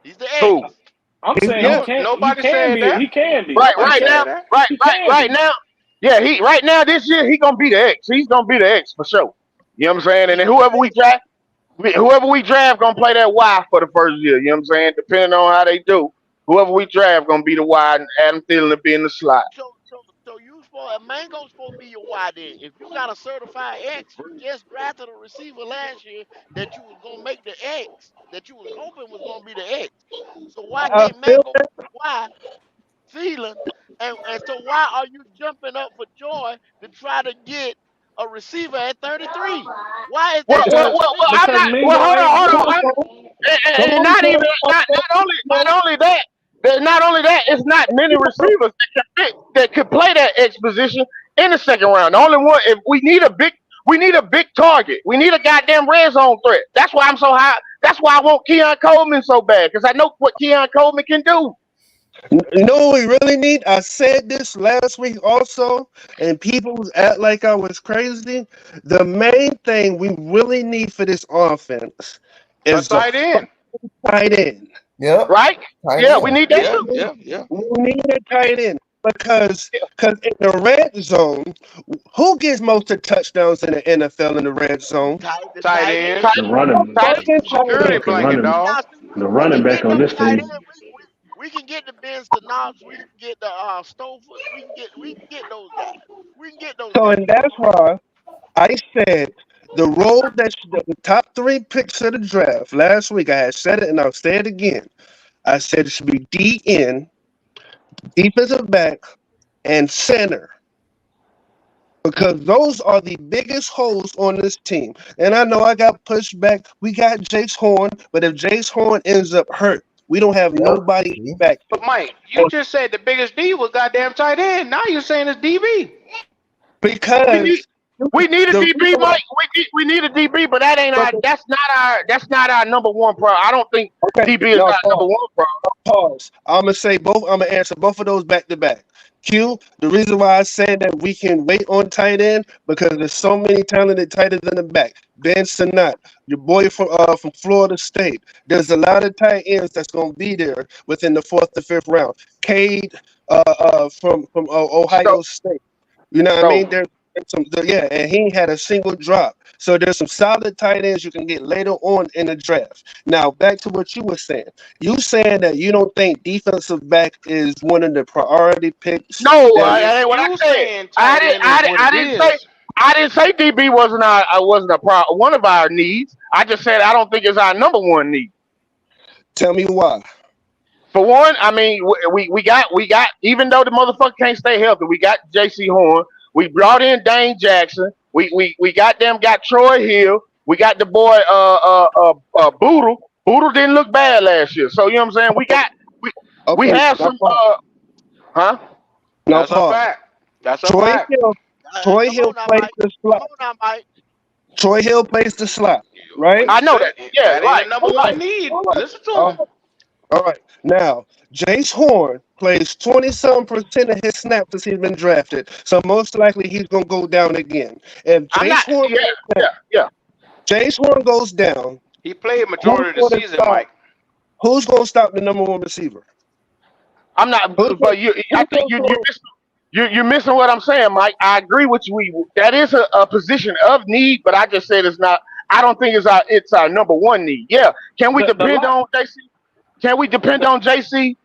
He's the Who? X. I'm saying he yeah, can't. He Nobody can said be. that. He can be. Right, He Nobody right can. now, said that. right, He right, can right be. now. Yeah, he right now this year he gonna be the X. He's gonna be the X for sure. You know what I'm saying? And He's then gonna be the X. whoever we draft gonna play that Y for the first year. You know what I'm saying? Depending on how they do, whoever we draft gonna be the Y, and Adam Thielen will be in the slot. So you supposed Mango's supposed to be your wide end. If you got a certified X, you just drafted a receiver last year that you was gonna make the X, that you was hoping was gonna be the X. So why I can't feel Mango be why feeling and so why are you jumping up for joy to try to get a receiver at 33? Why is Well, that well, such Because a well, well I'm mystery? because not. Well, Mingo hold on, ain't hold on. good. And come on, not even Joe. not only that. Not only that, it's not many receivers that could play that X position in the second round. The only one, if we need a big target. We need a goddamn red zone threat. That's why I'm so high. That's why I want Keon Coleman so bad because I know what Keon Coleman can do. You know what we really need? I said this last week also, and people act like I was crazy. The main thing we really need for this offense A is a tight end. tight end. Yep. Right? Tight Yeah, we end. need that Yeah, too. yeah, yeah. We need a tight end because in the red zone, who gets most of touchdowns in the NFL in the red zone? The Tight tight end. end. The Tight, running, tight. Fucking tight Security end. fucking blanket, running, dog. Now see, the we running can back get on them this tight team. end. We can get the Ben's to Knox. We can get the Stofers. We can get those guys. We can get those So, guys. and that's why I said the role that the top three picks of the draft last week, I had said it and I'll say it again. I said it should be DN, defensive back, and center. because those are the biggest holes on this team. And I know I got pushed back. We got Jace Horn, but if Jace Horn ends up hurt, we don't have Yep. nobody See? back But there. Mike, you And just said the biggest D was goddamn tight end. Now you're saying it's DB. We need because we need a the DB, reason why, Mike. We need a DB, but that ain't our okay, that's not our number one pro. I don't think okay, DB is now our number pause. one pro. Pause. I'm gonna say both. I'm gonna answer both of those back to back. Q. The reason why I say that we can wait on tight end because there's so many talented tight ends in the back. Ben Sinnott, your boy from Florida State. There's a lot of tight ends that's gonna be there within the fourth to fifth round. Cade from So Ohio State. You know what I so mean? There's some yeah, and he ain't had a single drop. So there's some solid tight ends you can get later on in the draft. Now back to what you were saying. You saying that you don't think defensive back is one of the priority picks no, that If that ain't what I you said. saying tight end is what I it didn't say is, DB wasn't a pro, one of our needs. I just said I don't think it's our number one need. tell me why. For one, I mean, we got even though the motherfucker can't stay healthy, we got J.C. Horn. We brought in Dane Jackson. We got them got Troy Hill. We got the boy Boodle. Boodle didn't look bad last year, so you know what I'm saying. We we Okay, have now some pause. huh? Now that's a pause. fact. That's a Troy fact. Hill. Troy Come Hill on now, plays Mike. the Come slot. on now, Mike. Troy Hill plays the slot, right? When I you know say that. Yeah, that ain't right. a number All right, one need, all right, listen to all him. right. All right. Now, Jace Horn plays 20-some% of his snaps since he's been drafted. So most likely he's gonna go down again. If I'm not. Jace Horn Yeah, goes down, yeah, yeah. Jace Horn goes down, He played who's majority of the gonna season, stop Mike. who's gonna stop the number one receiver? I'm not. Who's gonna But you, I who's think gonna you throw you're missing what I'm saying, Mike. I agree with you. That is a position of need, but I just said it's not. I don't think it's our number one need. Yeah, can we The depend lock on JC? Can we depend the on JC?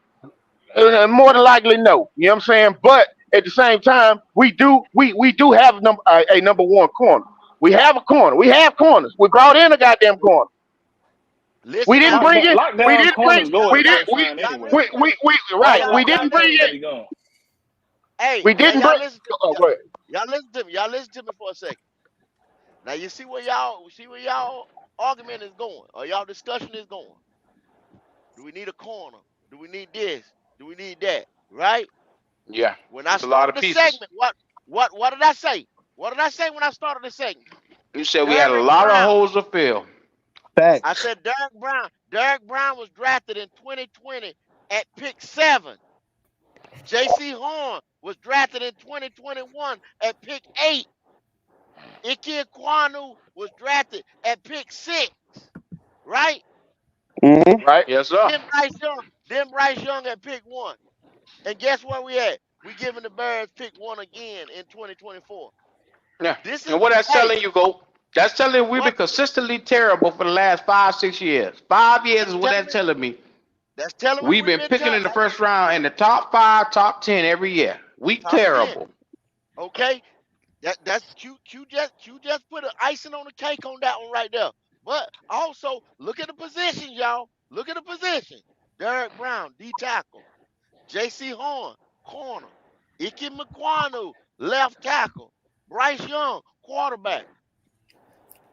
More than likely, no. You know what I'm saying? But at the same time, we do have a number one corner. We have a corner. We have corners. We brought in a goddamn corner. We Listen didn't now. bring in. We lockdown didn't bring. corners go in Y'all, the We did. first We round y'all anyway. listen to me. we Now right. y'all All We y'all didn't bring listen lockdowns to in. me. steady going. Hey, We now didn't y'all bring. listen to me. Oh, Y'all, go ahead. y'all listen to me. Y'all listen to me for a second. Now you see where y'all argument is going, or y'all discussion is going. Do we need a corner? Do we need this? Do we need that? Right? Yeah, When I it's a lot started of the pieces. segment, what did I say? What did I say when I started the segment? You said we had a Derek lot of Brown. holes to fill. I facts? said Derek Brown. Derek Brown was drafted in 2020 at pick 7. J.C. Horn was drafted in 2021 at pick 8. Ike Kwanu was drafted at pick 6. Right? Hmm. Right. Yes, sir. Then Bryce Young at pick 1. And guess where we at? We giving the Bears pick 1 again in 2024. Yeah. This is And what that's hey, telling you, go. That's telling you we've been what consistently terrible for the last 5, 6 years. 5 years that's is what telling that's me. telling me. That's telling me We've we've been been picking tough. in the first round in the top five, top 10 every year. We Top 10. terrible. Okay? That's Q just put an icing on the cake on that one right there. But also look at the positions, y'all. Look at the position. Derek Brown, D tackle. J.C. Horn, corner. Ike McQuanu, left tackle. Bryce Young, quarterback.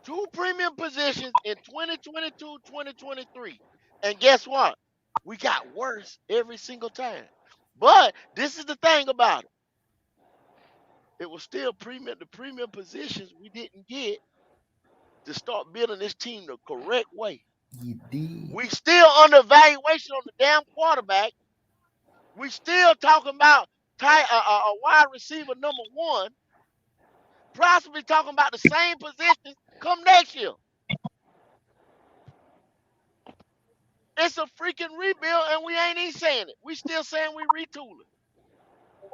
Two premium positions in 2022, 2023. And guess what? We got worse every single time. But this is the thing about it. It was still premium positions we didn't get to start building this team the correct way. You did. We still under evaluation on the damn quarterback. We still talking about a wide receiver number 1, possibly talking about the same positions come next year. It's a freaking rebuild, and we ain't even saying it. We still saying we retooling.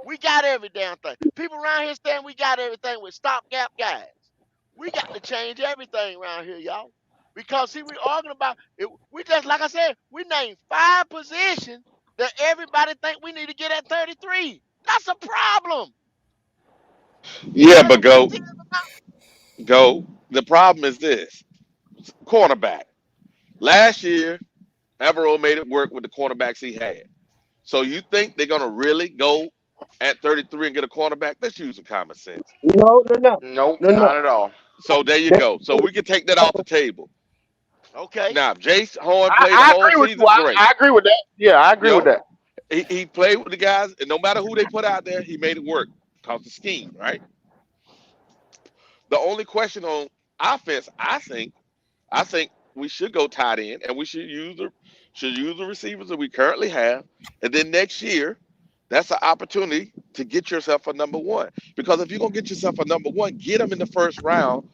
We got every damn thing. People around here saying we got everything with stopgap guys. We got to change everything around here, y'all. Because see, we arguing about it. We just like I said, we named 5 positions that everybody think we need to get at 33. That's a problem. You Yeah, heard but what Big T go, is about? go. The problem is this: cornerback. Last year, Navarro made it work with the cornerbacks he had. So you think they're gonna really go? at 33 and get a quarterback? Let's use some common sense. No, no, no, Nope, no, no. not at all. So there you That- go. So we can take that off the table. Okay. Now, Jace Horn played the I whole agree with you. season. Great. I agree with that. Yeah, I agree You with know, that. he played with the guys, and no matter who they put out there, he made it work. Cause the scheme, right? The only question on offense, I think we should go tight end, and we should use the receivers that we currently have, and then next year, that's an opportunity to get yourself a number one. Because if you're gonna get yourself a number one, get them in the first round.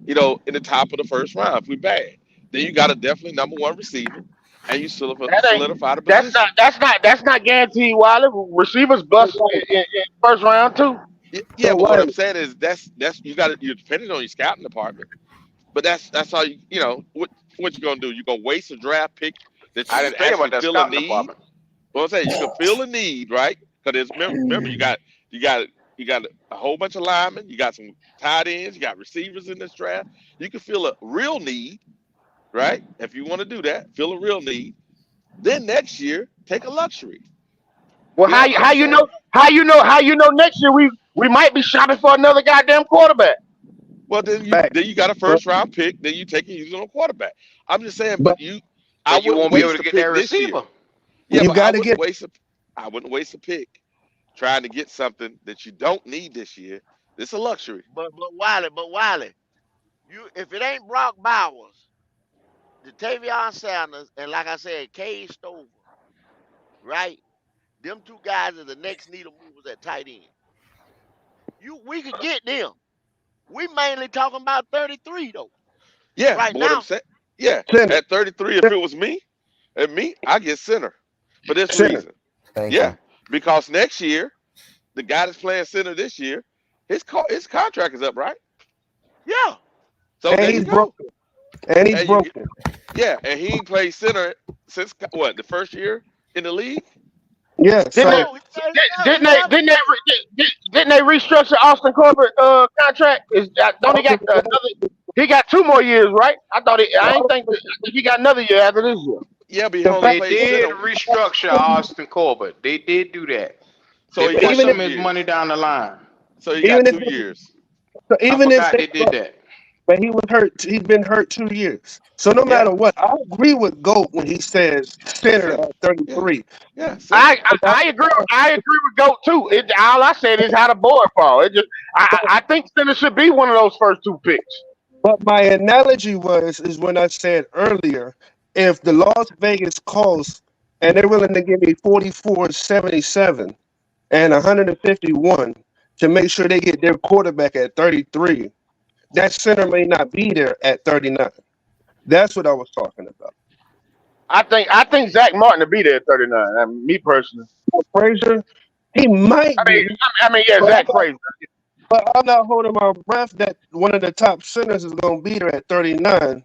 In the top of the first round. If we bad, then you got a definitely number one receiver, and you That ain't. solidify the That's not. position. That's not guaranteed. Wiley, receivers bust in first round too. Yeah, So but what I'm Wiley, saying is that's you're depending on your scouting department. But that's all what you're gonna do. You're gonna waste a draft pick that you I can didn't tell you actually about that fill a scouting need. department. What I'm saying, you can fill a need, right? Because remember you got a whole bunch of linemen, you got some tight ends, you got receivers in this draft. You can fill a real need, right? If you want to do that, fill a real need. Then next year, take a luxury. Well, You know what how I'm you saying? know next year we might be shopping for another goddamn quarterback. Well, then you back, then you got a but first round pick. Then you take and use it on quarterback. I'm just saying, but I But you wouldn't won't be able waste to a get that pick this year. receiver. Yeah, you but got to get. I wouldn't waste a pick trying to get something that you don't need this year. It's a luxury. But Wiley, you if it ain't Brock Bowers, Jatavion Sanders, and like I said, Cade Stover, right? Them two guys are the next needle movers at tight end. We could get them. We mainly talking about 33 though. Yeah, Right but what I'm now. saying, yeah, Center, at 33, if it was me, I get center for this center. reason. Thank Yeah, you. because next year, the guy that's playing center this year, his contract is up, right? Yeah. So And there you he's go. broken. And he's And you, broken. yeah, and he ain't played center since what the first year in the league. Yeah. Didn't they? So No, Didn't he they? never played. Didn't they restructure Austin Corbett contract? Don't he got another? He got 2 more years, right? I thought he. I ain't think. I think he got another year after this year. Yeah, but he the only fact They played did center, restructure Austin Corbett. They did do that. so They he put got even some if two of his money years. down the line. So he got even if 2 years. I even if forgot they they did that. but he was hurt. He's been hurt 2 years. So no Yeah, matter what, I agree with Goat when he says center center. at Yeah, 33. yeah, center. I agree. I agree with Goat too. All I said is how the board fall. It just. I think Center should be one of those first two picks. But my analogy is when I said earlier, if the Las Vegas calls and they're willing to give me 44.77 and 151 to make sure they get their quarterback at 33, that center may not be there at 39. That's what I was talking about. I think Zach Martin will be there at 39. Me personally. Frazier, he might I mean, be, yeah, but Zach Frazier. I'm not holding my breath that one of the top centers is going to be there at 39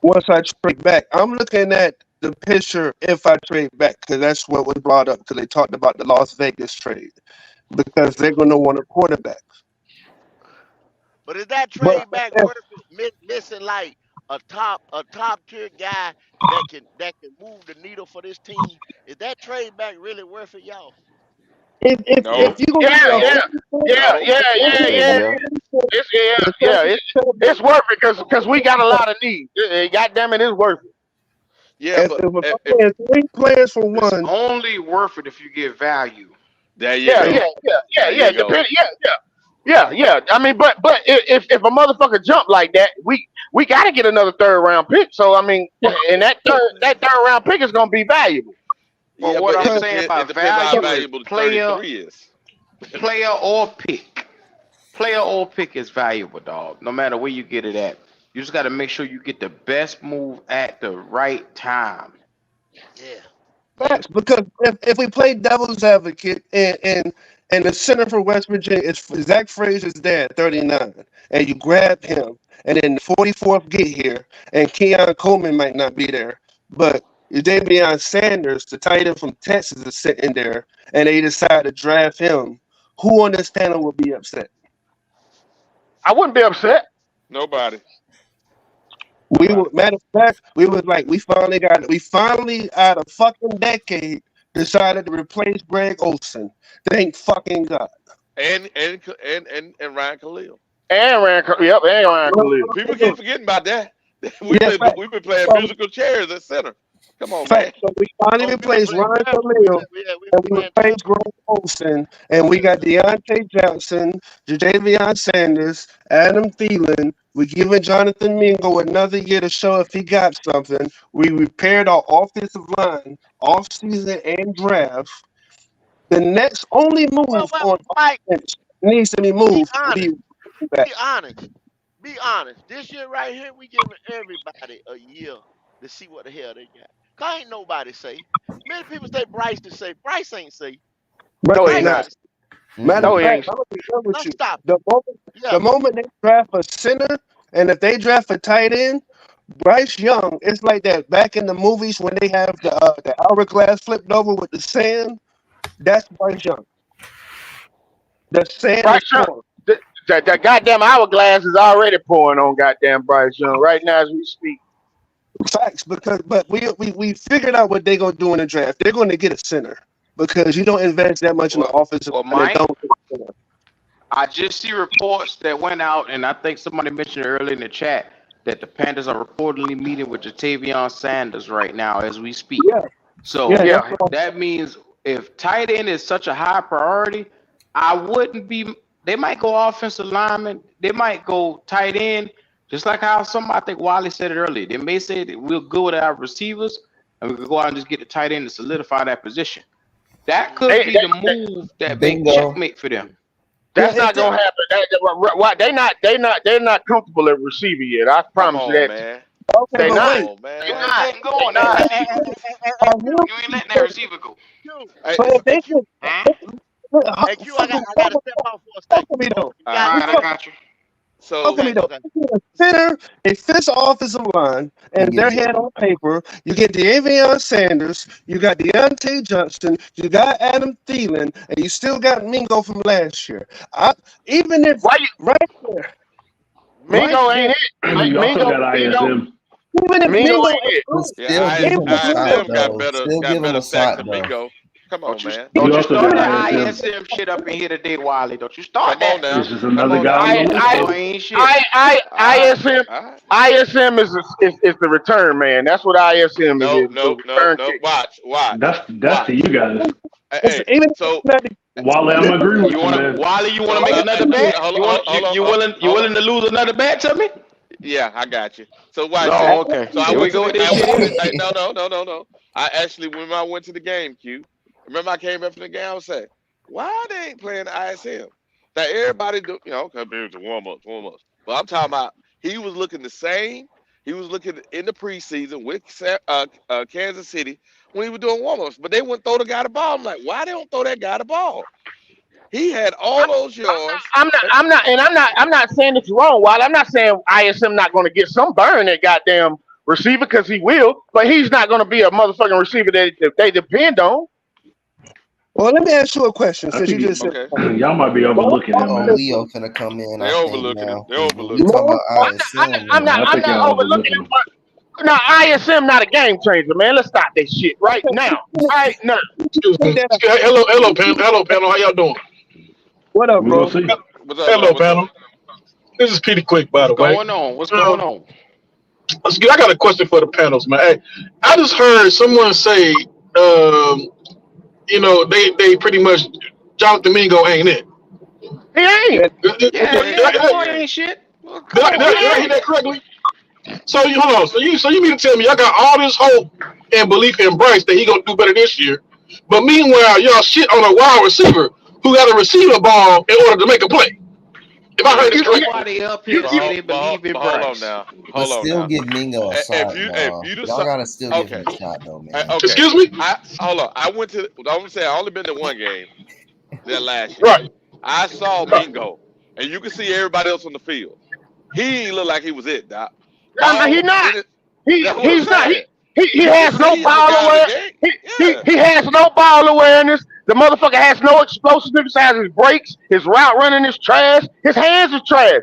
once I trade back. I'm looking at the picture if I trade back because that's what was brought up because they talked about the Las Vegas trade because they're going to want a quarterback. But is that But trade back if, worth it? Missing like a top tier guy that can move the needle for this team. Is that trade back really worth it, y'all? if, if, No, if you're going to give Yeah, me a no, yeah, yeah, no. yeah, yeah, yeah. Yeah. It's it's worth it because we got a lot of needs. God damn it, it's worth it. Yeah, if, but if I'm if playing three players for It's one, only worth it if you get value. there you Yeah, go, yeah, yeah, yeah, there yeah. you go. Depending, yeah. I mean, but if a motherfucker jump like that, we got to get another third round pick. So I mean, and that third round pick is gonna be valuable. But Yeah, what but I'm it because saying depends. It about depends on how value is valuable the player, 33 is. player or pick. Player or pick is valuable, dog. No matter where you get it at. You just got to make sure you get the best move at the right time. Yeah. facts, because if we play devil's advocate and the center for West Virginia is Zach Frazier's dad, 39, and you grab him, and then the 44th get here, and Keon Coleman might not be there, but Damian Sanders, the tight end from Texas, is sitting there, and they decide to draft him. Who on this panel will be upset? I wouldn't be upset. Nobody, We were nobody. matter of fact, we was like, we finally out of fucking decade. decided to replace Greg Olson. Thank fucking God. and Ryan Khalil. And yep, and Ryan Khalil. People keep forgetting about that. Yeah, fact. We've been playing So, musical chairs at center. Come on, man. fact. So we finally Oh, we been replaced playing Ryan church. Khalil We and been we playing church. replaced Greg Olson, and we got Deontay Johnson, Jadavion Sanders, Adam Thielen. We giving Jonathan Mingo another year to show if he got something. We repaired our offensive line, offseason and draft. The next only move Well, on Mike, offense needs to be be moved to honest. be back. Be honest. Be honest. This year right here, we giving everybody a year to see what the hell they got. Cause ain't nobody safe. Many people say Bryce is safe. Bryce ain't safe. But No, he they Bryce not. not. ain't safe. Matter Mm-mm. of No, he fact, ain't. I'm gonna be real with Let's you. stop it. The Yeah. moment they draft a center, and if they draft a tight end, Bryce Young, it's like that back in the movies when they have the hourglass flipped over with the sand. That's Bryce Young. The sand Bryce is Young. pouring. That goddamn hourglass is already pouring on goddamn Bryce Young right now as we speak. Facts, but we figured out what they're gonna do in the draft. They're gonna get a center because you don't invest that much in the Well, offensive well, line and Mike, don't get a center. I just see reports that went out, and I think somebody mentioned earlier in the chat that the Panthers are reportedly meeting with Jatavion Sanders right now as we speak. Yeah, yeah, So that's Yeah. what I'm that means if tight end is such a high priority, I wouldn't be. They might go offensive lineman. They might go tight end, just like how some. I think Wiley said it earlier. They may say that we'll go with our receivers and we could go out and just get the tight end to solidify that position. That They, could be they, the move that make Bingo. checkmate for them. yeah, that's not gonna happen. They're not comfortable at receiver yet. I Come promise you on, that. man. okay, They but not. wait. Come on, They You man. ain't not. letting go on They that not. receiver. Q, You ain't letting that receiver go. Q, Hey, But if hey, they Q. could, Huh? hey, Q, fuck I gotta step out for a second. me though. You All got You right, you I fuck got got you. Fuck So me okay, though. okay. You get a center, a fifth offensive line, And and get their Jay. head on paper. You get De'Avion Sanders, you got Deontay Johnson, you got Adam Thielen, and you still got Mingo from last year. I, even if Why you right there, right Mingo there, ain't it? You also Mingo got Mingo ISM. even if Mingo Mingo ain't ain't it. But good, yeah, still give even him a if shot Mingo, ISM got though. better Still got give him better a sacks shot than though. Mingo. Come Don't on, you man. don't You you also start got even that ISM. ISM shit up in here today, Wiley. Don't you start Come on that. This now. is Come another on guy now. on the I list, I Mingo brother. ain't shit. I ISM All right. ISM is the return man. That's what ISM is. No, Is the no, no, return no. kick. That's to you Watch. guys. Hey, even if so Wally, I'm agree You with you, wanna man. Wiley? You wanna so make another bet? hold on, hold on, You hold on. willing to lose another bet to me? Yeah, I got you. So watch No, this. okay. So I Here we went to go with the this I shit went to here. the no no no no no. I actually when I went to the game, Q. Remember I came up from the game. I was saying, why they ain't playing the ISM? Now everybody do okay, it's a warm ups. But I'm talking about he was looking the same. He was looking in the preseason with Kansas City when he was doing warm ups. But they wouldn't throw the guy the ball. I'm like, why they don't throw that guy the ball? He had all those yards. I'm not saying it's wrong, Wild. I'm not saying ISM not going to get some burn at goddamn receiver because he will, but he's not going to be a motherfucking receiver that they depend on. well, let me ask you a question I since you think just said Okay, y'all might be most overlooking him, Oh, man. Leo offensive, finna come in, they I think overlooking him. now. They Because when we overlooking him. talk most about ISM, I'm man, not I I'm think not y'all overlooking overlooking him, him. but no, ISM not a game changer, man. Let's stop that shit right now, right now. Excuse take me. that out. Hello, panel. How y'all doing? What up, We're gonna bro? see. What's up, man? Hello, What's up? panel. This is Petey Quick, by What's the way. going on? What's going Um, on? I got a question for the panels, man. Hey, I just heard someone say, they pretty much Jonathan Mingo ain't it. He ain't. Yeah, Yeah, Yeah, yeah, the yeah, boy yeah. ain't shit. Well, come on, Did I man. hear that correctly? So you hold on. So you mean to tell me y'all got all this hope and belief in Bryce that he gonna do better this year, but meanwhile y'all shit on a wide receiver who got to receive a ball in order to make a play. If I heard Yeah. this That's You, correctly. why they up here to But say they believe in hold on Bryce. now. but Hold on still now. give Mingo a If shot, you y'all. Y'all decide, gotta still give him okay, a shot, though, man. okay. Excuse me. I hold on. I went to. I'm gonna say I only been to one game there last year. Right. I saw Right. Mingo, and you can see everybody else on the field. He ain't look like he was it, Doc. he Ball not. in it. That's what I'm He's not. saying. He You can has no see the ball guys in the aware. game. Yeah. He has no ball awareness. The motherfucker has no explosiveness besides his brakes. His route running is trash. His hands are trash.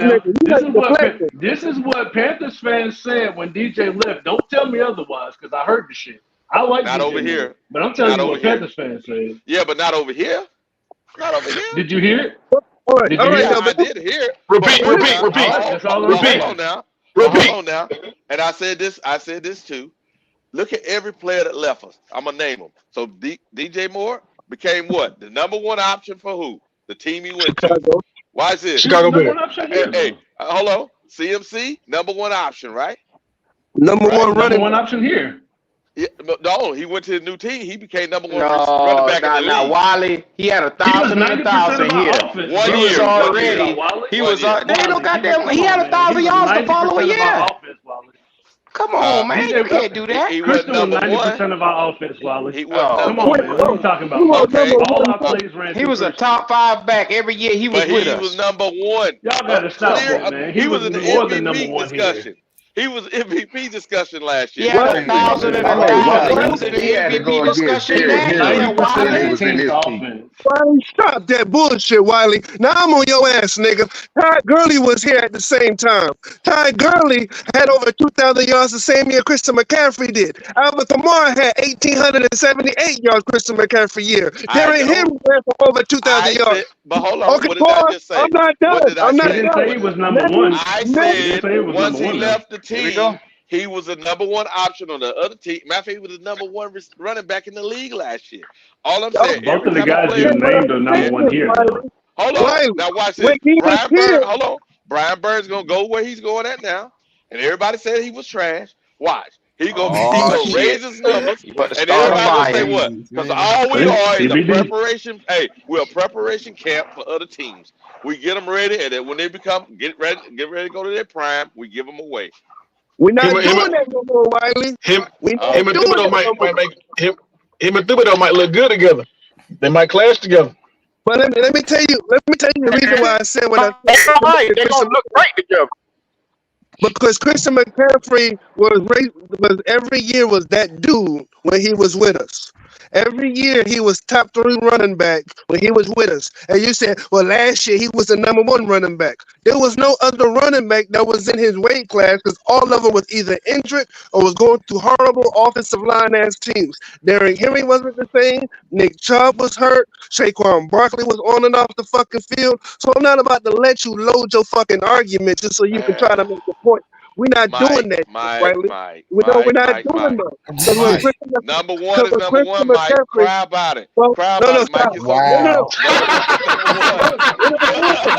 ass now. nigga. You like deflecting. This is what Panthers fans said when DJ left. Don't tell me otherwise, because I heard the shit. I like Not over DJ Moore, here. but I'm telling Not you over what here. Panthers fans said. Yeah, but not over here. Not over here. Did you hear it? All right, Did all you right, hear Yeah, now, it? I but did hear it. But Repeat, wait repeat, now. All repeat, right, that's all I'm But hold repeat, saying. on now. But hold repeat. on now. And I said this. I said this too. Look at every player that left us. I'm gonna name them. So DJ Moore became what? The number one option for who? The team he went to. Chicago. Watch this. He was the Chicago number Bears. one option Hey, here, hey, though. hold on. CMC, number one option, right? Number Right? one Number running one back. option here. Yeah, but no, he went to the new team. He became number one running No, back in the now league Wiley, he had a He was thousand and a 90% of thousand our here. offense, one He bro. was What are year. you talking already, about, Wally? he One was year. they ain't no Wally, goddamn. come He had on, a man. He thousand was yards the following 90% of our year. offense, Wally. Come Huh? on, man, you can't do that. He wasn't Christian was number one. 90% of our offense, Wally. He wasn't Oh Come number on, Wait, man. one. What are you wait. talking Who about, was bro? Okay. number All one? our plays ran He through was a Christian. top five back every year he was But with he was us. number one. Y'all got to stop Clear. that, man. He He was was in the more than number MVP one here. discussion. He was MVP discussion last He year. had What? a What you Hey, thousand talking and a about? hey, thousand. He Wiley, was in the he had to MVP go against discussion He was Derrick that Henry year, 90% when of he the Wiley. was in team's his peak. offense. Why stop that bullshit, Wiley? Now I'm on your ass, nigga. Ty Gurley was here at the same time. Ty Gurley had over 2,000 yards the same year Christian McCaffrey did. Alvin Kamara had 1,878 yards Christian McCaffrey year. I Derrick know. Henry ran for over 2,000 I yards. said, but hold on. Okay, What did I pause. just I'm say? not What done. did I I'm He not say? didn't say done. he What did was number Maybe, one. I maybe. He didn't said? say he was Once number he one, though. left the Here we go. team, he was the number one option on the other team. Matter of fact, he was the number one running back in the league last year. All I'm saying, Okay, Both every of the time a guys you player, but named are I'm number saying yeah, one this, here, though. Wiley. hold on. Wiley, Now watch when this. he was Brian Bird, here, hold on. Brian Bird's gonna go where he's going at now, and everybody said he was trash. Watch. He Oh gonna raise shit! his numbers, You about to and start a everybody gonna say fire. what? Jeez, Because man. all we See? are is a TBD. preparation. Hey, we're a preparation camp for other teams. We get them ready, and then when they get ready to go to their prime, we give them away. we're Him, not him, doing that no more, Wiley. him, We're Oh, not him and doing Thibodeau that no might more. make him and Thibodeau might look good together. They might clash together. But let me tell you the reason why I said what I That's all right. said. They're Christian gonna look great together. Because Christian McCaffrey was every year was that dude when he was with us. Every year he was top three running back when he was with us. And you said, well, last year he was the number one running back. There was no other running back that was in his weight class because all of them was either injured or was going through horrible offensive line ass teams. Derrick Henry wasn't the same. Nick Chubb was hurt. Saquon Barkley was on and off the fucking field. So I'm not about to let you load your fucking argument just so you can try to make a point. We're not doing Mike, that, Mike, Riley. Mike, We know we're Mike, not Mike, doing Mike, that. Mike. Number one Because is when number Christian one, Mike. McCaffrey, Cry about it. well, Cry no, about no, it. Mike stop. is No, okay. no, Wow. no, Number one is number one. no, listen.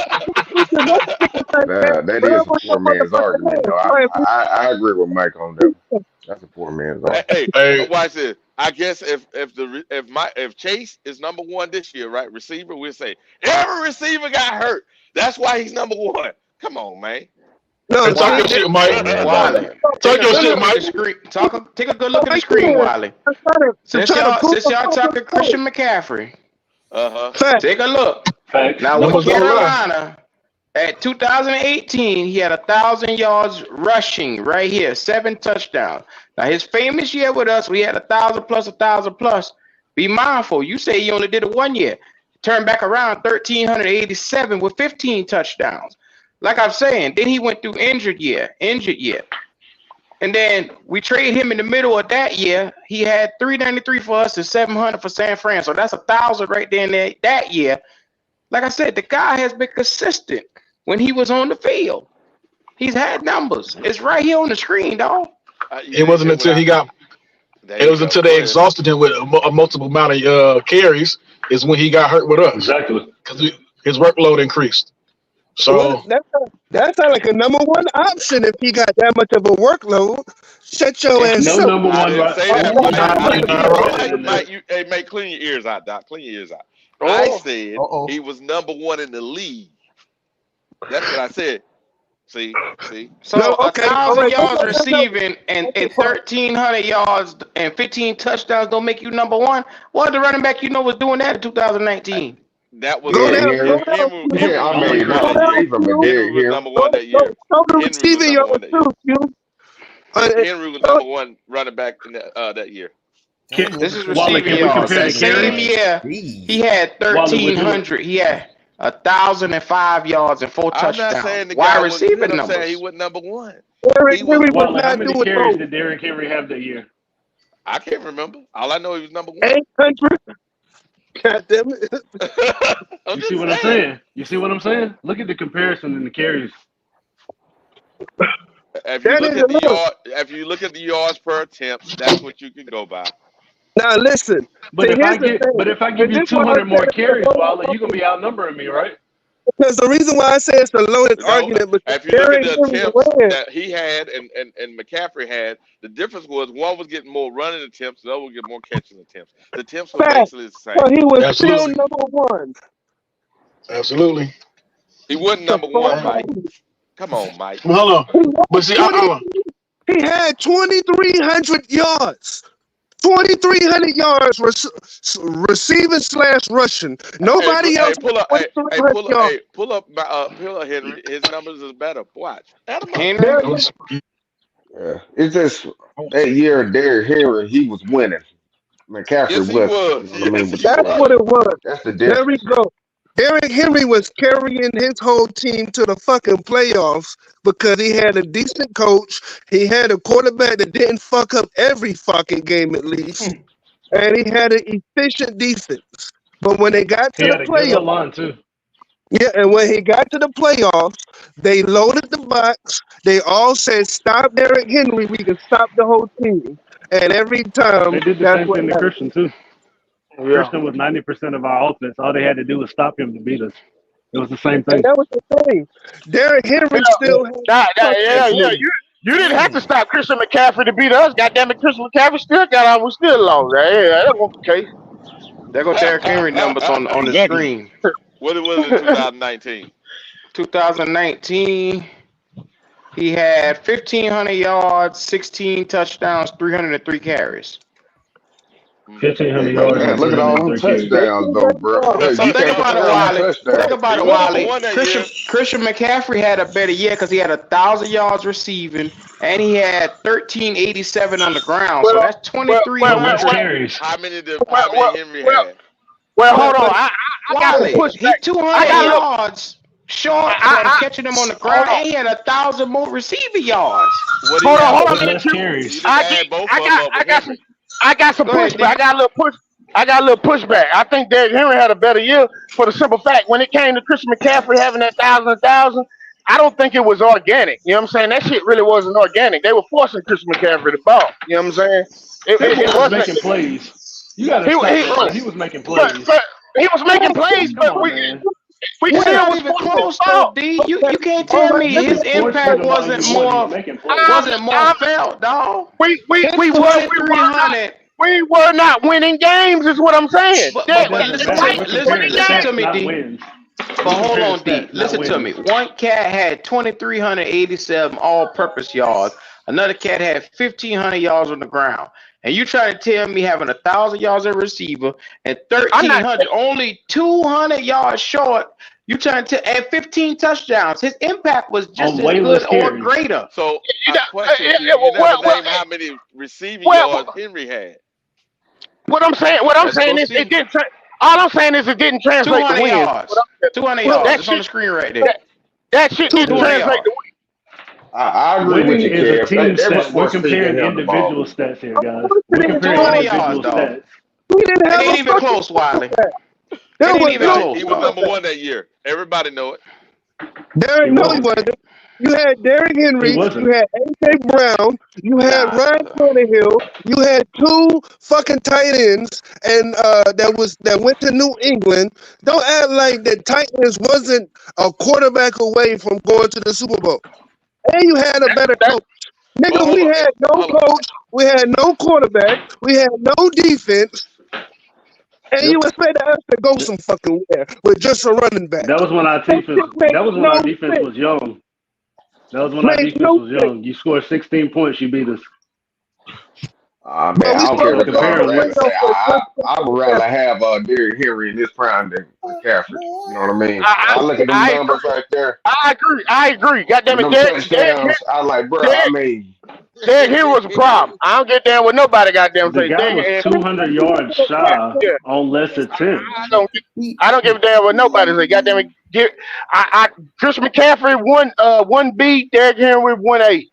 Listen, let's take it like that. That But I is a want your poor man's motherfucking argument, hands. though. Right, I agree with Mike on that one. That's a poor man's Hey, argument. hey, Hey, watch this. I guess if Chase is number one this year, right, receiver, we'll say every receiver got hurt. That's why he's number one. Come on, man. no, and talk see, your Wiley, shit, Poor Mike. man's Wiley, argument. take Talk a your good no, shit, look at Mike. the screen. Take a good so look at the right screen, there, Wiley. to Since try to y'all prove since a y'all fucking talking point. Christian McCaffrey, Uh-huh. Fact. take a look. Facts. Now with Numbers don't lie. Carolina at 2018, he had 1,000 yards rushing right here, 7 touchdowns. Now his famous year with us, we had 1,000 plus. Be mindful. You say he only did it 1 year. Turned back around 1,387 with 15 touchdowns. Like I'm saying, then he went through injured year. And then we traded him in the middle of that year. He had 393 for us and 700 for San Fran. So that's 1,000 right there in there that year. Like I said, the guy has been consistent when he was on the field. He's had numbers. It's right here on the screen, dog. You It didn't wasn't hear what until I. he got. There It you was go. until Go they ahead. exhausted him with a multiple amount of carries is when he got hurt with us Exactly. because his workload increased. Well, So that's not like a number one option if he got that much of a workload. Shut your ass No up. number I one didn't right. say Oh, that, no you're Mike. number not, one you're Mike, not defense wrong. better Mike, than Mike. that. Mate, clean your ears out, Doc. Clean your ears out. I Oh, said uh-oh. he was number one in the league. That's what I said. See. No, So a okay, all thousand right. yards receiving and Pause. 1,300 yards and 15 touchdowns don't make you number one. What the running back you know was doing that in Uh, 2019? That was Go Derrick down, go Henry. down, Q. Yeah, Henry I was Only number mean, one not Go that Christian. down, year. receiving, but Q. Henry Derrick was Henry. number Go, one that go, year. show the Henry was receiving number one yards that too, year. Q. Henry was Show, number one running back in that year. Dang, This nigga, is Wally, Christian receiving can we yards. compare That the McCaffrey, same carries? man. year, he Jeez. had Wally, would you? 1,300. He had 1,005 yards and 4 I'm not touchdowns. saying the Wide guy wasn't good. receiving I'm saying he numbers. wasn't number one. Derrick He was. Henry was Wally, how not many doing carries both. did Derrick Henry have that year? I can't remember. All I know he was number one. 800. God damn it. I'm You see just what I'm saying. saying? You see what I'm saying? Look at the comparison in the carries. If you That look is at the enough. yards per attempt, that's what you can go by. Now listen. But See, if I here's the get, but thing. if I And give you this is what I'm 200 more saying. carries, Wally, you're gonna be outnumbering me, right? Because the reason why I say it's a loaded No, argument because if you look at Derrick the Henry attempts ran. that he had and McCaffrey had, the difference was one was getting more running attempts, the other was getting more catching attempts. The attempts were Fact. basically the So same. he was still Absolutely. number one. Absolutely. He wasn't The number fuck? one, Mike. Come on, Mike. But hold on. He But had see, 20, he had 2,300 yards. 2,300 yards receiving slash rushing. Nobody else had 2,300 yards. Pull up Henry. His numbers is better. Watch. Add them up. Henry. Derrick I'm Henry, sorry. Yeah, it's just that year Derrick Henry, he was winning. Yes, McCaffrey he wasn't. was. You know what I mean? Yes, With he the that's stats, what was. it was. that's the There we difference. go. Derrick Henry was carrying his whole team to the fucking playoffs because he had a decent coach. He had a quarterback that didn't fuck up every fucking game at least. And he had an efficient defense. But when they got He to the had a good O playoffs, line too. yeah, and when he got to the playoffs, they loaded the box. They all said, "Stop Derrick Henry. We can stop the whole team." And every time, They did the that's same what thing to happened. Christian too. Yeah. Christian was 90% of our offense. All they had to do was stop him to beat us. It was the same And thing. that was the thing. Derrick Yeah, Henry still had yeah, touchdowns. yeah. Absolutely. You didn't have to stop Christian McCaffrey to beat us. Goddamn it, Christian McCaffrey still got out. We still lost. Yeah, that wasn't the case. There go Derrick Henry numbers on the Exactly. screen. What it was in 2019. 2019, he had 1,500 yards, 16 touchdowns, 303 carries. 1,500 Hey yards man, and look at all them 303 carries. touchdowns though, bro. But Hey, So you think can't about count it, out them Wiley. Think touchdowns. about he it, wasn't number Wiley. one that Christian year. Christian McCaffrey had a better year because he had 1,000 yards receiving and he had 1,387 on the ground. So Well, that's well, well, But well, less 2,300. carries. well, How many well, Henry well, had? well, hold But on. but I got some Wiley, he pushback. I 200 got a little. yards short from I catching them on the hold ground, on. and he had 1,000 more receiving yards. What do you Hold on, have hold up on a With with? minute, less Q. You carries. didn't add both of them up I with got some, Henry. Go ahead, pushback. D. I got a little pushback. I think Derrick Henry had a better year for the simple fact when it came to Christian McCaffrey having that thousand, I don't think it was organic. You know what I'm saying? That shit really wasn't organic. They were forcing Christian McCaffrey to ball. You know what I'm saying? It He was wasn't. making plays. You got to stop He that though. He was making but plays. he was making plays, Come but on, man. we It's Wait, still not was even forcing him to close though, ball. D. You can't all tell right, me let He me his was forcing you impact to ball. He wasn't wasn't more making plays. wasn't more I'm, felt, dog. we His we were we were not 2,300. we were not winning games, is what I'm saying. But It but That but doesn't listen matter. to We're listen winning comparing listen games. to stats, me, not D. wins. But We're hold comparing on, D. stats, not Listen to wins. me. One cat had 2,387 all-purpose yards. Another cat had 1,500 yards on the ground. And you try to tell me having 1,000 yards as a receiver and I'm not. 1,300, only 200 yards short. You trying to add 15 touchdowns. His impact was just On as way good less or carries. greater. So You a know, question, Q. You never named how many receiving yards Henry had. what I'm Let's go saying is it see. didn't. All I'm saying is it didn't translate to 200 wins. What yards. I'm saying. 200 well, yards. That It's on shit. the screen right there. That, that shit didn't 200 wait, translate yards. to I agree with Winning you, is a Kev. team They was stat. We're force feeding comparing him the ball. individual stats here, I'm guys. We're saying comparing 200 no, yards, individual dog. stats. he didn't It have ain't a even fucking close, Wiley. quarterback. It There ain't was even no Right. close, He was dog. number quarterback. one that year. Everybody know it. He Derrick, no, he wasn't. wasn't. You had Derrick He Henry, you wasn't. had A.J. Brown, you had Nah. Ryan Tannehill, you had two fucking tight ends, and that went to New England. Don't act like the Titans wasn't a quarterback away from going to the Super Bowl. And you had a better that coach. But Nigga, hold we on. had no Hold on. coach, we had no quarterback, we had no defense, and Yep. you expect us to go Th- some fucking where with just a running back. That was when our That defense. shit makes That was when no our defense sense. was young. That was when our Makes defense no was sense. young. You scored 16 points, you beat us. Man, But we I don't care supposed We're to what go y'all comparing rather wins. say. to I would rather have Derrick Henry in this prime than McCaffrey. You know what I mean? When I look at them I numbers right there agree. I agree. Goddamn with it, them touchdowns, I like, bro. I mean, Derrick Henry was a problem. I don't get down with nobody. Goddamn The say guy was Derrick. 200 yards shy Yeah, on less attempts. I don't. I don't give a damn what nobody say. Goddamn it, Chris McCaffrey 1B, Derrick Henry 1A.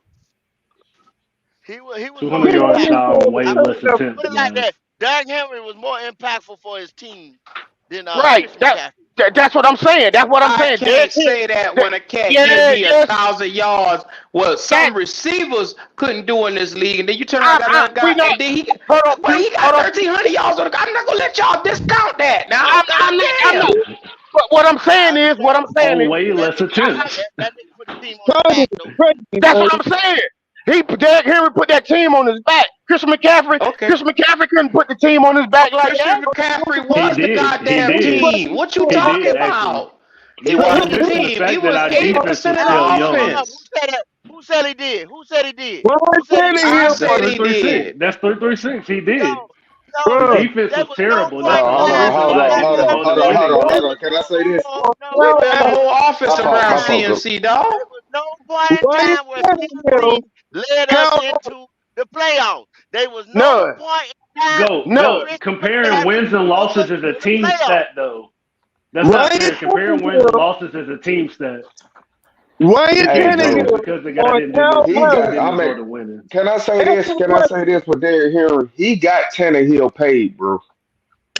He was more 200 yards shy impactful. on way less Put attempts, it like guys. that. Derrick Henry was more impactful for his team than Right. Christian McCaffrey. That's what I'm saying. That's what I'm I saying. Derrick can't Henry. say that that- when a cat give yeah. me Yes. 1,000 yards. Well, That. some receivers couldn't do in this league, and then you turn around got another We guy, not. and then he, Hold on, but Q. he Hold got on. 1,300 yards on the. I'm not gonna let y'all discount that now. I'm not. Goddamn. But what I'm saying on is, way that less nigga, attempts. that nigga put the team on his Tony, back though. crazy, that's man. what I'm saying. Derek Henry put that team on his back. Okay. Chris McCaffrey couldn't put the team on his back like that. Christian McCaffrey He was the did. He goddamn did. team. What you He talking did actually. about? He Not to wasn't the mention the team. He fact that was our defense 80% was of Hold the up, still hold up, hold young. up. offense. Who said he did? Who said he did? Ryan Who said he did? I Tannehill, That's said three he three six. did. That's 336. He Yo, did. yo, The bro. defense there was was no terrible. point Now in our offense time is in the lights out. We goddamn. supposed to be winning. Hold Can I say this? on, no, We no, built a no. whole offense around My fault, bro. CMC, dog. There was no point in Ryan time where Tannehill, CMC led us Cal, into the playoffs. There was no None, point in time where Go. none. Christian Comparing McCaffrey wins and took losses us is a to the team playoffs. stat, though. That's not Ryan fair. Comparing wins and Tannehill, losses is a team stat. Ryan We Hey, can't say just bro. Tannehill, because the guy or didn't Cal Allen. didn't I mean, result to winning. can I say Answer this? the Can I say question. this with Derrick Henry? He got Tannehill paid, bro.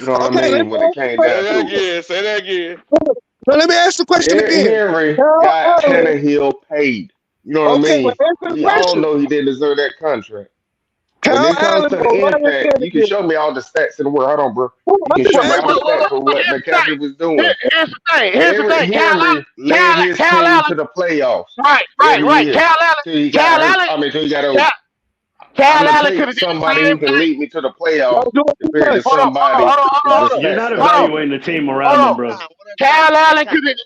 You know what I Okay, let mean? me When it ask the came Say down that question to it. again. Say that again. again. Now let me ask the question Derrick again. Henry Cal got Allen. Tannehill paid. You know what I Okay, well, mean? answer the I don't question. know he didn't deserve that contract. When Cal it comes Allen to or the Ryan impact, you can Tannehill. show me all the stats in the world. Hold on, bro. You I'm can just show me But, all asking the but, the stats but, for question. but what here's the thing. McCaffrey was doing. Here's the thing. Here's the Derrick thing. Henry led his Cal team to Allen. the playoffs Right, right, every right. year till he got Cal hurt. Allen. I mean, till he got old. Cal, I'm Cal gonna Allen could take have did the somebody same who can thing. lead me to the playoffs Y'all doing too compared to much. somebody who Hold the on, You're stats not don't hold on, show. evaluating the team One around at hold them, on. a bro. time. One at a time. Cal One at a Allen time. could have.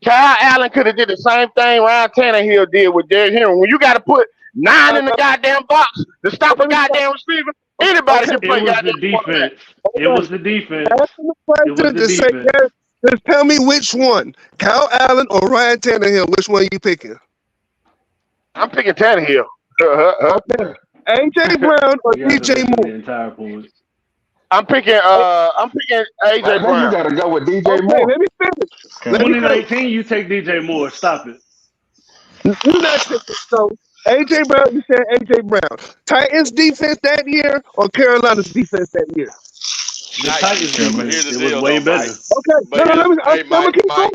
Kyle Allen could have did the same thing Ryan Tannehill did with Derrick Henry. When you got to put 9 in the goddamn box to stop a Let me stop. goddamn receiver, anybody Okay, can It play was the goddamn quarterback. defense. It okay. was the defense. Answer the It was question the to say defense. yes. Just tell me which one. Cal Allen or Ryan Tannehill. Which one you picking? I'm picking Tannehill. Okay. AJ Brown or You guys are DJ missing the Moore? entire point. I'm picking AJ Why you Brown. gotta go with DJ Okay, Moore? let me finish. Let me finish. 2019, you take DJ Moore. Stop it. You're not picking. So AJ Brown, you said AJ Brown. Titans defense that year or Carolina's defense that year? The Titans. Titans But defense. here's the It was deal, way though, Mike. better. Okay, no, But no, here's, I'm hey, gonna keep Mike, going.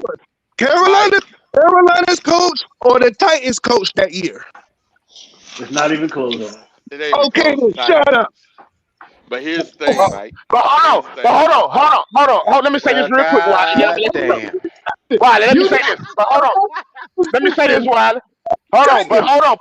Mike. Carolina's coach or the Titans coach that year? It's not even close. It ain't even Okay, close. then The shut up. Titans. But here's the thing, Mike. But Here's hold the on, but thing. hold on. Let me say this Well, real quick, Wiley. Y'all, god damn. Wiley, let me You say this. But hold on. Let me say this, damn. Wiley. Hold on.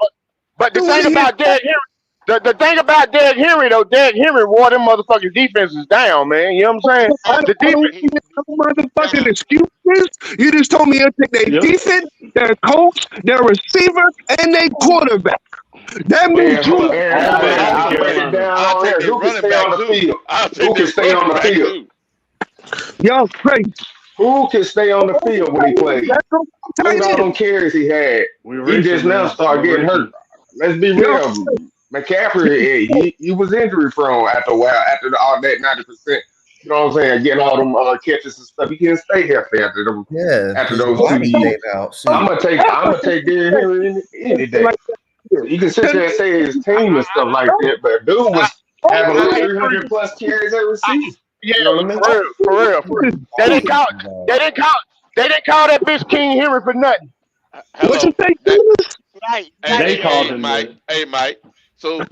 But I the don't want thing to hear about Derrick Henry, the thing about Derrick Henry though, Derrick Henry wore them motherfucking defenses down, man. You know what I'm saying? I Hey, don't, The I don't defense. he hear no motherfucking down. excuses. You just told me to take their Yep. defense, their coach, their receiver, and their quarterback. That means And, you All and better than I break it Carolina. down I'll on take here. their Who can running stay on back the too. field? I'll take Who can their stay on running the back field? too. y'all crazy. Who can stay on the field when he played? That's what Look at tight all end. them carries he had. We're He racing, just now man. started We're getting hurt. racing. Let's be Y'all real. McCaffrey, he was injury prone after a while, after all that 90%. You know what I'm saying? Getting all them catches and stuff. He can't stay healthy Yeah, after his those two body gave years. out I'm soon. gonna take Derrick Henry any day. like that. You can sit there and say his team and stuff like that, but dude I, was having like I, 300 plus carries every I, season. yeah, You know what I mean? for real. They didn't call, they didn't call, they didn't call that bitch King Henry for nothing. What you Hello. say, Hey, Dennis? Right, hey, right. They hey, called hey, him Mike. that. Hey, Mike. So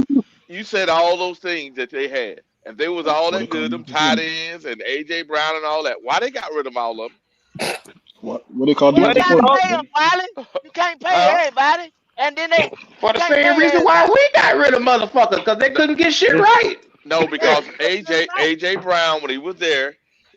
you said all those things that they had, and they was all that good. Them tight ends and AJ Brown and all that. Why they got rid of all of Well, you What they gotta call? pay them, Wiley. You can't them? pay Huh? everybody, and then they For you the can't same pay reason why everybody. we got rid of motherfuckers, because they couldn't get shit It's right. No, Yeah, because that's right. AJ Brown when he was there,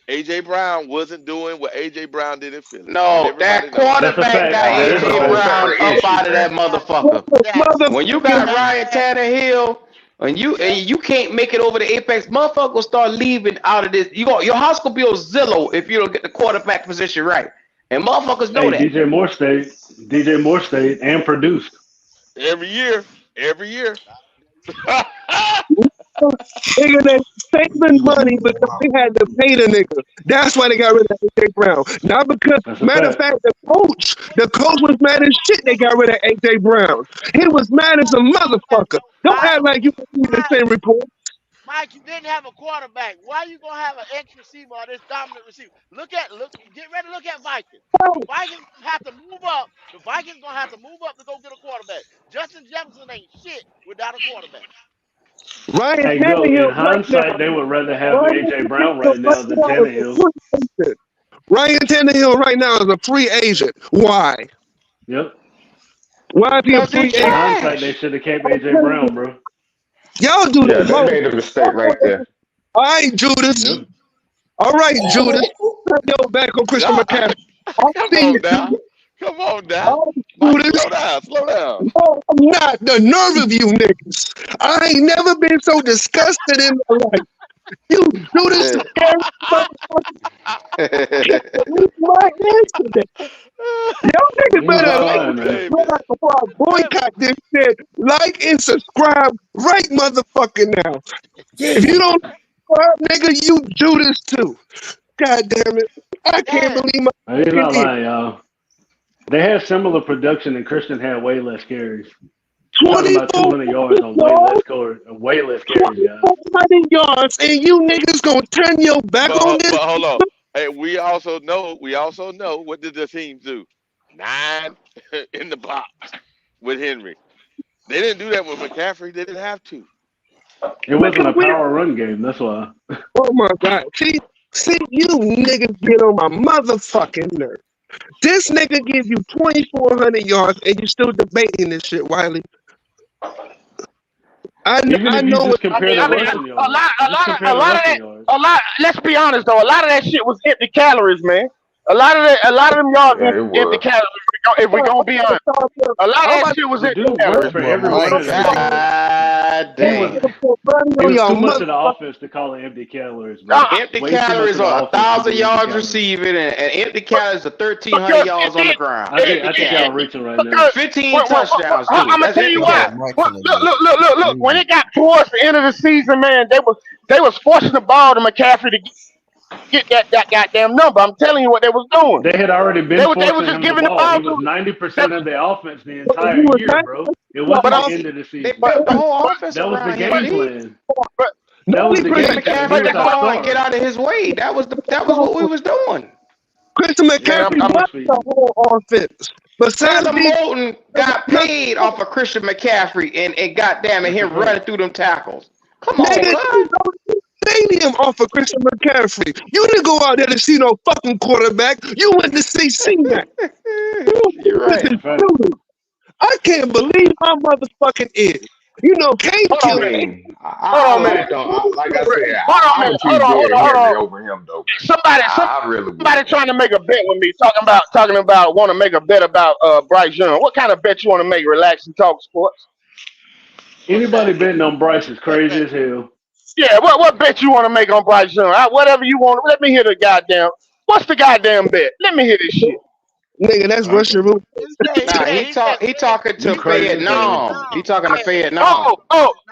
AJ Brown wasn't doing what AJ Brown did in Philly, and No, everybody that knows that. that's a quarterback fact. got That That's is a a AJ whole fact. Brown separate up issue, out of that man. motherfucker. Exactly. When you got Ryan Exactly. Tannehill Yep. and you can't make it over the apex, motherfucker will start leaving out of this. Your house could be on Zillow if you don't get the quarterback position right. And motherfuckers know Hey, that. DJ Moore stayed and produced. Every year, every year. Nigga, they saving money because they had to pay the nigga. That's why they got rid of AJ Brown. Not because, That's a matter of fact. fact, the coach was mad as shit. They got rid of AJ Brown. He was mad as a motherfucker. Don't act Mike, like you can see the Mike, same report. Mike, you didn't have a quarterback. Why you gonna have an X receiver or this dominant receiver? Get ready to look at Vikings. The Vikings gonna have to move up. The Vikings gonna have to move up to go get a quarterback. Justin Jefferson ain't shit without a quarterback. Ryan Hey, go. Tannehill In right now. hindsight, they would rather have Ryan AJ Brown Tannehill right right now than now is a Tannehill. free agent. Ryan Tannehill right now is a free agent. Why? Yep. Why is he a Cause he free In agent? hindsight, they trash. should have kept AJ Brown, bro. Y'all do Yeah, the they most. made a mistake right there. All right, Judas. Yep. All right, Judas. Turn your back on Christian Y'all, McCaffrey. I come see on you, now. Judas. Come on now. All right, Mike, Judas. slow down, slow down. No, I'm not. The nerve of you niggas. I ain't never been so disgusted in my life. You Judas scary motherfucker. I can't believe my incident. Y'all niggas He's better not like lying, and man. Hey, man. subscribe before I boycott this shit. Like and subscribe right motherfucking now. If you don't subscribe, nigga, you Judas too. God damn it. I can't God, believe my He's fucking not ear. lying, y'all. They had similar production, and Christian had way less carries. You're talking about 24 200 yards on yards, way less carries, guys. 2,400 yards, and you niggas gonna turn your back on this? But hold on. Hey, we also know what did the team do? 9 in the box with Henry. They didn't do that with McCaffrey. They didn't have to. It wasn't Because a we, power run game. That's why. oh my God. See, you niggas get on my motherfucking nerve. This nigga give you 2,400 yards and you still debating this shit, Wiley. Even I if you know just what. compare the I mean, rushing yards, just compare a the lot of rushing that, yards. Let's be honest though, a lot of that shit was empty calories, man. A lot of them yards Yeah, it empty was. calories. If we gonna be honest, a lot of I'm that about shit was The empty dude That rushed calories. for boy every Mike run of the finna ball. go. God He to was damn. put money he on was y'all too much of the motherfucking offense to call it empty calories, Uh, bro. Empty Way too much calories of the are a offense to thousand be empty yards calories. receiving and empty calories are 1,300 because yards on the ground. it, Empty I think y'all calories. reaching right now. because 15 touchdowns I'm too. gonna That's tell you empty That boy why. calories. Mike finna go. Look. When it got towards the end of the season, man, they was forcing the ball to McCaffrey to get that goddamn number. I'm telling you what they was doing. They had already been They was forcing just him the giving the ball. He ball was to. They, 90% of the offense the but entire he was year, not bro. It your but wasn't I, the offense. end of the They season. built the but whole offense That was the around him, game G. plan. That was Nobody the Get game protected plan. He McCaffrey was the our ball and get star. out of his way. That was what we was doing. Christian man, McCaffrey I'm was Force the feeding. whole offense. Besides Taylor DJ, Moulton got paid off of Christian McCaffrey and goddamn it That's a him fact. running through them tackles. Come on, nigga, cuz. stadium off of Christian McCaffrey. You didn't go out there to see no fucking quarterback. You went to see C-Mac. You're This right. is That's a fact. true. I can't believe my motherfucking ears. You know, Kane hold I on, killed man. eight. mean, Hold I on, man. like them. Like I said, Hold on, I man. would choose Derrick Hold Henry on. over him though, man. Somebody, I really somebody would. trying to make a bet with me, talking about want to make a bet about Bryce Young. What kind of bet you want to make? Relax and talk sports. what's that? Anybody betting on Bryce is What's crazy that? as hell. Yeah, what bet you want to make on Bryce Young? Whatever you want. Let me hear the goddamn. What's the goddamn bet? Let me hear this shit. Nigga, that's Uh, Russian roulette. He Nah, said, he talking you to he said, crazy as hell. Vietnam. He Vietnam. talking to Yeah, Vietnam.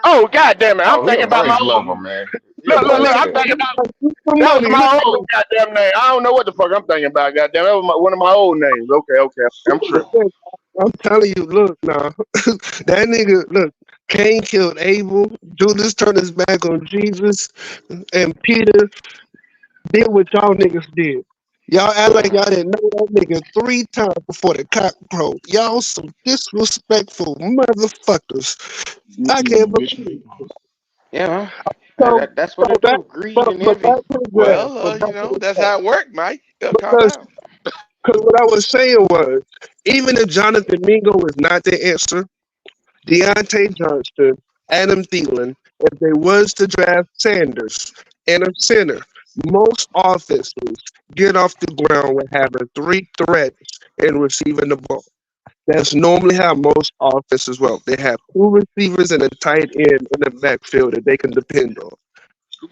Oh, God damn it! I'm Oh, he thinking a about my Bryce old. lover, man. He a yeah. Bryce Look, I'm fan. thinking about Get some that was money. my old goddamn name. I don't know what the fuck I'm thinking about. Goddamn, that was one of my old names. Okay. I'm tripping. I'm telling you, look, nah. That nigga, look, Cain killed Abel. Judas turned his back on Jesus. And Peter did what y'all niggas did. Y'all act like y'all didn't know that nigga 3 times before the cock crowed. Y'all some disrespectful motherfuckers. I can't believe it. Yeah, So, that's what so it back, do. Greed and but back envy. to the draft. Well, But back to the that's draft. how it worked, Mike. Calm Because down. what I was saying was, even if Jonathan Mingo is not the answer, Deontay Johnson, Adam Thielen, if they was to draft Sanders and a center, most offenses get off the ground with having 3 threats and receiving the ball. That's normally how most offenses work. They have 2 receivers and a tight end in the backfield that they can depend on.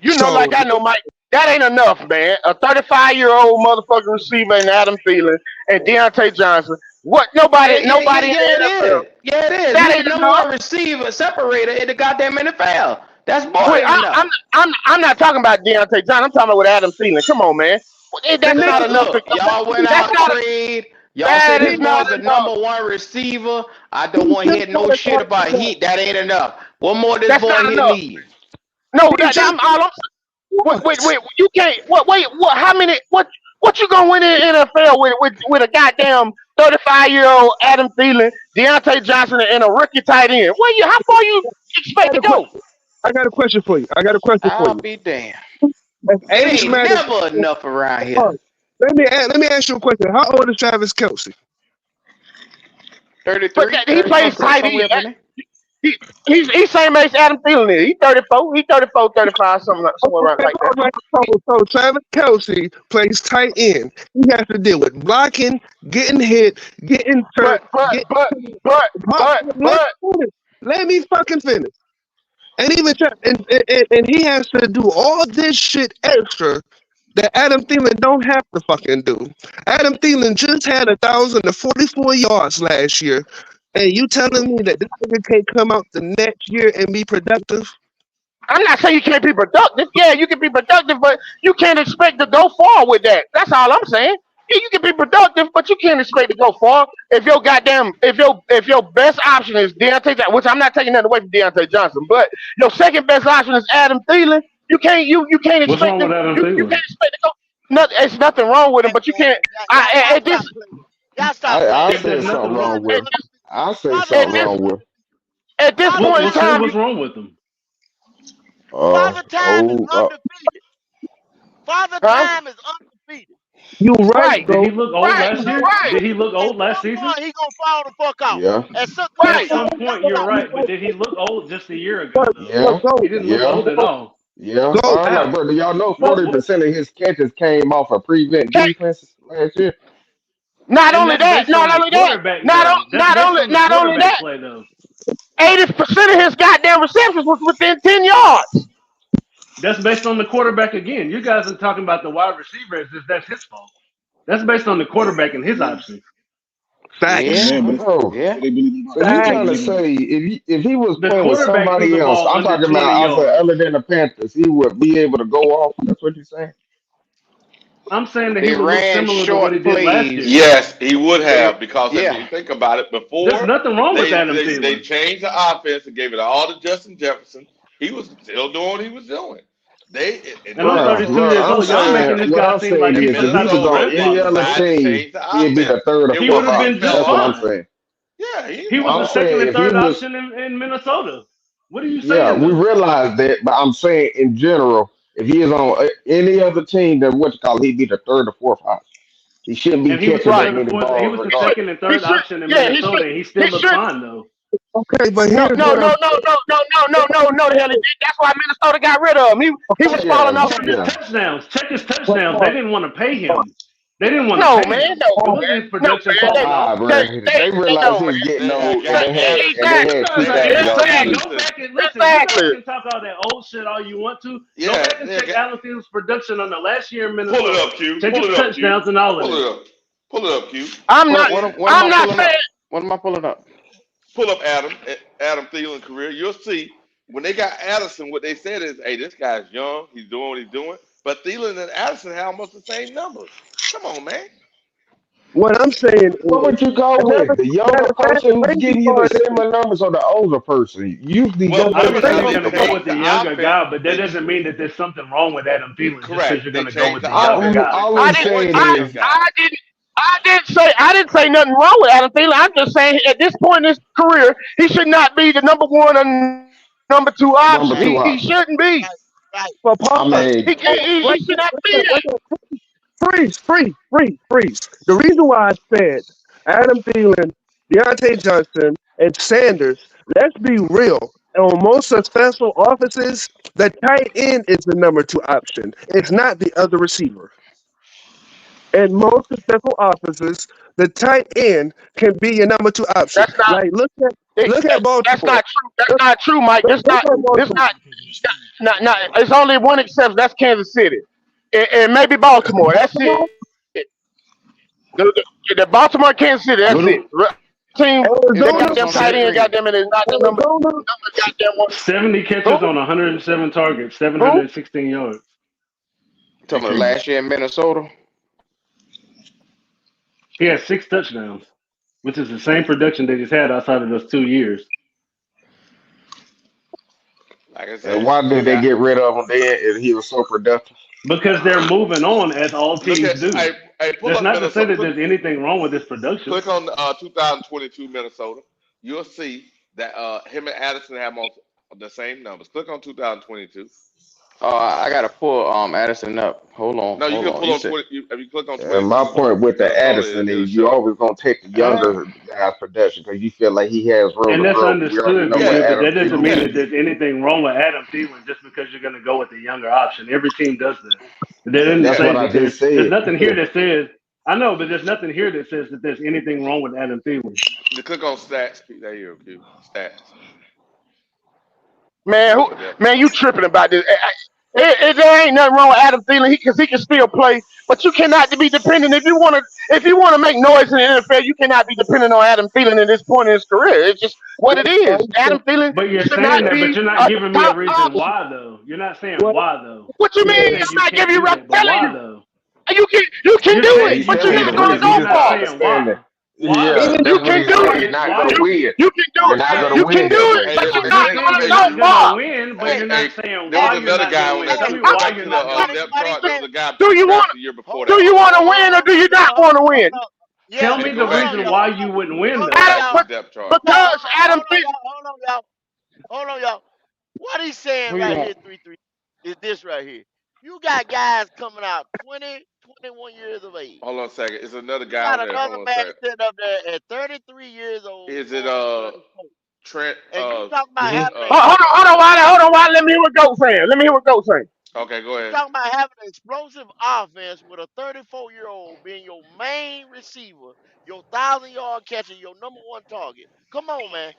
You know, So like I know, Mike. That ain't enough, man. A 35-year-old motherfucking receiver in Adam Thielen and Deontay Johnson. What? Nobody in Yeah, it the NFL. is. Yeah, it is. That He the ain't number enough. one receiver separator in the goddamn NFL. That's more Wait, than enough. I'm not talking about Deontay Johnson. I'm talking about with Adam Thielen. Come on, man. the That's not nigga, enough to. Look, y'all went That's out not. trade. Y'all say That this is not boy's the enough. number one receiver. I don't he want to just hear got no a shit about contract. he. That ain't enough. What more this That's boy not here enough. need? No, He just I'm all I'm. what? You can't. What? How many? What you gonna win in the NFL with a goddamn 35-year-old Adam Thielen, Deontay Johnson, and a rookie tight end? How far you I expect got to a que- go? I got a question for you. I got a question for I'll you. be damned. If It age ain't matters, never enough around hold here. on. let me ask you a question. How old is Travis Kelsey? but 33, he 34, plays tight somewhere end. up in there. He's same age Adam Thielen is. He 34. He 34, 35, somewhere around Okay, like that. all right. So Travis Kelsey plays tight end. He has to deal with blocking, getting hit, getting But hurt, but getting. but but but Let but me finish. Let me fucking finish. And even and he has to do all this shit extra that Adam Thielen don't have to fucking do. Adam Thielen just had 1,044 yards last year, and you telling me that this nigga can't come out the next year and be productive? I'm not saying you can't be productive. Yeah, you can be productive, but you can't expect to go far with that. That's all I'm saying. Yeah, you can be productive, but you can't expect to go far if your goddamn if your best option is Deontay Johnson, which I'm not taking that away from Deontay Johnson, but your second best option is Adam Thielen. You can't What's expect wrong with him. Adam You Thielen? can't expect to go. No, it's nothing wrong with him, Hey but you man, can't. y'all At stop this playing. Y'all stop I playing. If there's said nothing something Father wrong wrong, with at him. this I say Father something at Time this wrong with him. at this Father point in what's Time time, what's wrong with him? Father Time is Oh, undefeated. Father huh? Time is undefeated. You right, Right, Did bro. he look old right, last year? right, Did he look At old last some season? point he gonna fall the fuck off. yeah, At right. some point, you're Stop right, but did he look old just a year ago, But, though? but yeah, go, He didn't look yeah, old at all. yeah. go, All right, How? brother. Y'all know What? 40% of his catches came off of prevent Take, defenses last year. not And only that's that, based on not the only that, quarterback, though. That's based on the not only quarterback that, play, though. 80% of his goddamn receptions was within 10 yards. That's based on the quarterback again. You guys are talking about the wide receiver as if that's his fault. That's based on the quarterback and his options. facts, Yeah, Man, Bro, but yeah. they believe in Bryce. so you They trying to believe facts. in Bryce. say if he was The playing with quarterback threw somebody the else, ball I'm under talking 20 about outside yards. other than the Panthers, he would be able to go off. That's what you're saying. I'm saying that he They would look ran similar to what he short did last plays. year. Yes, he would They, have because I yeah, mean, think about it. There's Before nothing wrong with Adam they Thielen. changed the offense and gave it all to Justin Jefferson. He was still doing what he was doing. They in And I'm Bruh, 32 Minnesota bruh, years they I'm old. Y'all saying making decided this what guy I'm seem saying like in he's is some if he type of was Minnesota on grandpa any they or other something. decided to team, change the he'd be the offense. third or It He would fourth have wasn't been option. just That's developed. what I'm fine. saying. Yeah, he He was I'm the was. second saying and if he third was, option in Minnesota. What are you yeah, saying, we though? realize that, but I'm saying in general, if he is on any other team, then what you call he'd be the third or fourth option. He shouldn't be And he was catching the that Right. third or many fourth. He balls was the He should, regardless. second and he third should, option in yeah, Minnesota, and he still he looked should. fine, though. Okay, but No, here's no, what I'm no, no, no, no, no, no, no, no, the hell he did. That's why Minnesota got rid of him. He was falling Yeah, off. Check his yeah. touchdowns. Check his touchdowns. They saying. didn't want to pay him. They didn't want to No, pay man, him. no, It man, wasn't his no, production man. fault, no. Nah, bro. They realized he No, man. was getting They had old, and got they Exactly, had You guys two are thousand yard insane. receivers. Go Allison. back and listen. You guys exactly. can talk all that old shit all you want to. Go Yeah, back and they check got, Allen Thielen's production on the last year in pull it Minnesota. up, Q. Check Pull his it up, Q. touchdowns and all of Pull it that. up. Pull it up, Q. I'm You not. see, What am I'm I not pulling saying. up? What am I pulling up? pull up Adam Thielen career. You'll see when they got Addison, what they said is, hey, this guy's young. He's doing what he's doing. But Thielen and Addison have almost the same numbers. Come on, man. What I'm saying What is, would you go with? The younger the person who's crazy getting you the part is, similar numbers or the older person? Usually Well, younger the I'm Obviously, saying you're crazy they going to part, go with changed the the younger offense. guy, but that doesn't mean that there's something wrong with Adam Thielen just because Correct. you're They going to go changed with the the all, younger offense. guy. They all I I'm started didn't. going to saying the I young is, guy. I didn't. I didn't say nothing wrong with Adam Thielen. I'm just saying at this point in his career, he should not be the number one or number two option. He number two shouldn't option. be. Right, right. but I pause. mean, He Right should there, not right be there, that. right there. Freeze. The reason why I said Adam Thielen, Deontay Johnson, and Sanders, let's be real. On most successful offenses, the tight end is the number two option. It's not the other receiver. In most successful offenses, the tight end can be your number two option. That's not. Like look at That's Baltimore. not true. That's Look, not true, Mike. look at This Baltimore. not. Not. It's only one exception. That's Kansas City, and maybe Baltimore. That's it. The Baltimore, Kansas City. That's it. What do Other team, It's that Arizona, goddamn Arizona tight and se- end, Green. goddamn it, is not the Arizona, number goddamn one. 70 catches Who? on 107 targets, Who? 716 yards. Talking about last year in Minnesota. He has 6 touchdowns, which is the same production that he's had outside of those 2 years. Like I and said, why you did they got get rid of him then if he was so productive? Because they're moving on as all look teams at do. pull That's up not to say Minnesota. that there's anything wrong with his production. Click on 2022 Minnesota. You'll see that him and Addison have almost the same numbers. Click on 2022. I gotta pull Addison up. No, you Hold can on. pull You on said 20. If you click on And my 22 point with the Minnesota, Addison it'll is you show. always gonna take the younger guy's production because you feel like he has room And to that's grow. We already understood, know B what Yeah, Will, but Adam that doesn't Thielen mean yeah. that can there's do. anything wrong with Adam Thielen just because you're going to go with the younger option. Every team does that. That And doesn't that's Yeah. say what I that just there's said. nothing here that says. I know, but there's nothing here that says that there's anything wrong with Adam Thielen. You click on stats. There you go. Q. Stats. Man, Look at depth man, chart. you tripping about this? There ain't nothing wrong with Adam Thielen because he can still play, but you cannot be dependent if you want to make noise in the NFL. You cannot be dependent on Adam Thielen at this point in his career. It's just what it is. Adam Thielen But you're should saying not that, but be you're not a giving me a top reason option. why though. You're not saying Well, why though. What you You just mean? yeah. said I'm you not can't giving you. do I'm that, but telling why you, though? you can You're do Yeah, it, saying he's you but telling you're you can't not the do gonna it, but reason. you're go He's not not far. saying understanding. why. Why Yeah, Even though? that's You what can he's do saying. it. You're not Why? gonna win. You can do You're it. not Hey, gonna You can win do that it, way. but That's you're what But he's you're not saying. saying gonna that go you're gonna far. win, but hey, you're not Hey, saying there was why hey, you're another not guy gonna on win. there. Tell hey, me Go why back you're to not gonna what win. depth he chart. There said? was a guy Do you want? drafted the year before Hold, that. Do you hold, want hold, to hold, win or hold, do you not hold, want to hold win? on. Tell Yeah, Hey, me go the hold back. on, reason y'all. why you wouldn't win Hold Go on, though. back to y'all. the Adam, depth chart. because Adam Hold on, Thielen. y'all. Hold on, y'all. Hold on, y'all. What he's saying who you right want? here, 3-3, is this right here. You got guys coming out 20, 21 years of age. Hold on a second. It's another You guy got on there. Hold another on a man second. sitting up there at 33 years old, Is it going on 34. Trent? And you talking about Hmm. having an Hold on, hold on, explosive, hold on, Wiley. Let me hear what Goat saying. Let me hear what Goat saying. Okay, go you ahead. talking about having an explosive offense with a 34-year-old being your main receiver, your 1,000-yard catcher, your number one target. Come on, man.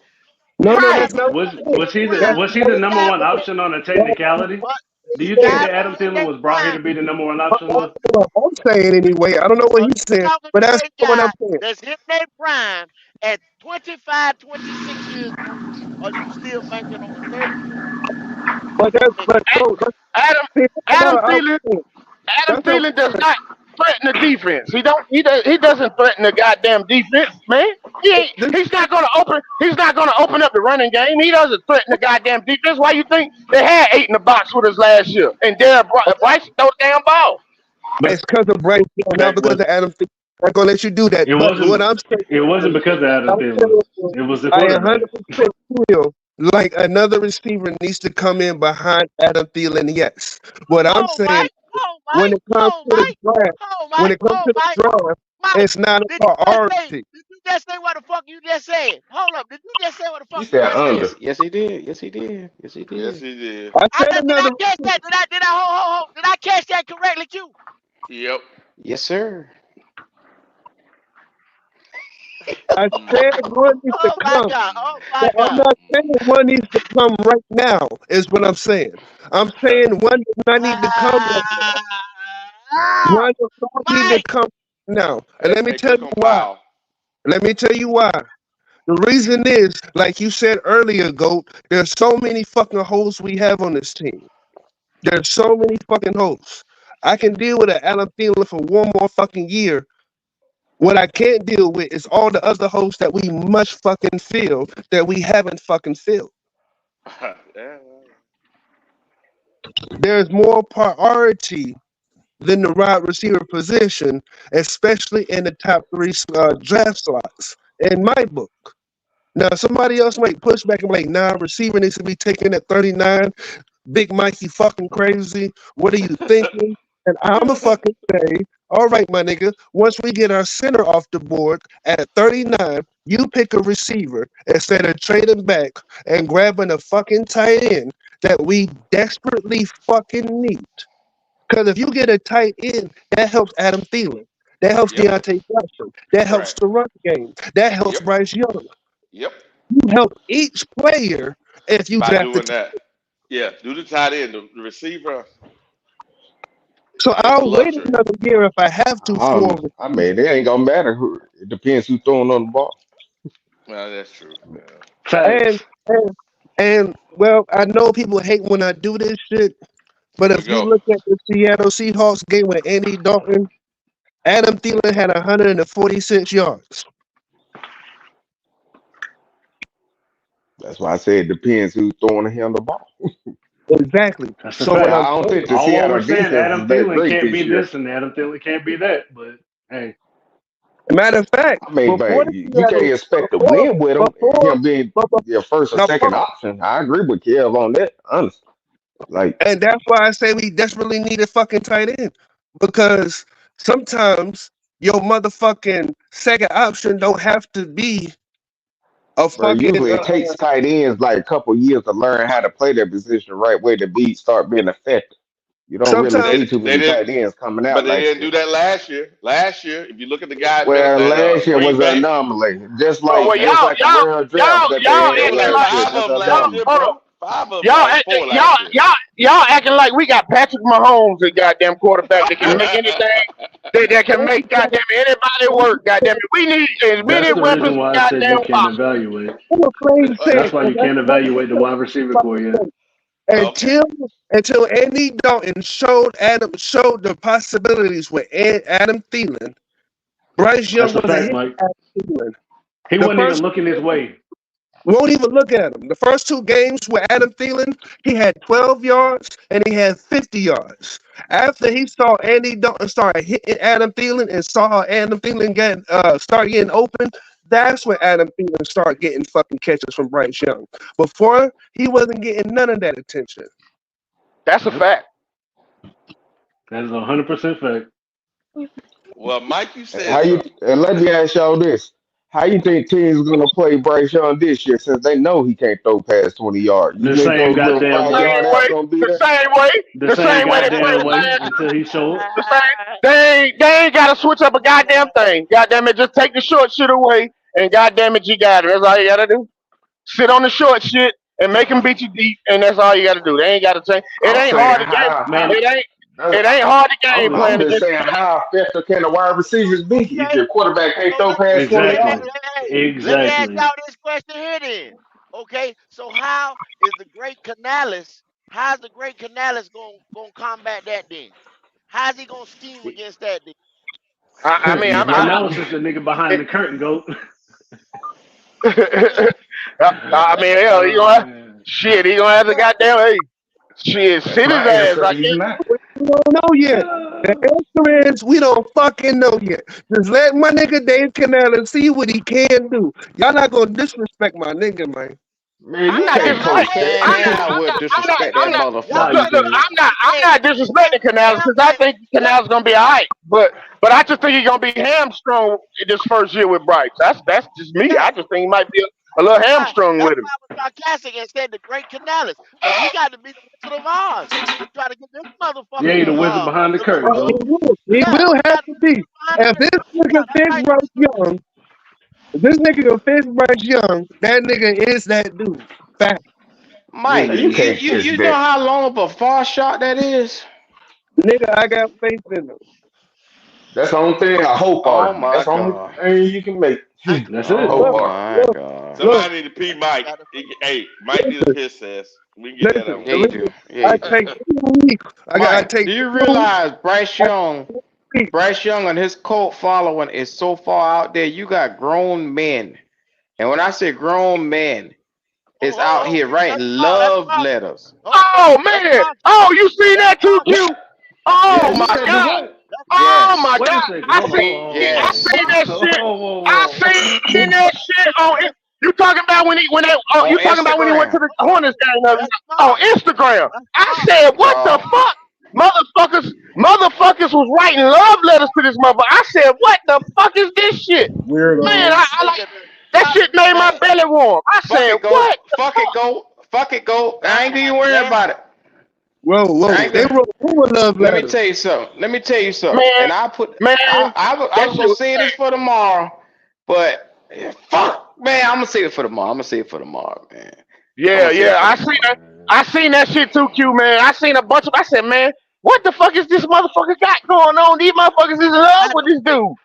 No, You no, Right. got that's not these what Was guys I'm saying. in was their he the That's prime. was he not the These what number guys one are in, option on a I'm technicality? what? Do These you think saying. guys that Adam are in Thielen their was brought here to prime. be the number one That's option Are, though? what I'm saying anyway. I don't know what are he's you saying, talking but to that's a what I'm guy saying. that's in their prime at 25, 26 years old? Are you still banking on a 34-year-old But explosive? so Adam, see, that's Adam not what Thielen, I'm saying. Adam That's not Thielen does not threaten the defense. He doesn't threaten the goddamn defense, man. this. He's not gonna open up the running game. He doesn't threaten the goddamn defense. Why you think they had eight in the box with us last year? And Bryce throw the damn ball. But It's because of Bryce Young, not that because was of Adam Thielen. I'm not gonna let you do that. it But what wasn't I'm saying it wasn't is, because of Adam I'm Thielen. telling you, It was the I quarterback. 100% feel like another receiver needs to come in behind Adam Thielen. Yes. What I'm Oh, saying, Mike. Oh, when Mike. it comes Oh, to the Mike. draft, Oh, when Mike. it comes Oh, to the Mike. draft, Mike, it's not a did you just say? priority. Did you just say what the fuck you just said? Hold up. Did you just say what the He fuck you said just said? under. Yes, he did. Yes, he did. Yes, he Yes, did. he did. I said Did I another catch receiver. that? Did I hold? Did I catch that correctly, Q? Yep. Yes, sir. I Mm, said one needs to Oh my come. God. Oh mm, But my I'm God. not saying mm. one needs to come right now, is what I'm saying. I'm saying one does not need to come right now. Ah, One does not need to Mike. come now. And Hey, let me hey, tell click you on why. Powell. Let me tell you why. The reason is, like you said earlier, Goat, there's so many fucking holes we have on this team. There's so many fucking holes. I can deal with an Alan Thielen for one more fucking year. What I can't deal with is all the other holes that we must fucking fill that we haven't fucking filled. Yeah. There's more priority than the wide receiver position, especially in the top three draft slots, in my book. Now, somebody else might push back and be like, nah, receiver needs to be taken at 39. Big Mike, you fucking crazy. What are you thinking? And I'm a fucking say, all right, my nigga, once we get our center off the board at 39, you pick a receiver instead of trading back and grabbing a fucking tight end that we desperately fucking need. Because if you get a tight end, that helps Adam Thielen. That helps Yep. Deontay Johnson. That helps Correct. the run game. That helps Yep. Bryce Young. Yep. You help each player if you By draft the doing tight. that. Yeah. Do the tight end. The receiver So is a I'll wait luxury. another year if I have to for a I receiver. mean, it ain't gonna matter. It depends who's throwing on the ball. Well, that's true. Yeah. And, Facts. and well, I know people hate when I do this shit, but Here we if you go. look at the Seattle Seahawks game with Andy Dalton, Adam Thielen had 146 yards. That's why I said it depends who's throwing him the ball. Exactly. That's a So what Now, fact. I'm I don't saying, think the All what we're Seattle saying, defense Adam is that Thielen great can't this be year. this and Adam Thielen can't be that. But hey, matter of fact, I mean, before but the you can't Seattle, expect to before, win with him, before, him being before your first or now, second option. I agree with Kev on that, honestly. Like, And that's why I say we desperately need a fucking tight end. Because sometimes your motherfucking second option don't have to be a but fucking usually it takes tight ends like a couple years to learn how to play their position the right way to be start being effective. You don't really sometimes see too They many didn't, tight ends coming but out they like didn't that. do that last year. Last year, if you look at the guy Well, at last year Green was an Bay, anomaly, just Well, like well, just y'all, like the y'all, rare drafts y'all, that they y'all had it was acting like last like year, five just of them an y'all. last year, anomaly. Hold on, bro. Five of them, like four last year. y'all acting like we got Patrick Mahomes, the goddamn quarterback that can make anything. That can make goddamn anybody work. Goddamn it, we need as That's many the reason weapons why I as said you goddamn can't possible. evaluate. I'm afraid to say That's it, why and you that's can't what evaluate the wide receiver core yet. Okay. until until Andy Dalton showed the possibilities with Adam Thielen. Bryce Young That's a wasn't fact, hit Mike. Adam Thielen. He The wasn't even first looking his way. won't even look at him. The first two games with Adam Thielen, he had 12 yards and he had 50 yards. After he saw Andy Dalton start hitting Adam Thielen and saw how Adam Thielen start getting open, that's when Adam Thielen started getting fucking catches from Bryce Young. Before, he wasn't getting none of that attention. That's a Yep, fact. that is 100% fact. Well, Mike, you How said you? something. And let me ask y'all this: how you think teams gonna play Bryce Young this year since they know he can't throw past 20 yards? You The think same those little The goddamn five way. same yard outs way, gonna be the there? same way, The the same same way they played goddamn the way last. until he showed. The same. They ain't got to switch up a goddamn thing. Goddamn it, just take the short shit away, and goddamn it, you got it. That's all you gotta do. Sit on the short shit and make them beat you deep, and that's all you gotta do. They ain't gotta change. It I'm ain't saying hard to game. Man, how. It ain't. That's, It ain't hard to game I'm plan just against. saying how effective can the wide receivers be if Okay, your quarterback can't so throw past 20 let me exactly. yards? let me ask Exactly. y'all this question here then. Okay, so how is the great Canales? How's the great Canales gonna combat that then? How's he gonna scheme against that then? I mean, He's I'm not. Canales is the nigga behind it, the curtain, goat. I mean, hell, he Oh gonna have, man. shit. He gonna have to goddamn shit. That's Sit his my ass. answer. I He's guess. not. We don't know yet. The answer is we don't fucking know yet. Just let my nigga Dave Canales see what he can do. Y'all not gonna disrespect my nigga, man. Man, I'm you not Hey, can't hey, disrespecting. coach hey, that. Man, I'm not. hey, I I'm would not. I'm hey, not. disrespect I'm that hey, not. y'all Nah, motherfucker. you better Look, did. I'm hey, not disrespecting Canals because I hey, think y'all, Canals gonna be all right. But I just think he's gonna be hamstrung this first year with Bryce. That's just me. yeah, I just think he might be a little right. hamstrung That's with him. why I was sarcastic and said the great Canales, because he got to be the Wizard of Oz to try to get this Yeah, motherfucker he the wizard behind the to look curtain, good. goat. He Yeah, will he have got to to be the be. Wizard behind the If this curtain. Yeah, nigga that's fits right. Bryce Young, if this nigga can fix Bryce Young, that nigga is that dude. Fact. Mike, Man, you you Hey, you can't you fix you know that. how long of a far shot that is? Nigga, I got faith in him. That's the only thing a hope Oh argument. my That's the only god. thing you can make. I, that's it. Hope Oh Look, argument. my look, god. look, Somebody need to pee Mike. got to Hey, Mike need a listen, piss test. We can get that listen. out of Yeah, The the you way. reason do. Yeah, I you do. take 2 weeks. I Mike, take do you 2 weeks. realize I take 2 weeks. Bryce Young and his cult following is so far out there? You got grown men. And when I say grown men, it's out here Let's writing talk. Let's love talk. letters. Oh Let's man! talk. Oh, you seen Let's that too, talk. Q? What? Oh You my Yes. said do god! what? Let's talk. Oh my Yes. Wait a god! second. Hold on. I Yes. seen that Whoa, shit. whoa, whoa, I whoa. seen that shit on it. You talking about On you talking about when he went to Instagram. the Hornets game Let's on talk. Instagram? Let's I talk. said, what the Oh, fuck? Motherfuckers was writing love letters to this motherfucker. I said, what the fuck is this shit? Man, Weirdo. I like Nigga, that y'all, shit made my man, belly warm. I fuck said, it, go. what the Fuck it, fuck? go. Fuck it, go. I ain't God even worry damn. about it. Whoa, I whoa. ain't They gonna. wrote love Let me letters. tell you something. Let me tell you something. Man, And I put. man, I that was shit gonna was say this for tomorrow, but fuck, man. I'm gonna say it for tomorrow. I'm gonna say it for tomorrow, man. I'm yeah, gonna say it yeah. for tomorrow. I seen that shit too, Q man. I seen a bunch of I said, man, what the fuck is this motherfucker got going on? These motherfuckers is in love I with know. this dude.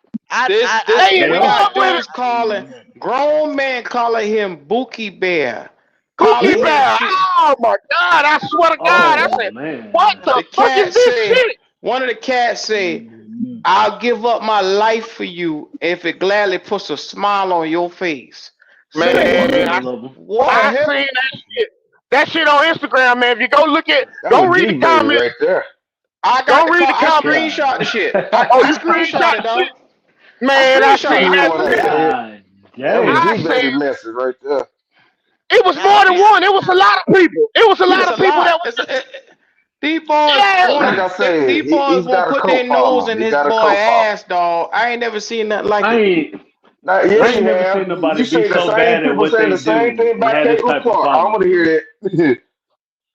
This They in They we are. love got with him. dudes calling grown men calling him Bookie Bear, calling Pookie him Bear. shit. Oh my god, I swear to God. I Oh said, what man. the The fuck is cat this say, shit? one of the cats say, I'll give up my life for you if it gladly puts a smile on your face. Say That Man, one what? nigga love him. What the I hell? seen that shit. That shit on Instagram, man. If you That go was read the G baby comments, right there. I got go the read call. the I comments. screenshot the God. shit. Oh, I you screenshot screenshot it, the dog. shit? I Man, I screenshot seen the He that shit. one of shit. God that was I G damn. said, baby message right there. it was God more than damn. one. It was a lot of people. It was a lot It's of a people lot. that was. These boys Like want I these said, boys he's won't got a put their cult nose following. in He this got a boy cult following. ass, dog. I ain't never seen nothing like I it. ain't Now, I yeah, ain't you never have. seen nobody You be say the so same bad at people what saying they the same do thing and about have this Caitlin type of Clark. I want following, to bro. hear that.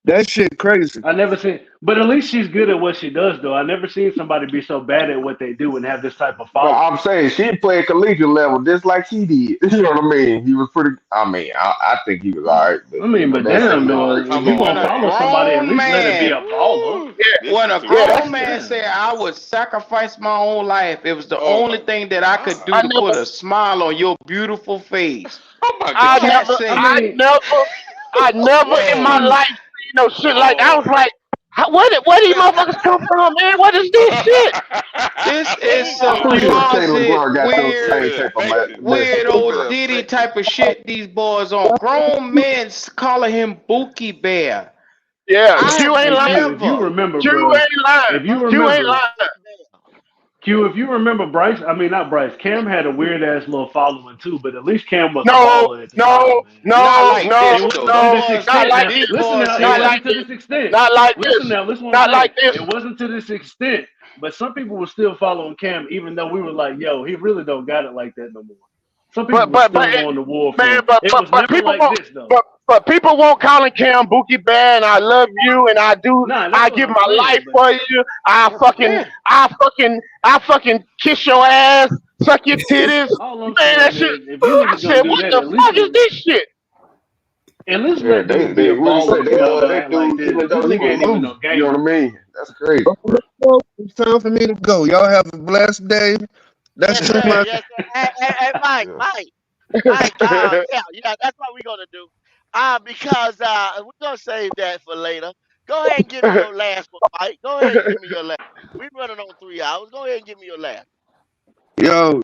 That shit crazy. I never seen, but at least she's good at what she does, though. I never seen somebody be so bad at what they do and have this type of But following. I'm saying she played collegiate level just like he did. You know what I mean? He was pretty. I mean, I think he was all right, but I mean, but that's damn, him. though, if Come you When on, gonna a follow man. somebody, at grown least let it be man, a baller. Woo, Yeah, this when is a too yeah. much. grown That's man Damn. say I would sacrifice my own life, it was the Oh only my thing that I could do I God. to never, put a smile on your beautiful face. Oh my The I God. cat never, I say, I mean, never, I never in my Whoa. life seen no shit like that. I was Whoa. like, where these motherfuckers come from, man? What is this shit? this is Hey, I'm some pretty sure Caitlin closet Clark got those Keep weird, same it type of affected. weird messages. Keep it old Diddy affected. type of shit these boys on. Grown men calling him Bookie Bear. Yeah, I Q have ain't hey lying. Q, if you never. remember, Q bro, ain't lying. if you Q ain't remember, lying. Q, if you remember Bryce, I mean not Bryce, Cam had a weird ass little following too, but at least Cam was a No, baller at the time, no, man. Not no, like no, It this wasn't though. to These no. this boys, Not extent like now. these this. Listen boys now, it Not here. like wasn't to this. this extent. Not like Listen this. now, listen what I'm Not saying. like this. It wasn't to this extent, but some people were still following Cam, even though we were like, yo, he really don't got it like that no more. Some people But were but but still going to war for man, him. It was but never people like won't. this though. But people won't call him Cam Bookie Bear, and I love you, and I do. Nah, that's I what give I'm my life saying. But for you. Yeah. I fucking kiss your ass, suck your titties. all I'm Man, that saying shit. is, if you I niggas gonna said, do what that, the fuck is this shit? at least Yeah, let they dude be they a really baller say and they not love gonna that act like dude this. even This though he nigga was ain't even losing. no You know what gamer. I mean? That's crazy. It's time for me to go. Y'all have a blessed day. That's yes, too sir. much. Yes, sir. Hey, Mike, Yeah. Mike. Yeah. That's what we're gonna do. Because we're gonna save that for later. Go ahead and give me your last one, Mike. Go ahead and give me your last. We running on 3 hours. Go ahead and give me your last. Yo,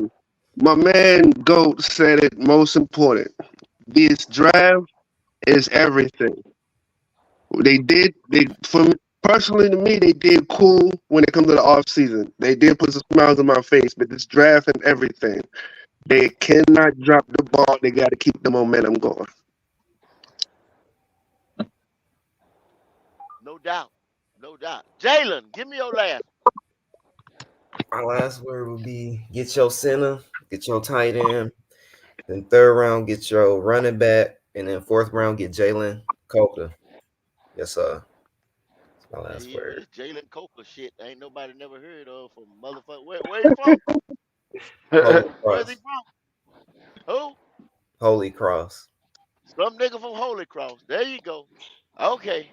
my man Goat said it most important. This draft is everything. They for me, personally to me, they did cool when it comes to the off season. They did put some smiles on my face, but this draft and everything. They cannot drop the ball. They got to keep the momentum going. No doubt. No doubt. Jalen, give me your last. My last word would be get your center, get your tight end. Then third round, get your running back, and then fourth round, get Jalen Coulter. Yes, sir. That's my last Yeah, word. this Jalen Coker shit ain't nobody never heard of from motherfucker. Where he from? Holy Where's he Cross. from? Who? Holy Cross. Some nigga from Holy Cross. There you go. Okay.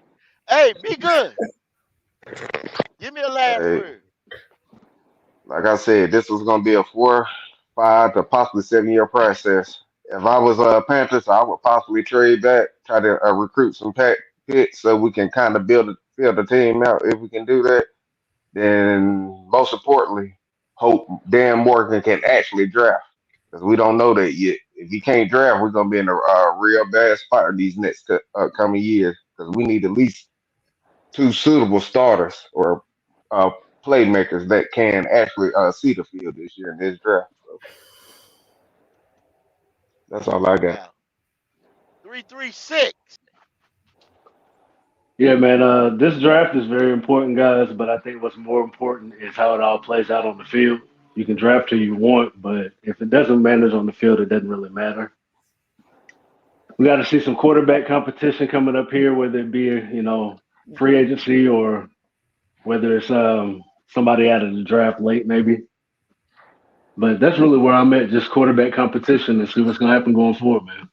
Hey, be good. Give me a last Hey, word. like I said, this was gonna be a 4, 5 to possibly 7 year process. If I was Panthers, I would possibly trade back, try to recruit some pack picks so we can kind of build the team out. If we can do that, then most importantly, hope Dan Morgan can actually draft because we don't know that yet. If he can't draft, we're gonna be in a real bad spot in these next coming years because we need at least two suitable starters or uh, playmakers that can actually see the field this year in this draft. So that's all I No got. doubt. 336. Yeah, man. This draft is very important, guys. But I think what's more important is how it all plays out on the field. You can draft who you want, but if it doesn't manage on the field, it doesn't really matter. We got to see some quarterback competition coming up here, whether it be free agency or whether it's somebody out of the draft late, maybe. But that's really where I'm at, just quarterback competition and see what's gonna happen going forward, man.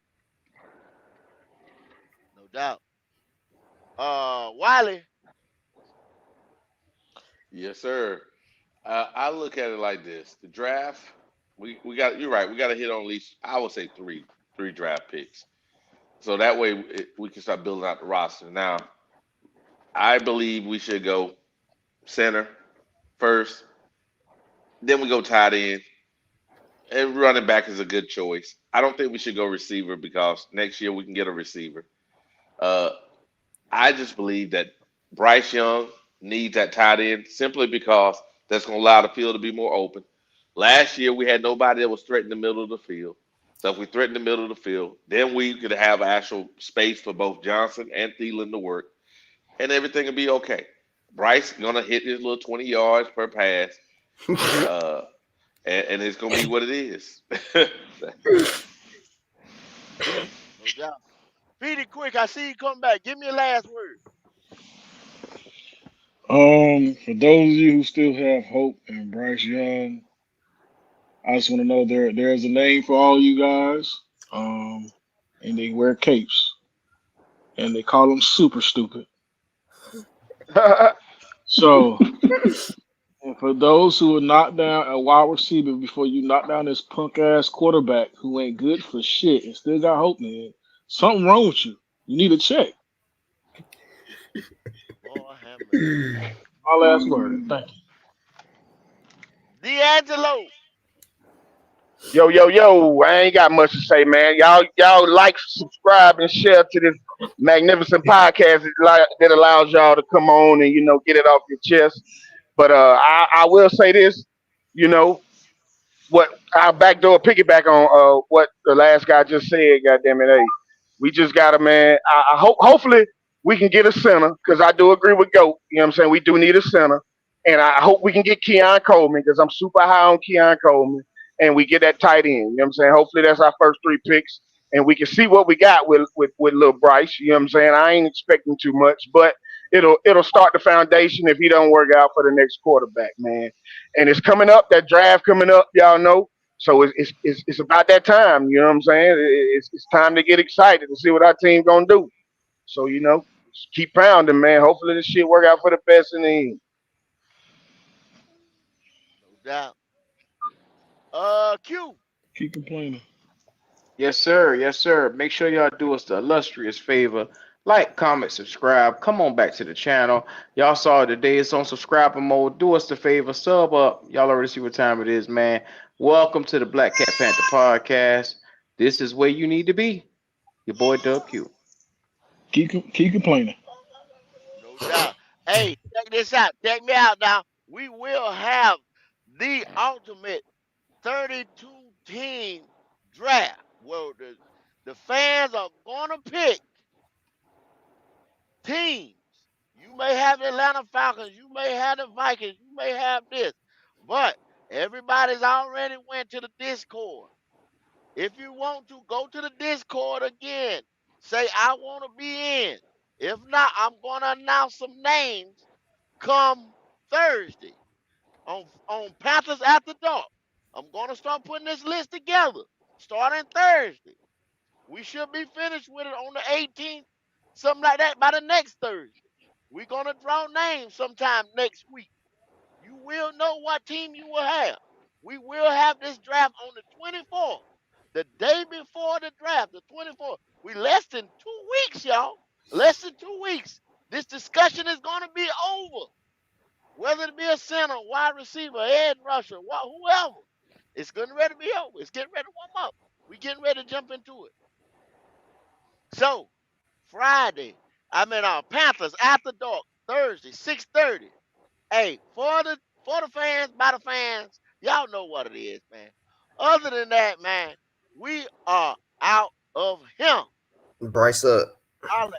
No doubt. Wiley. Yes, sir. I look at it like this: the draft. We got. You're right. We got to hit on at least. I would say three draft picks. So that way we can start building out the roster. Now, I believe we should go center first. Then we go tight end. And running back is a good choice. I don't think we should go receiver because next year we can get a receiver. Uh, I just believe that Bryce Young needs that tight end simply because that's going to allow the field to be more open. Last year we had nobody that was threatening the middle of the field. So if we threaten the middle of the field, then we could have actual space for both Johnson and Thielen to work, and everything will be okay. Bryce gonna hit his little 20 yards per pass, uh, and it's gonna be what it is. No doubt. Feed it quick. I see you come back. Give me a last word. For those of you who still have hope in Bryce Young, I just want to know there's a name for all you guys. Um, and they wear capes, and they call them super stupid. So, and for those who will knock down a wide receiver before you knock down this punk ass quarterback who ain't good for shit and still got hope, man, something wrong with you. You need a check. Lord have mercy. My last word. Thank you. D'Angelo. Yo, yo, yo, I ain't got much to say, man. Y'all like, subscribe, and share to this magnificent podcast that allows y'all to come on and, get it off your chest. But I will say this, you know, what our backdoor piggyback on what the last guy just said. Goddamn it, hey, we just got to, man. I hope hopefully we can get a center because I do agree with Goat. You know what I'm saying? We do need a center, and I hope we can get Keon Coleman because I'm super high on Keon Coleman, and we get that tight end. You know what I'm saying? Hopefully that's our first three picks, and we can see what we got with little Bryce. You know what I'm saying? I ain't expecting too much, but it'll start the foundation if he don't work out for the next quarterback, man. And it's coming up. That draft coming up, y'all know. So it's about that time. You know what I'm saying? It's time to get excited to see what our team gonna do. So just keep pounding, man. Hopefully this shit work out for the best in the end. No doubt. Q. Keep complaining. Yes, sir. Yes, sir. Make sure y'all do us the illustrious favor. Like, comment, subscribe. Come on back to the channel. Y'all saw it today. It's on subscriber mode. Do us the favor. Sub up. Y'all already see what time it is, man. Welcome to the Black Cat Panther podcast. This is where you need to be. Your boy Dub Q. Keep complaining. No doubt. Hey, check this out. Check me out now. We will have the ultimate 32 team draft. Well, the fans are gonna pick teams. You may have the Atlanta Falcons, you may have the Vikings, you may have this, but everybody's already went to the Discord. If you want to go to the Discord again, say I want to be in. If not, I'm gonna announce some names come Thursday on Panthers After Dark. I'm gonna start putting this list together starting Thursday. We should be finished with it on the 18th, something like that, by the next Thursday. We're going to draw names sometime next week. You will know what team you will have. We will have this draft on the 24th, the day before the draft, the 24th. We less than 2 weeks, y'all. Less than 2 weeks. This discussion is going to be over. Whether it be a center, wide receiver, edge rusher, whoever. It's getting ready to be over. It's getting ready to warm up. We getting ready to jump into it. So Friday, Panthers After Dark Thursday 6:30. Hey, for the fans, by the fans, y'all know what it is, man. Other than that, man, we are out of here. Bryce up. Holla